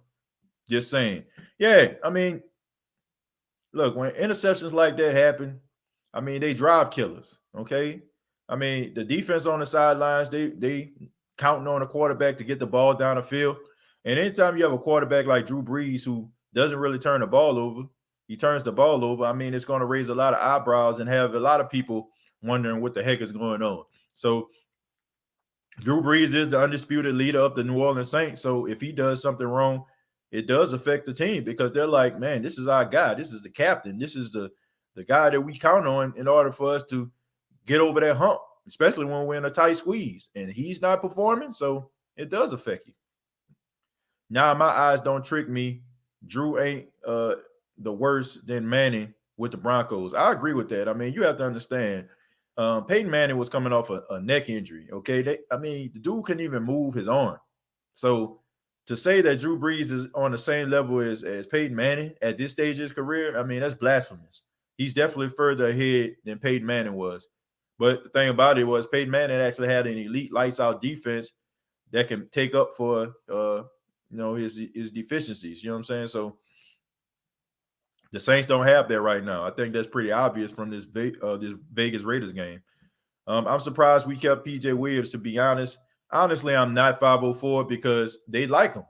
Just saying. Yeah, I mean, look, when interceptions like that happen, I mean, they drive killers, okay? I mean, the defense on the sidelines, they counting on a quarterback to get the ball down the field. And anytime you have a quarterback like Drew Brees who doesn't really turn the ball over, he turns the ball over, I mean, it's going to raise a lot of eyebrows and have a lot of people wondering what the heck is going on. So Drew Brees is the undisputed leader of the New Orleans Saints. So if he does something wrong, it does affect the team, because they're like, man, this is our guy. This is the captain. This is the guy that we count on in order for us to get over that hump, especially when we're in a tight squeeze. And he's not performing, so it does affect you. Now, my eyes don't trick me. Drew ain't the worse than Manning with the Broncos. I agree with that. I mean, you have to understand, Peyton Manning was coming off a neck injury, okay? The dude couldn't even move his arm. So to say that Drew Brees is on the same level as Peyton Manning at this stage of his career, I mean, that's blasphemous. He's definitely further ahead than Peyton Manning was. But the thing about it was Peyton Manning actually had an elite lights out defense that can take up for his deficiencies. You know what I'm saying? So the Saints don't have that right now. I think that's pretty obvious from this Vegas Raiders game. I'm surprised we kept PJ Williams, to be honest. Honestly, I'm not 504 because they like him.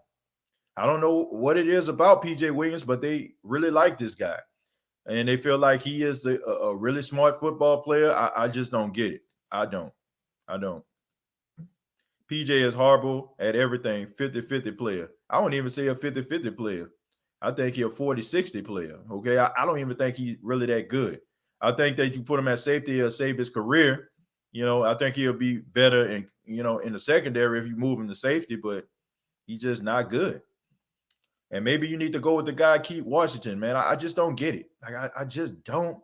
I don't know what it is about PJ Williams, but they really like this guy. And they feel like he is a really smart football player. I just don't get it. I don't. PJ is horrible at everything, 50-50 player. I wouldn't even say a 50-50 player. I think he's a 40-60 player, okay? I don't even think he's really that good. I think that you put him at safety, he'll save his career. I think he'll be better in the secondary if you move him to safety, but he's just not good. And maybe you need to go with the guy, Keith Washington, man. I just don't get it. Like, I just don't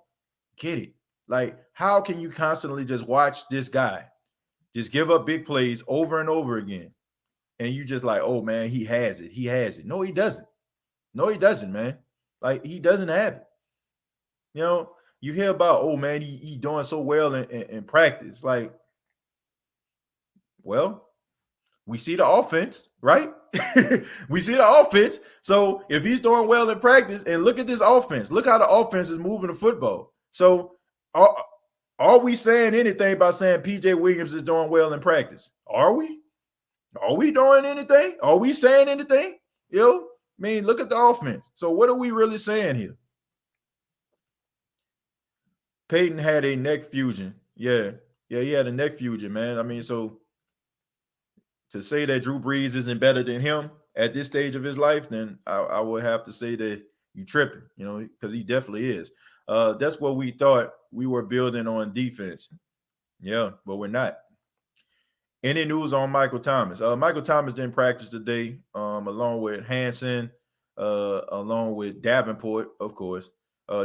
get it. Like, how can you constantly just watch this guy just give up big plays over and over again? And you just like, oh, man, he has it. He has it. No, he doesn't. No, he doesn't, man. Like, he doesn't have it. You hear about, oh, man, he doing so well in practice. Like, well, we see the offense, right? We see the offense. So if he's doing well in practice, and look at this offense. Look how the offense is moving the football. So are we saying anything by saying PJ Williams is doing well in practice? Are we? Are we doing anything? Are we saying anything? I mean, look at the offense. So what are we really saying here? Peyton had a neck fusion. Yeah, he had a neck fusion, man. I mean, so to say that Drew Brees isn't better than him at this stage of his life, then I would have to say that you tripping, because he definitely is. That's what we thought we were building on defense. Yeah, but we're not. Any news on Michael Thomas? Michael Thomas didn't practice today, along with Hansen, along with Davenport, of course.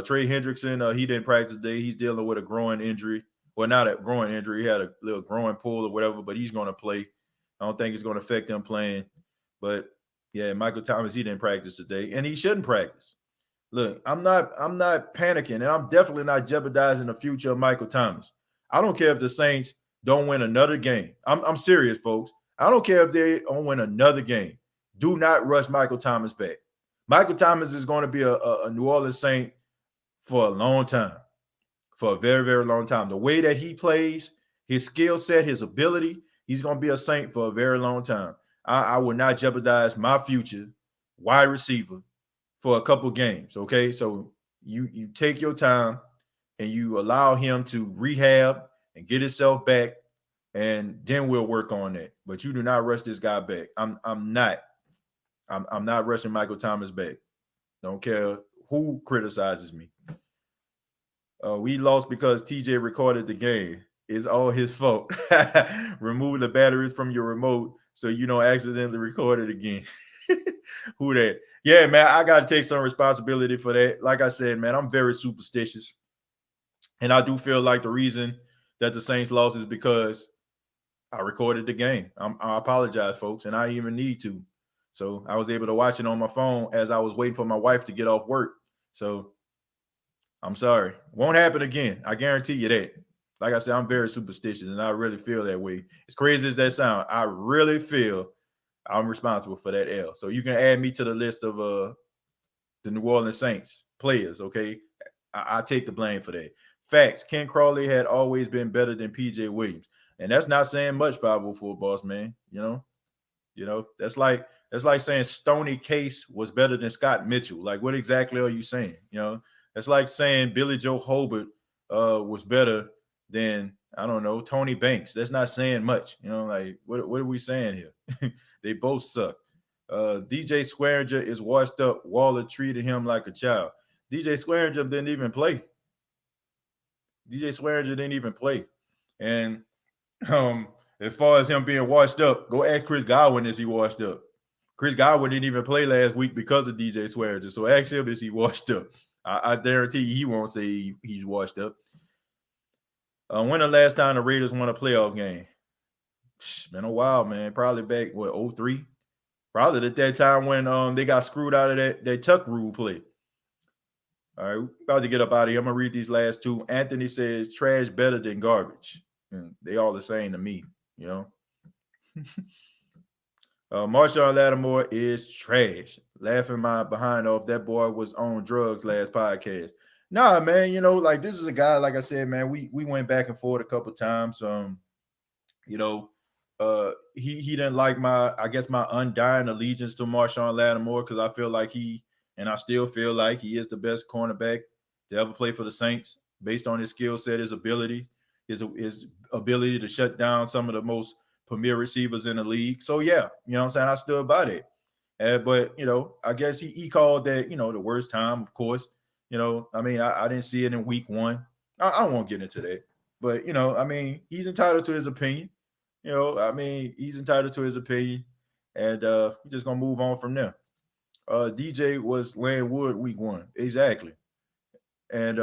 Trey Hendrickson, he didn't practice today. He's dealing with a groin injury. Well, not a groin injury. He had a little groin pull or whatever, but he's going to play. I don't think it's going to affect him playing. But, yeah, Michael Thomas, he didn't practice today, and he shouldn't practice. Look, I'm not panicking, and I'm definitely not jeopardizing the future of Michael Thomas. I don't care if the Saints don't win another game. I'm serious, folks. I don't care if they don't win another game. Do not rush Michael Thomas back. Michael Thomas is going to be a New Orleans Saint for a long time, for a very, very long time. The way that he plays, his skill set, his ability, he's going to be a Saint for a very long time. I will not jeopardize my future wide receiver for a couple games, okay? So you take your time and you allow him to rehab and get himself back, and then we'll work on that. But you do not rush this guy back. I'm not rushing Michael Thomas back. Don't care who criticizes me. We lost because TJ recorded the game. It's all his fault. Remove the batteries from your remote so you don't accidentally record it again. Who that? Yeah, man, I got to take some responsibility for that. Like I said, man, I'm very superstitious. And I do feel like the reason that the Saints lost is because I recorded the game. I apologize, folks, and I didn't even need to. So I was able to watch it on my phone as I was waiting for my wife to get off work. So I'm sorry. Won't happen again. I guarantee you that. Like I said, I'm very superstitious, and I really feel that way. As crazy as that sounds, I really feel I'm responsible for that L. So you can add me to the list of the New Orleans Saints players, okay? I take the blame for that. Facts. Ken Crawley had always been better than PJ Williams. And that's not saying much, 504 boss, man. That's like saying Stoney Case was better than Scott Mitchell. Like, what exactly are you saying? That's like saying Billy Joe Hobart was better than, I don't know, Tony Banks. That's not saying much. Like, what are we saying here? They both suck. DJ Swearinger is washed up. Waller treated him like a child. DJ Swearinger didn't even play. And as far as him being washed up, go ask Chris Godwin, is he washed up? Chris Godwin didn't even play last week because of DJ Swearinger. So ask him, is he washed up? I guarantee you he won't say he's washed up. When the last time the Raiders won a playoff game? It's been a while, man. Probably back, 03? Probably at that time when they got screwed out of that Tuck rule play. All right, we're about to get up out of here. I'm gonna read these last two. Anthony says trash better than garbage. They all the same to me, you know. Marshawn Lattimore is trash. Laughing my behind off. That boy was on drugs last podcast. Nah, man, you know, like this is a guy, like I said, man, we went back and forth a couple times. You know, he didn't like my undying allegiance to Marshawn Lattimore because I feel like I still feel like he is the best cornerback to ever play for the Saints based on his skill set, his ability, his ability to shut down some of the most premier receivers in the league. So yeah, you know what I'm saying? I stood by that. But you know, I guess he called that, you know, the worst time, of course. You know, I mean, I didn't see it in week one. I won't get into that. But you know, I mean, he's entitled to his opinion. You know, I mean, he's entitled to his opinion. And we're just gonna move on from there. DJ was laying wood week one. Exactly. And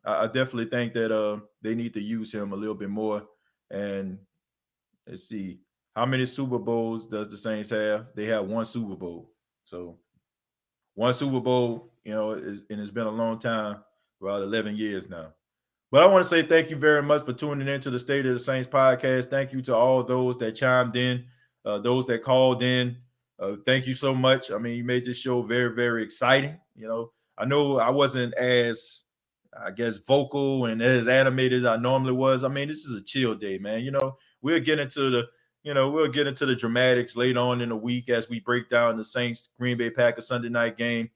I definitely think that they need to use him a little bit more. And let's see, how many Super Bowls does the Saints have? They have one Super Bowl. So one Super Bowl, you know, and it's been a long time, about 11 years now. But I want to say thank you very much for tuning in to the State of the Saints podcast. Thank you to all those that chimed in, those that called in. Thank you so much. I mean, you made this show very, very exciting. You know I wasn't as, I guess, vocal and as animated as I normally was. I mean, this is a chill day, man. You know, we'll get into the dramatics later on in the week as we break down the Saints Green Bay Packers Sunday night game.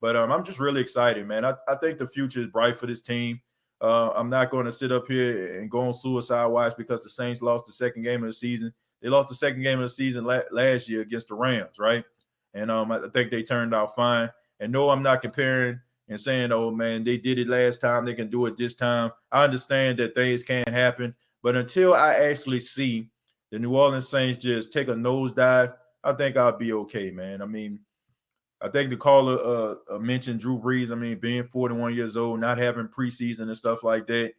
But I'm just really excited, man. I think the future is bright for this team. I'm not going to sit up here and go on suicide watch because the Saints lost the second game of the season. They lost the second game of the season last year against the Rams, right? And I think they turned out fine. And no, I'm not comparing and saying, oh, man, they did it last time, they can do it this time. I understand that things can happen. But until I actually see the New Orleans Saints just take a nosedive, I think I'll be okay, man. I mean, I think the caller mentioned Drew Brees. I mean, being 41 years old, not having preseason and stuff like that,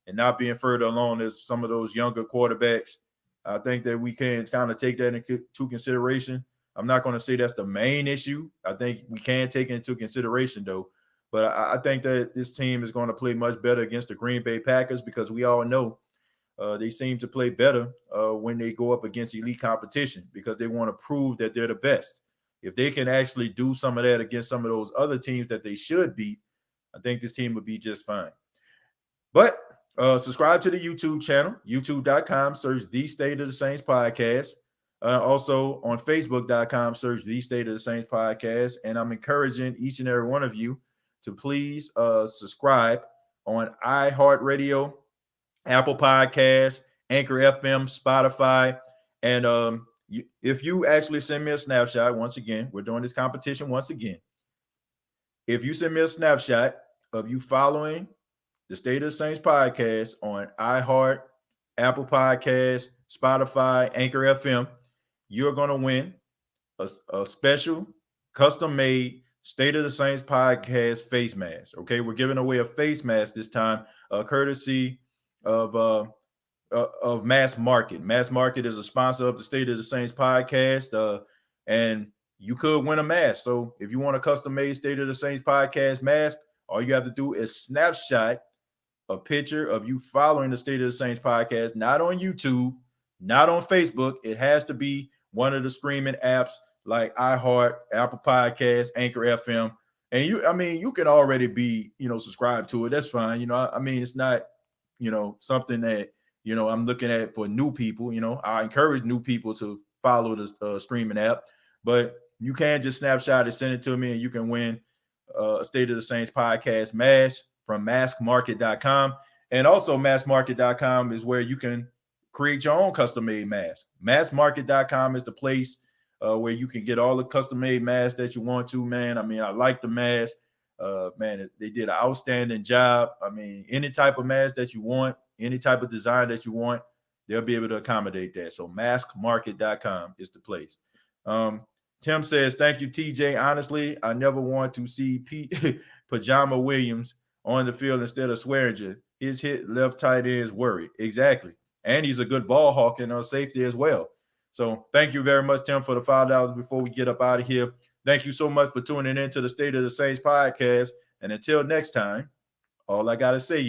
and not being further along as some of those younger quarterbacks. I think that we can kind of take that into consideration. I'm not going to say that's the main issue. I think we can take it into consideration, though. But I think that this team is going to play much better against the Green Bay Packers because we all know they seem to play better when they go up against elite competition because they want to prove that they're the best. If they can actually do some of that against some of those other teams that they should beat, I think this team would be just fine. But subscribe to the YouTube channel, youtube.com, search The State of the Saints Podcast. Also on facebook.com, search The State of the Saints Podcast. And I'm encouraging each and every one of you to please subscribe on iHeartRadio, Apple Podcasts, Anchor FM, Spotify, and if you actually send me a snapshot, once again, we're doing this competition once again. If you send me a snapshot of you following the State of the Saints podcast on iHeart, Apple Podcasts, Spotify, Anchor FM, you're going to win a special custom-made State of the Saints podcast face mask. Okay, we're giving away a face mask this time, courtesy of Mass Market. Mass Market is a sponsor of the State of the Saints podcast, and you could win a mask. So if you want a custom-made State of the Saints podcast mask, all you have to do is snapshot a picture of you following the State of the Saints podcast, not on YouTube, not on Facebook. It has to be one of the streaming apps like iHeart, Apple Podcasts, Anchor FM. And you can already be, subscribed to it. That's fine. It's not, something that, I'm looking at for new people. I encourage new people to follow the streaming app, but you can just snapshot it, send it to me, and you can win a State of the Saints podcast mask from maskmarket.com. And also maskmarket.com is where you can create your own custom-made mask. Maskmarket.com is the place where you can get all the custom-made masks that you want to, man. I like the mask. Man, they did an outstanding job. Any type of mask that you want, any type of design that you want, they'll be able to accommodate that. So maskmarket.com is the place. Tim says, thank you, TJ. Honestly, I never want to see Pajama Williams on the field instead of Swearinger. His hit left tight end is worried. Exactly. And he's a good ball hawk and safety as well. So thank you very much, Tim, for the $5 before we get up out of here. Thank you so much for tuning in to the State of the Saints podcast. And until next time, all I got to say